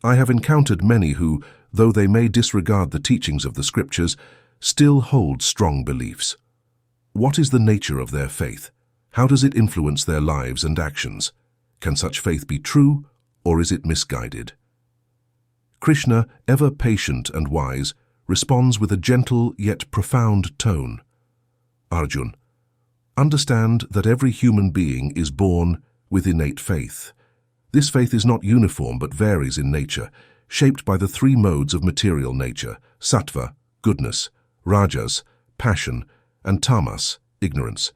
"I have encountered many who, though they may disregard the teachings of the scriptures, still hold strong beliefs. What is the nature of their faith? How does it influence their lives and actions? Can such faith be true, or is it misguided?" Krishna, ever patient and wise, responds with a gentle yet profound tone. "Arjun, understand that every human being is born with innate faith. This faith is not uniform but varies in nature, shaped by the three modes of material nature: sattva, goodness; rajas, passion; and tamas, ignorance.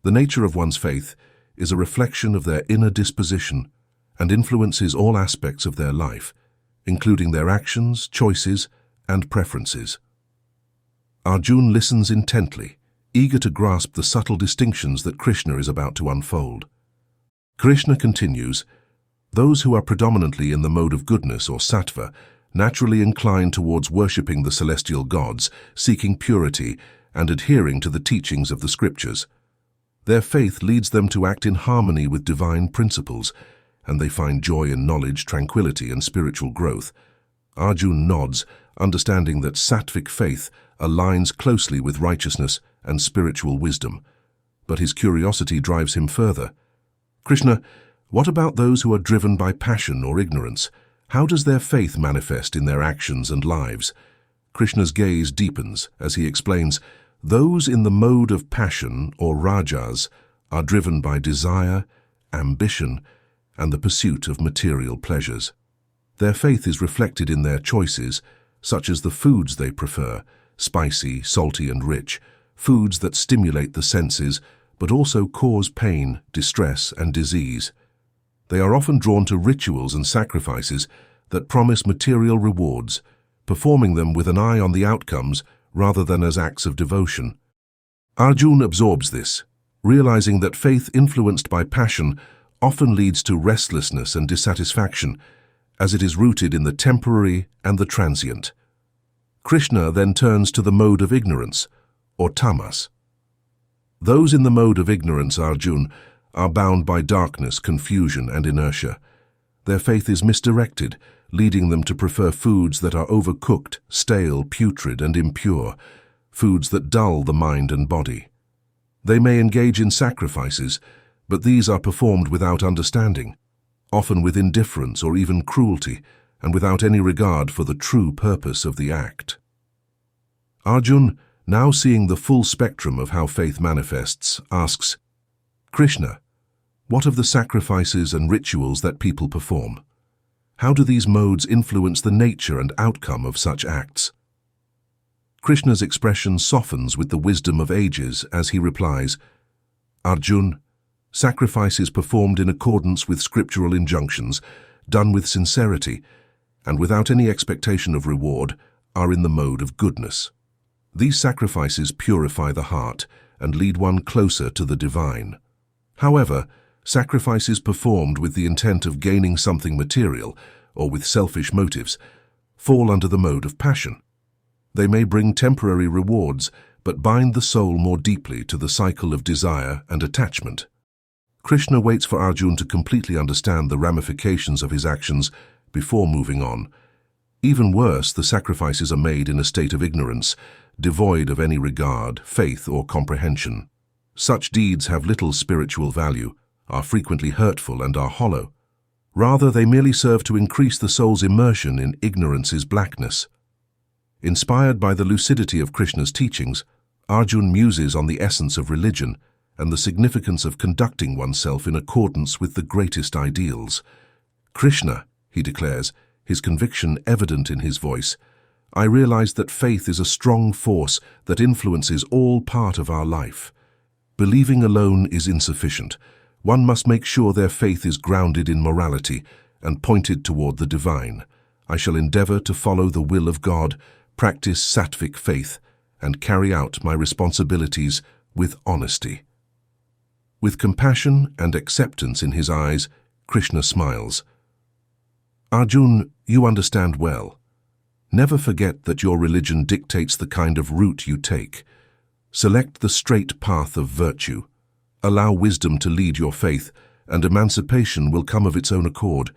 The nature of one's faith is a reflection of their inner disposition and influences all aspects of their life, including their actions, choices, and preferences." Arjun listens intently, eager to grasp the subtle distinctions that Krishna is about to unfold. Krishna continues, "Those who are predominantly in the mode of goodness or sattva naturally incline towards worshipping the celestial gods, seeking purity, and adhering to the teachings of the scriptures. Their faith leads them to act in harmony with divine principles, and they find joy in knowledge, tranquility, and spiritual growth." Arjun nods, understanding that sattvic faith aligns closely with righteousness and spiritual wisdom. But his curiosity drives him further. "Krishna, what about those who are driven by passion or ignorance? How does their faith manifest in their actions and lives?" Krishna's gaze deepens as he explains, "Those in the mode of passion or rajas are driven by desire, ambition, and the pursuit of material pleasures. Their faith is reflected in their choices, such as the foods they prefer, spicy, salty and rich, foods that stimulate the senses but also cause pain, distress and disease. They are often drawn to rituals and sacrifices that promise material rewards, performing them with an eye on the outcomes rather than as acts of devotion. Arjun absorbs this, realizing that faith influenced by passion often leads to restlessness and dissatisfaction, as it is rooted in the temporary and the transient. Krishna then turns to the mode of ignorance, or tamas. Those in the mode of ignorance, Arjun, are bound by darkness, confusion and inertia. Their faith is misdirected, leading them to prefer foods that are overcooked, stale, putrid and impure, foods that dull the mind and body. They may engage in sacrifices, but these are performed without understanding, often with indifference or even cruelty, and without any regard for the true purpose of the act. Arjun, now seeing the full spectrum of how faith manifests, asks, Krishna, what of the sacrifices and rituals that people perform? How do these modes influence the nature and outcome of such acts? Krishna's expression softens with the wisdom of ages as he replies, Arjun, sacrifices performed in accordance with scriptural injunctions, done with sincerity, and without any expectation of reward, are in the mode of goodness. These sacrifices purify the heart and lead one closer to the divine. However, sacrifices performed with the intent of gaining something material, or with selfish motives, fall under the mode of passion. They may bring temporary rewards, but bind the soul more deeply to the cycle of desire and attachment. Krishna waits for Arjun to completely understand the ramifications of his actions before moving on. Even worse, the sacrifices are made in a state of ignorance, devoid of any regard, faith, or comprehension. Such deeds have little spiritual value, are frequently hurtful, and are hollow. Rather, they merely serve to increase the soul's immersion in ignorance's blackness. Inspired by the lucidity of Krishna's teachings, Arjun muses on the essence of religion and the significance of conducting oneself in accordance with the greatest ideals. Krishna, he declares, his conviction evident in his voice, I realize that faith is a strong force that influences all part of our life. Believing alone is insufficient. One must make sure their faith is grounded in morality and pointed toward the divine. I shall endeavor to follow the will of God, practice sattvic faith, and carry out my responsibilities with honesty. With compassion and acceptance in his eyes, Krishna smiles. Arjun, you understand well. Never forget that your religion dictates the kind of route you take. Select the straight path of virtue. Allow wisdom to lead your faith, and emancipation will come of its own accord.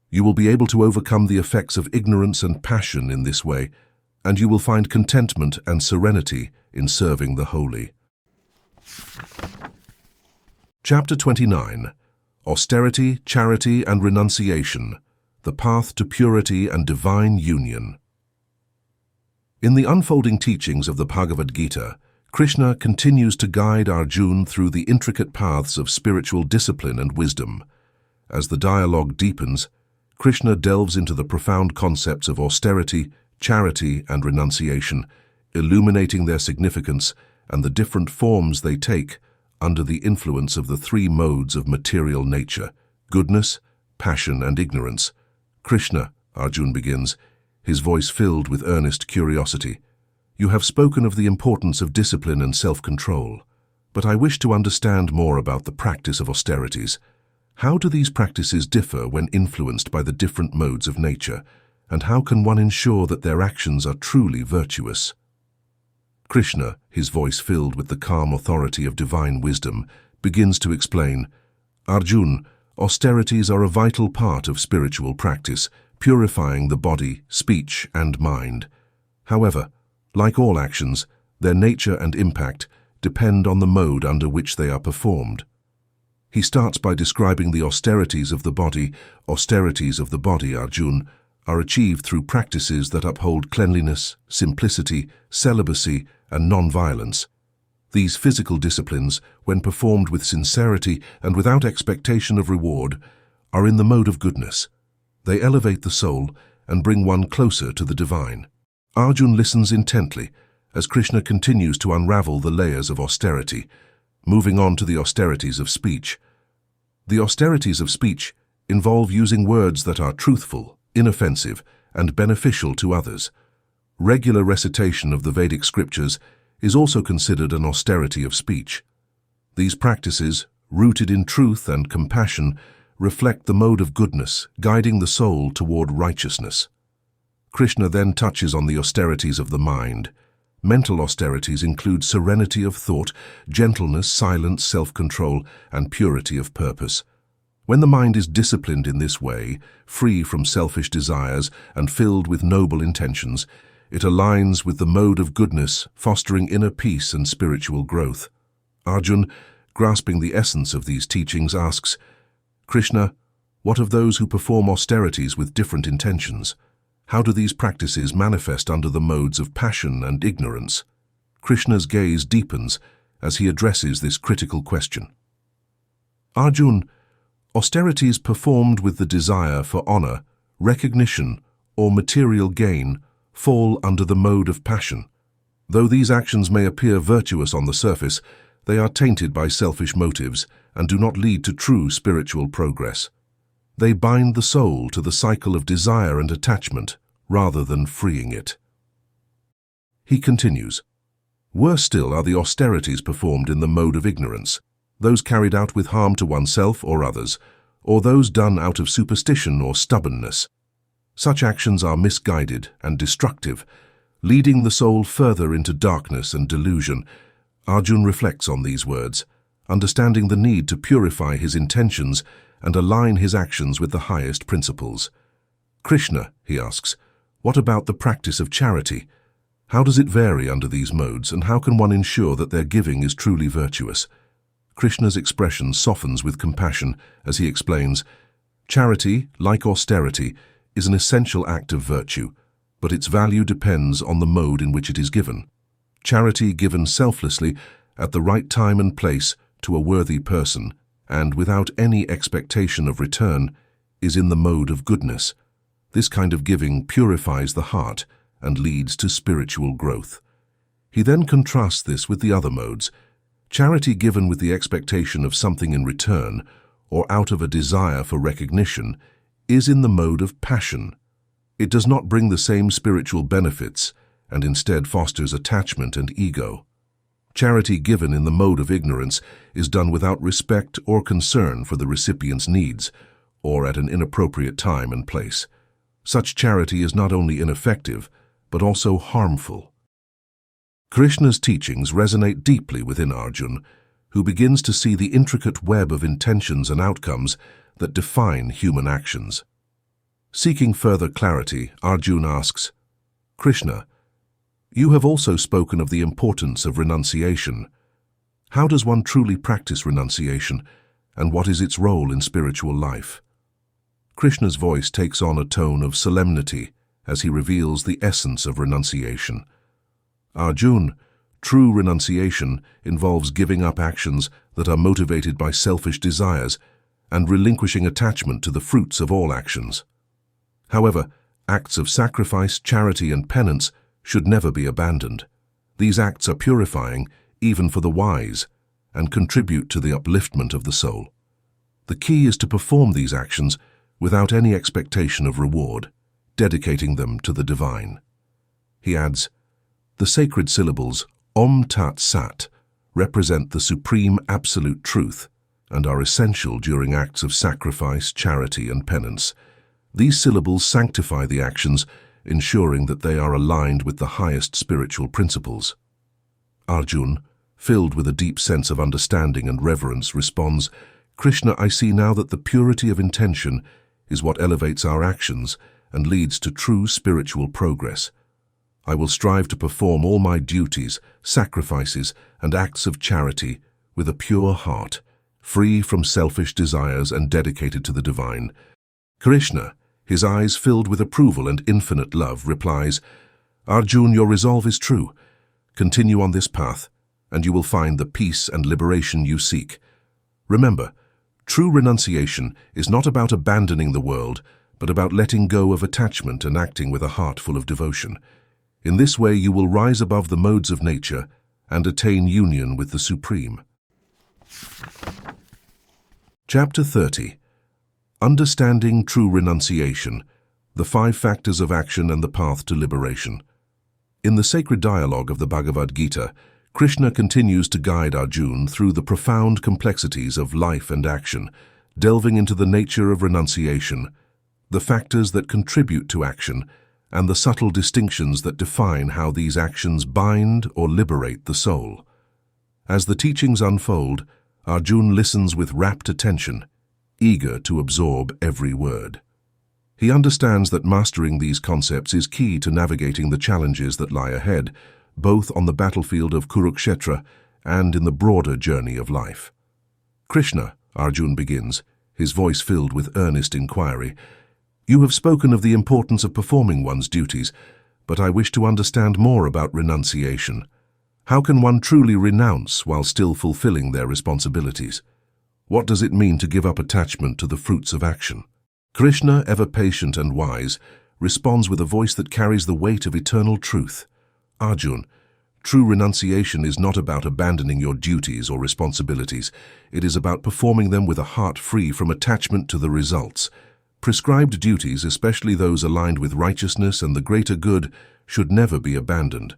You will be able to overcome the effects of ignorance and passion in this way, and you will find contentment and serenity in serving the holy. Chapter 29. Austerity, Charity and Renunciation, the Path to Purity and Divine Union. In the unfolding teachings of the Bhagavad Gita, Krishna continues to guide Arjun through the intricate paths of spiritual discipline and wisdom. As the dialogue deepens, Krishna delves into the profound concepts of austerity, charity, and renunciation, illuminating their significance and the different forms they take under the influence of the three modes of material nature, goodness, passion, and ignorance. Krishna, Arjun begins, his voice filled with earnest curiosity. You have spoken of the importance of discipline and self-control, but I wish to understand more about the practice of austerities. How do these practices differ when influenced by the different modes of nature, and how can one ensure that their actions are truly virtuous? Krishna, his voice filled with the calm authority of divine wisdom, begins to explain, Arjun, austerities are a vital part of spiritual practice, purifying the body, speech, and mind. However, like all actions, their nature and impact depend on the mode under which they are performed. He starts by describing the austerities of the body. Austerities of the body, Arjun, are achieved through practices that uphold cleanliness, simplicity, celibacy, and non-violence. These physical disciplines, when performed with sincerity and without expectation of reward, are in the mode of goodness. They elevate the soul and bring one closer to the divine. Arjun listens intently as Krishna continues to unravel the layers of austerity, moving on to the austerities of speech. The austerities of speech involve using words that are truthful, inoffensive, and beneficial to others. Regular recitation of the Vedic scriptures is also considered an austerity of speech. These practices, rooted in truth and compassion, reflect the mode of goodness, guiding the soul toward righteousness. Krishna then touches on the austerities of the mind. Mental austerities include serenity of thought, gentleness, silence, self-control, and purity of purpose. When the mind is disciplined in this way, free from selfish desires and filled with noble intentions, it aligns with the mode of goodness, fostering inner peace and spiritual growth. Arjun, grasping the essence of these teachings, asks, Krishna, what of those who perform austerities with different intentions? How do these practices manifest under the modes of passion and ignorance? Krishna's gaze deepens as he addresses this critical question. Arjun, austerities performed with the desire for honor, recognition, or material gain fall under the mode of passion. Though these actions may appear virtuous on the surface, they are tainted by selfish motives and do not lead to true spiritual progress. They bind the soul to the cycle of desire and attachment rather than freeing it. He continues, worse still are the austerities performed in the mode of ignorance, those carried out with harm to oneself or others, or those done out of superstition or stubbornness. Such actions are misguided and destructive, leading the soul further into darkness and delusion. Arjun reflects on these words, understanding the need to purify his intentions and align his actions with the highest principles. Krishna, he asks, what about the practice of charity? How does it vary under these modes, and how can one ensure that their giving is truly virtuous? Krishna's expression softens with compassion as he explains, charity, like austerity, is an essential act of virtue, but its value depends on the mode in which it is given. Charity given selflessly, at the right time and place, to a worthy person, and without any expectation of return, is in the mode of goodness. This kind of giving purifies the heart and leads to spiritual growth. He then contrasts this with the other modes. Charity given with the expectation of something in return, or out of a desire for recognition, is in the mode of passion. It does not bring the same spiritual benefits, and instead fosters attachment and ego. Charity given in the mode of ignorance is done without respect or concern for the recipient's needs, or at an inappropriate time and place. Such charity is not only ineffective, but also harmful. Krishna's teachings resonate deeply within Arjun, who begins to see the intricate web of intentions and outcomes that define human actions. Seeking further clarity, Arjun asks, Krishna, you have also spoken of the importance of renunciation. How does one truly practice renunciation, and what is its role in spiritual life? Krishna's voice takes on a tone of solemnity as he reveals the essence of renunciation. Arjun, true renunciation involves giving up actions that are motivated by selfish desires and relinquishing attachment to the fruits of all actions. However, acts of sacrifice, charity, and penance should never be abandoned. These acts are purifying, even for the wise, and contribute to the upliftment of the soul. The key is to perform these actions without any expectation of reward, dedicating them to the divine. He adds, the sacred syllables Om Tat Sat represent the supreme absolute truth and are essential during acts of sacrifice, charity, and penance. These syllables sanctify the actions, ensuring that they are aligned with the highest spiritual principles. Arjun, filled with a deep sense of understanding and reverence, responds, Krishna, I see now that the purity of intention is what elevates our actions and leads to true spiritual progress. I will strive to perform all my duties, sacrifices, and acts of charity with a pure heart, free from selfish desires and dedicated to the divine. Krishna, his eyes filled with approval and infinite love, replies, Arjun, your resolve is true. Continue on this path, and you will find the peace and liberation you seek. Remember, True renunciation is not about abandoning the world, but about letting go of attachment and acting with a heart full of devotion. In this way you will rise above the modes of nature and attain union with the Supreme. Chapter 30. Understanding True Renunciation, the 5 Factors of Action and the Path to Liberation. In the sacred dialogue of the Bhagavad Gita, Krishna continues to guide Arjun through the profound complexities of life and action, delving into the nature of renunciation, the factors that contribute to action, and the subtle distinctions that define how these actions bind or liberate the soul. As the teachings unfold, Arjun listens with rapt attention, eager to absorb every word. He understands that mastering these concepts is key to navigating the challenges that lie ahead, both on the battlefield of Kurukshetra and in the broader journey of life. Krishna, Arjun begins, his voice filled with earnest inquiry, you have spoken of the importance of performing one's duties, but I wish to understand more about renunciation. How can one truly renounce while still fulfilling their responsibilities? What does it mean to give up attachment to the fruits of action? Krishna, ever patient and wise, responds with a voice that carries the weight of eternal truth. Arjun, true renunciation is not about abandoning your duties or responsibilities. It is about performing them with a heart free from attachment to the results. Prescribed duties, especially those aligned with righteousness and the greater good, should never be abandoned.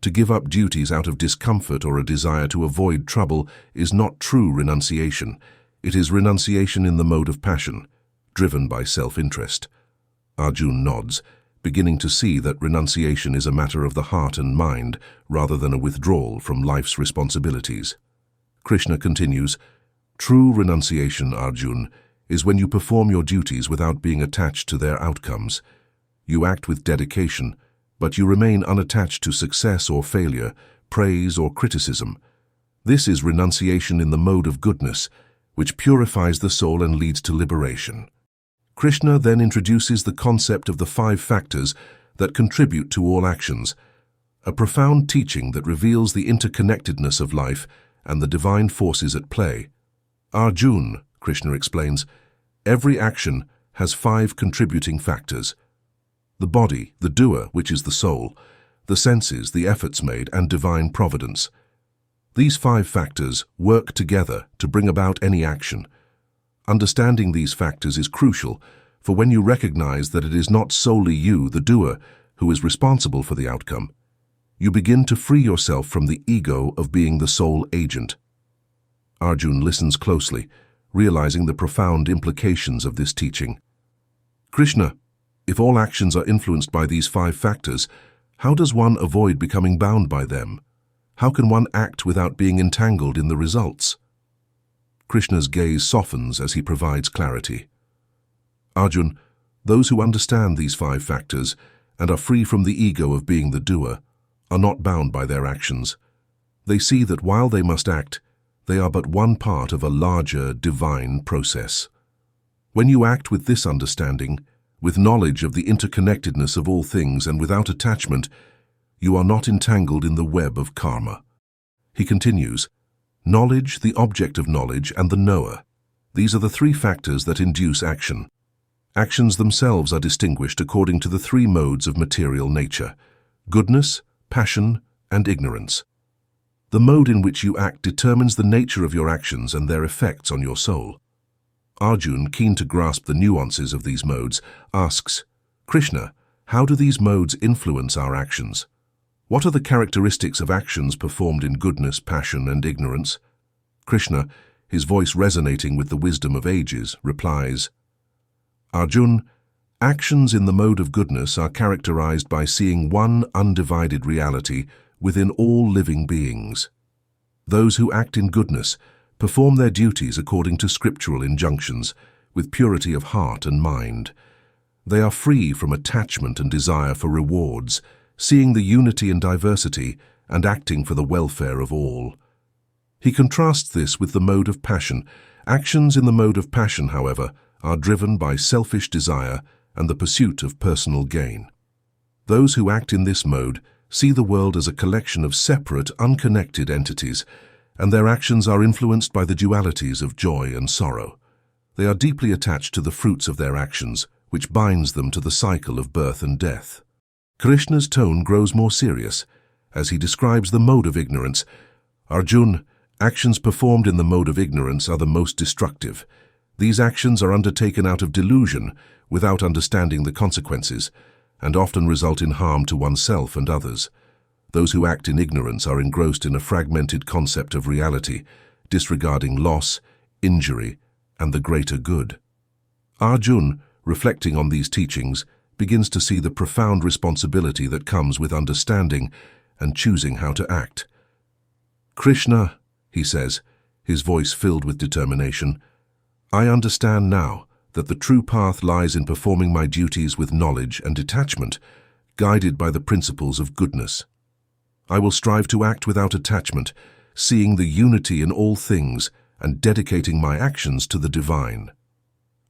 To give up duties out of discomfort or a desire to avoid trouble is not true renunciation. It is renunciation in the mode of passion, driven by self-interest. Arjun nods, beginning to see that renunciation is a matter of the heart and mind rather than a withdrawal from life's responsibilities. Krishna continues, true renunciation, Arjun, is when you perform your duties without being attached to their outcomes. You act with dedication, but you remain unattached to success or failure, praise or criticism. This is renunciation in the mode of goodness, which purifies the soul and leads to liberation. Krishna then introduces the concept of the 5 factors that contribute to all actions, a profound teaching that reveals the interconnectedness of life and the divine forces at play. Arjun, Krishna explains, every action has 5 contributing factors. The body, the doer, which is the soul, the senses, the efforts made, and divine providence. These 5 factors work together to bring about any action. Understanding these factors is crucial, for when you recognize that it is not solely you, the doer, who is responsible for the outcome, you begin to free yourself from the ego of being the sole agent. Arjun listens closely, realizing the profound implications of this teaching. Krishna, if all actions are influenced by these 5 factors, how does one avoid becoming bound by them? How can one act without being entangled in the results? Krishna's gaze softens as he provides clarity. Arjun, those who understand these 5 factors and are free from the ego of being the doer are not bound by their actions. They see that while they must act, they are but one part of a larger divine process. When you act with this understanding, with knowledge of the interconnectedness of all things and without attachment, you are not entangled in the web of karma. He continues, knowledge, the object of knowledge, and the knower. These are the 3 factors that induce action. Actions themselves are distinguished according to the 3 modes of material nature: goodness, passion, and ignorance. The mode in which you act determines the nature of your actions and their effects on your soul. Arjun, keen to grasp the nuances of these modes, asks, Krishna, how do these modes influence our actions? What are the characteristics of actions performed in goodness, passion, and ignorance? Krishna, his voice resonating with the wisdom of ages, replies, Arjun, actions in the mode of goodness are characterized by seeing one undivided reality within all living beings. Those who act in goodness perform their duties according to scriptural injunctions, with purity of heart and mind. They are free from attachment and desire for rewards, seeing the unity and diversity and acting for the welfare of all. He contrasts this with the mode of passion. Actions in the mode of passion, however, are driven by selfish desire and the pursuit of personal gain. Those who act in this mode see the world as a collection of separate, unconnected entities, and their actions are influenced by the dualities of joy and sorrow. They are deeply attached to the fruits of their actions, which binds them to the cycle of birth and death. Krishna's tone grows more serious as he describes the mode of ignorance. Arjun, actions performed in the mode of ignorance are the most destructive. These actions are undertaken out of delusion, without understanding the consequences, and often result in harm to oneself and others. Those who act in ignorance are engrossed in a fragmented concept of reality, disregarding loss, injury, and the greater good. Arjun, reflecting on these teachings, begins to see the profound responsibility that comes with understanding and choosing how to act. "Krishna," he says, his voice filled with determination, "I understand now that the true path lies in performing my duties with knowledge and detachment, guided by the principles of goodness. I will strive to act without attachment, seeing the unity in all things and dedicating my actions to the divine."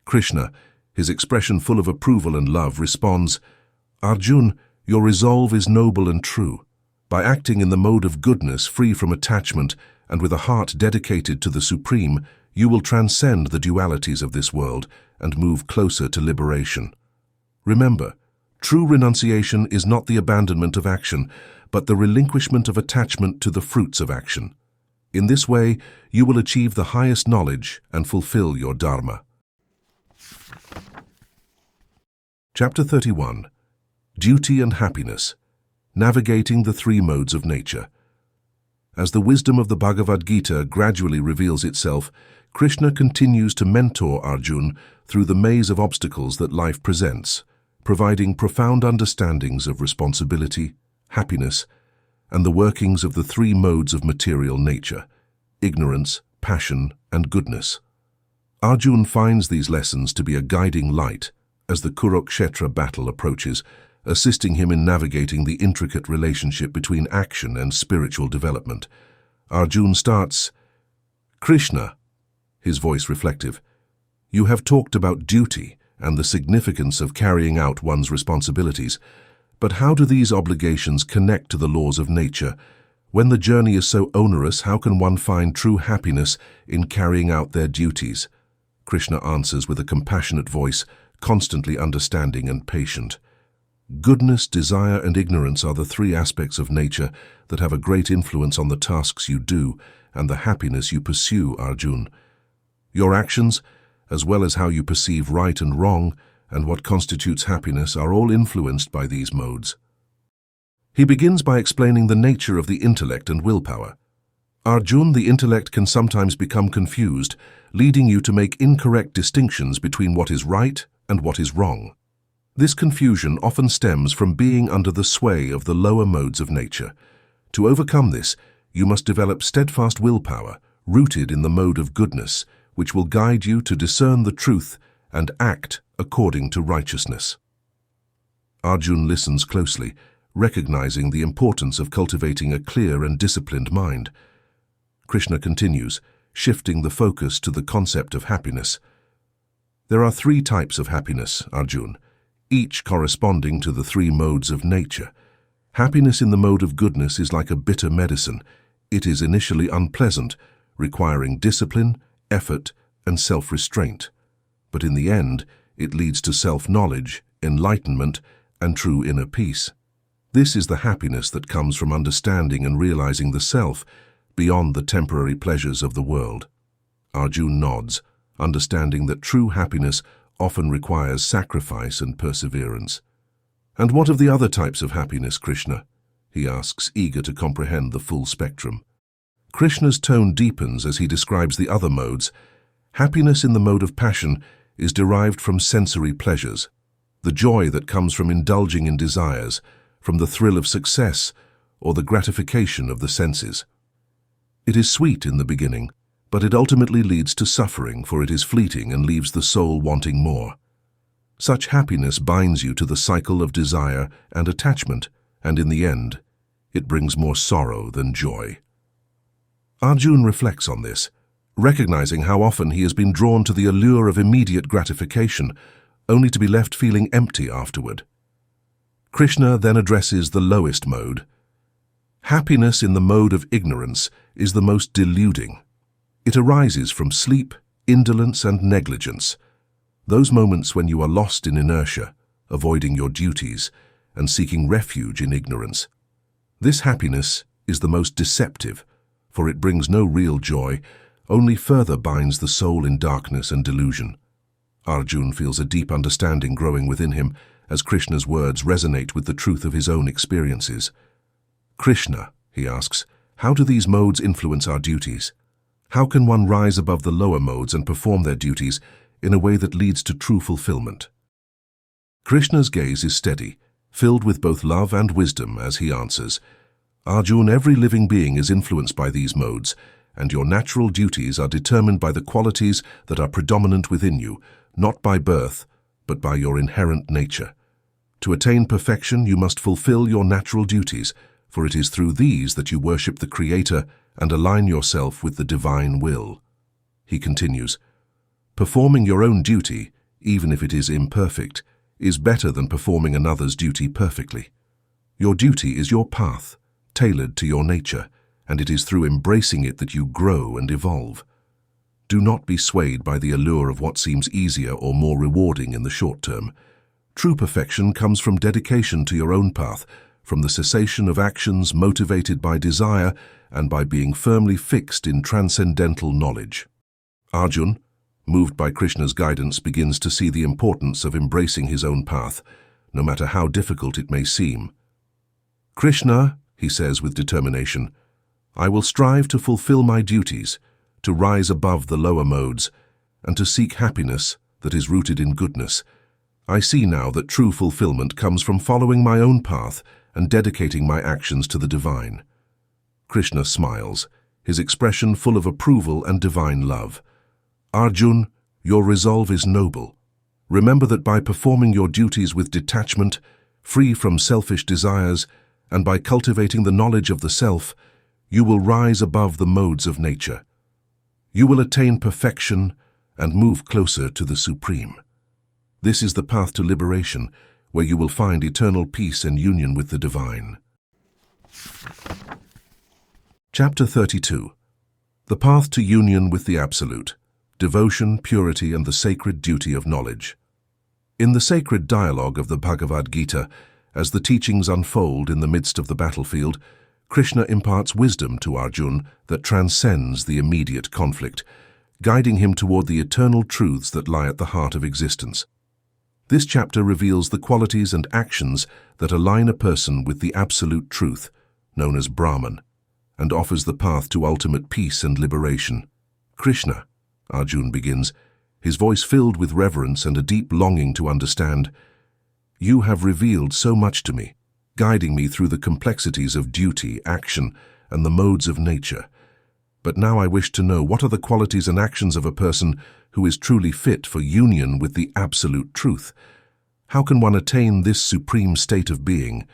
Krishna, his expression full of approval and love, responds, "Arjun, your resolve is noble and true. By acting in the mode of goodness, free from attachment, and with a heart dedicated to the Supreme, you will transcend the dualities of this world and move closer to liberation. Remember, true renunciation is not the abandonment of action, but the relinquishment of attachment to the fruits of action. In this way, you will achieve the highest knowledge and fulfill your Dharma." Chapter 31. Duty and Happiness. Navigating the Three Modes of Nature. As the wisdom of the Bhagavad Gita gradually reveals itself, Krishna continues to mentor Arjun through the maze of obstacles that life presents, providing profound understandings of responsibility, happiness, and the workings of the three modes of material nature: ignorance, passion, and goodness. Arjun finds these lessons to be a guiding light as the Kurukshetra battle approaches, assisting him in navigating the intricate relationship between action and spiritual development. Arjun starts, "Krishna," his voice reflective, "you have talked about duty and the significance of carrying out one's responsibilities, but how do these obligations connect to the laws of nature? When the journey is so onerous, how can one find true happiness in carrying out their duties?" Krishna answers with a compassionate voice, constantly understanding and patient. "Goodness, desire, and ignorance are the three aspects of nature that have a great influence on the tasks you do and the happiness you pursue, Arjun. Your actions, as well as how you perceive right and wrong and what constitutes happiness, are all influenced by these modes." He begins by explaining the nature of the intellect and willpower. "Arjun, the intellect can sometimes become confused, leading you to make incorrect distinctions between what is right and what is wrong. This confusion often stems from being under the sway of the lower modes of nature. To overcome this, you must develop steadfast willpower, rooted in the mode of goodness, which will guide you to discern the truth and act according to righteousness." Arjun listens closely, recognizing the importance of cultivating a clear and disciplined mind. Krishna continues, shifting the focus to the concept of happiness. "There are three types of happiness, Arjun, each corresponding to the three modes of nature. Happiness in the mode of goodness is like a bitter medicine. It is initially unpleasant, requiring discipline, effort, and self-restraint. But in the end, it leads to self-knowledge, enlightenment, and true inner peace. This is the happiness that comes from understanding and realizing the self beyond the temporary pleasures of the world." Arjun nods, understanding that true happiness often requires sacrifice and perseverance. "And what of the other types of happiness, Krishna?" he asks, eager to comprehend the full spectrum. Krishna's tone deepens as he describes the other modes. "Happiness in the mode of passion is derived from sensory pleasures, the joy that comes from indulging in desires, from the thrill of success, or the gratification of the senses. It is sweet in the beginning, but it ultimately leads to suffering, for it is fleeting and leaves the soul wanting more. Such happiness binds you to the cycle of desire and attachment, and in the end, it brings more sorrow than joy." Arjun reflects on this, recognizing how often he has been drawn to the allure of immediate gratification, only to be left feeling empty afterward. Krishna then addresses the lowest mode. "Happiness in the mode of ignorance is the most deluding. It arises from sleep, indolence and negligence, those moments when you are lost in inertia, avoiding your duties, and seeking refuge in ignorance. This happiness is the most deceptive, for it brings no real joy, only further binds the soul in darkness and delusion. Arjun feels a deep understanding growing within him as Krishna's words resonate with the truth of his own experiences. Krishna, he asks, how do these modes influence our duties? How can one rise above the lower modes and perform their duties in a way that leads to true fulfillment? Krishna's gaze is steady, filled with both love and wisdom as he answers, Arjun, every living being is influenced by these modes, and your natural duties are determined by the qualities that are predominant within you, not by birth, but by your inherent nature. To attain perfection, you must fulfill your natural duties, for it is through these that you worship the Creator and align yourself with the divine will. He continues, performing your own duty, even if it is imperfect, is better than performing another's duty perfectly. Your duty is your path, tailored to your nature, and it is through embracing it that you grow and evolve. Do not be swayed by the allure of what seems easier or more rewarding in the short term. True perfection comes from dedication to your own path, from the cessation of actions motivated by desire and by being firmly fixed in transcendental knowledge. Arjun, moved by Krishna's guidance, begins to see the importance of embracing his own path, no matter how difficult it may seem. Krishna, he says with determination, I will strive to fulfill my duties, to rise above the lower modes, and to seek happiness that is rooted in goodness. I see now that true fulfillment comes from following my own path and dedicating my actions to the divine. Krishna smiles, his expression full of approval and divine love. Arjun, your resolve is noble. Remember that by performing your duties with detachment, free from selfish desires, and by cultivating the knowledge of the self, you will rise above the modes of nature. You will attain perfection and move closer to the Supreme. This is the path to liberation, where you will find eternal peace and union with the divine. Chapter 32. The Path to Union with the Absolute, Devotion, Purity, and the Sacred Duty of Knowledge. In the sacred dialogue of the Bhagavad Gita, as the teachings unfold in the midst of the battlefield, Krishna imparts wisdom to Arjun that transcends the immediate conflict, guiding him toward the eternal truths that lie at the heart of existence. This chapter reveals the qualities and actions that align a person with the absolute truth, known as Brahman, and offers the path to ultimate peace and liberation. Krishna, Arjun begins, his voice filled with reverence and a deep longing to understand, you have revealed so much to me, guiding me through the complexities of duty, action, and the modes of nature. But now I wish to know what are the qualities and actions of a person who is truly fit for union with the absolute truth. How can one attain this supreme state of being?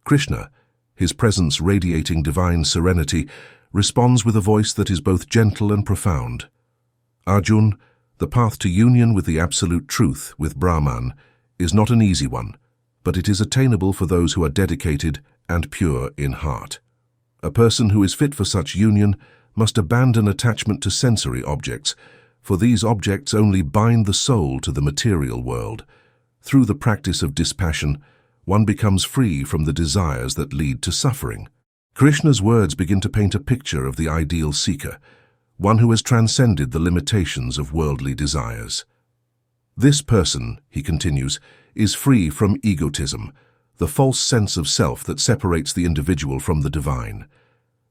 Krishna, his presence radiating divine serenity, responds with a voice that is both gentle and profound. Arjun, the path to union with the absolute truth, with Brahman, is not an easy one, but it is attainable for those who are dedicated and pure in heart. A person who is fit for such union must abandon attachment to sensory objects, for these objects only bind the soul to the material world. Through the practice of dispassion, one becomes free from the desires that lead to suffering. Krishna's words begin to paint a picture of the ideal seeker, one who has transcended the limitations of worldly desires. This person, he continues, is free from egotism, the false sense of self that separates the individual from the divine.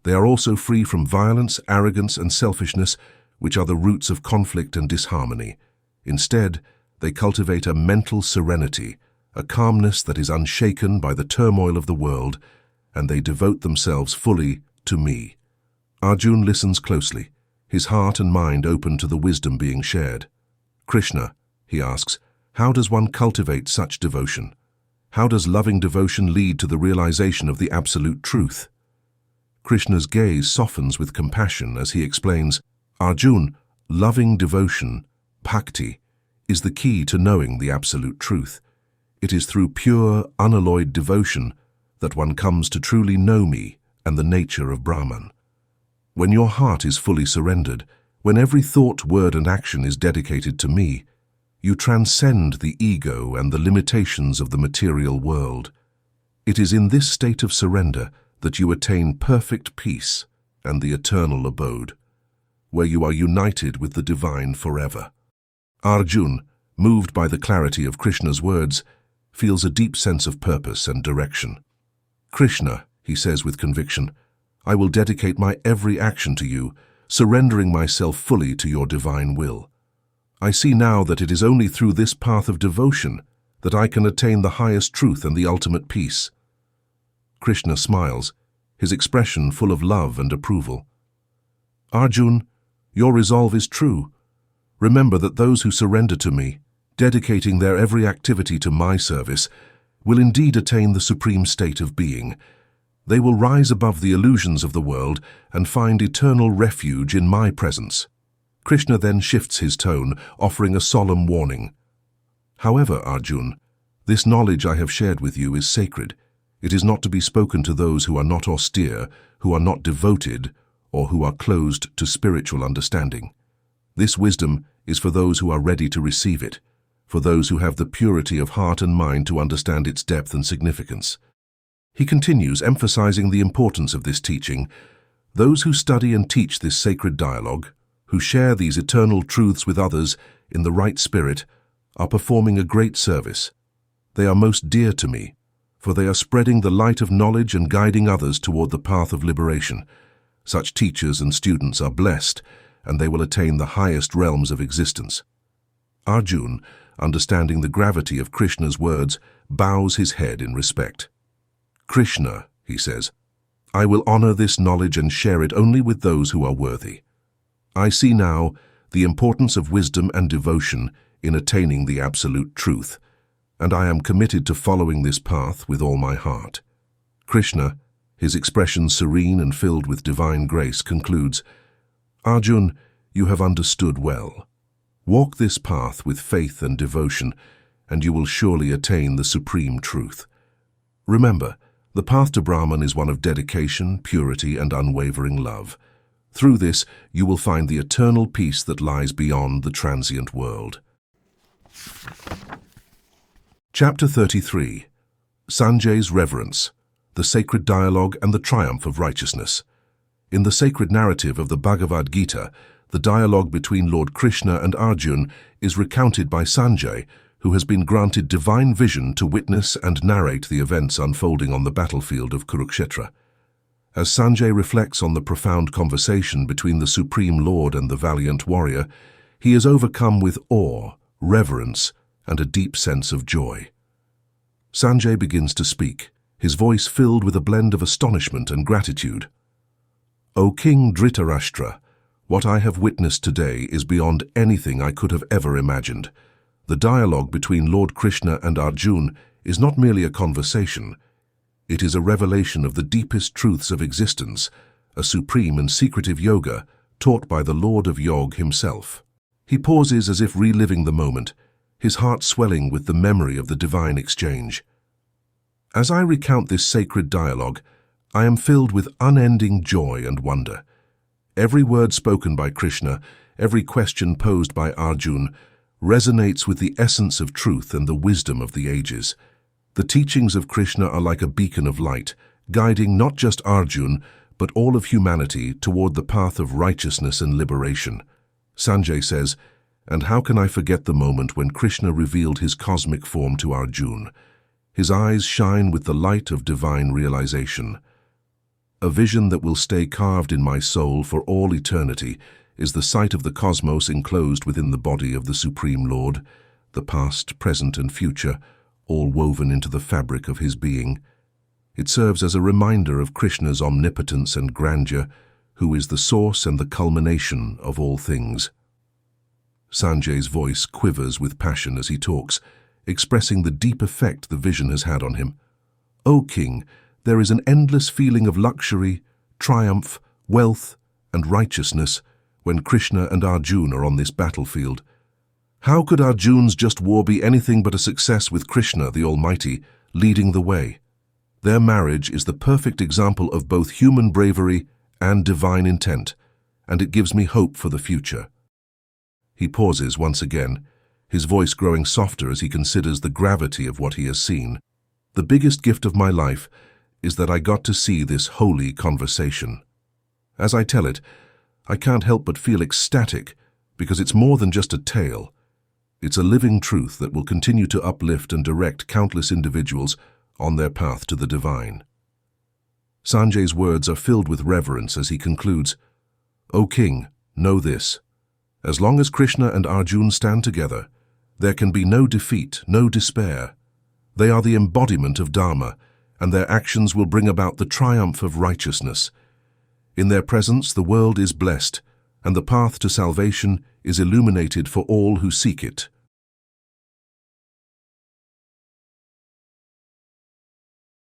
They are also free from violence, arrogance, and selfishness, which are the roots of conflict and disharmony. Instead, they cultivate a mental serenity, a calmness that is unshaken by the turmoil of the world, and they devote themselves fully to me. Arjun listens closely, his heart and mind open to the wisdom being shared. Krishna, he asks, how does one cultivate such devotion? How does loving devotion lead to the realization of the absolute truth? Krishna's gaze softens with compassion as he explains, Arjun, loving devotion, bhakti, is the key to knowing the absolute truth. It is through pure, unalloyed devotion that one comes to truly know me and the nature of Brahman. When your heart is fully surrendered, When every thought, word, and action is dedicated to me, you transcend the ego and the limitations of the material world. It is in this state of surrender that you attain perfect peace and the eternal abode, where you are united with the divine forever. Arjun, moved by the clarity of Krishna's words, feels a deep sense of purpose and direction. "Krishna," he says with conviction, "I will dedicate my every action to you, surrendering myself fully to your divine will. I see now that it is only through this path of devotion that I can attain the highest truth and the ultimate peace." Krishna smiles, his expression full of love and approval. "Arjun, your resolve is true. Remember that those who surrender to me, dedicating their every activity to my service, will indeed attain the supreme state of being. They will rise above the illusions of the world and find eternal refuge in my presence." Krishna then shifts his tone, offering a solemn warning. "However, Arjun, this knowledge I have shared with you is sacred. It is not to be spoken to those who are not austere, who are not devoted, or who are closed to spiritual understanding. This wisdom is for those who are ready to receive it, for those who have the purity of heart and mind to understand its depth and significance." He continues, emphasizing the importance of this teaching. "Those who study and teach this sacred dialogue, who share these eternal truths with others in the right spirit, are performing a great service. They are most dear to me, for they are spreading the light of knowledge and guiding others toward the path of liberation. Such teachers and students are blessed, and they will attain the highest realms of existence." Arjun, understanding the gravity of Krishna's words, bows his head in respect. "Krishna," he says, "I will honor this knowledge and share it only with those who are worthy. I see now the importance of wisdom and devotion in attaining the absolute truth, and I am committed to following this path with all my heart." Krishna, his expression serene and filled with divine grace, concludes, "Arjun, you have understood well. Walk this path with faith and devotion, and you will surely attain the supreme truth. Remember, the path to Brahman is one of dedication, purity, and unwavering love. Through this, you will find the eternal peace that lies beyond the transient world." Chapter 33. Sanjay's Reverence, the Sacred Dialogue and the Triumph of Righteousness. In the sacred narrative of the Bhagavad Gita, the dialogue between Lord Krishna and Arjun is recounted by Sanjay, who has been granted divine vision to witness and narrate the events unfolding on the battlefield of Kurukshetra. As Sanjay reflects on the profound conversation between the Supreme Lord and the valiant warrior, he is overcome with awe, reverence, and a deep sense of joy. Sanjay begins to speak, his voice filled with a blend of astonishment and gratitude. "O King Dhritarashtra, what I have witnessed today is beyond anything I could have ever imagined. The dialogue between Lord Krishna and Arjun is not merely a conversation. It is a revelation of the deepest truths of existence, a supreme and secretive yoga taught by the Lord of Yoga himself." He pauses as if reliving the moment, his heart swelling with the memory of the divine exchange. "As I recount this sacred dialogue, I am filled with unending joy and wonder. Every word spoken by Krishna, every question posed by Arjun, resonates with the essence of truth and the wisdom of the ages. The teachings of Krishna are like a beacon of light, guiding not just Arjun, but all of humanity toward the path of righteousness and liberation." Sanjay says, "And how can I forget the moment when Krishna revealed his cosmic form to Arjun? His eyes shine with the light of divine realization. A vision that will stay carved in my soul for all eternity is the sight of the cosmos enclosed within the body of the Supreme Lord, the past, present, and future, all woven into the fabric of his being. It serves as a reminder of Krishna's omnipotence and grandeur, who is the source and the culmination of all things." Sanjay's voice quivers with passion as he talks, expressing the deep effect the vision has had on him. "O King, there is an endless feeling of luxury, triumph, wealth, and righteousness when Krishna and Arjun are on this battlefield. How could Arjun's just war be anything but a success with Krishna, the Almighty, leading the way? Their marriage is the perfect example of both human bravery and divine intent, and it gives me hope for the future." He pauses once again, his voice growing softer as he considers the gravity of what he has seen. "The biggest gift of my life is that I got to see this holy conversation. As I tell it, I can't help but feel ecstatic, because it's more than just a tale. It's a living truth that will continue to uplift and direct countless individuals on their path to the divine." Sanjay's words are filled with reverence as he concludes, "O King, know this. As long as Krishna and Arjun stand together, there can be no defeat, no despair. They are the embodiment of Dharma, and their actions will bring about the triumph of righteousness. In their presence, the world is blessed, and the path to salvation is illuminated for all who seek it."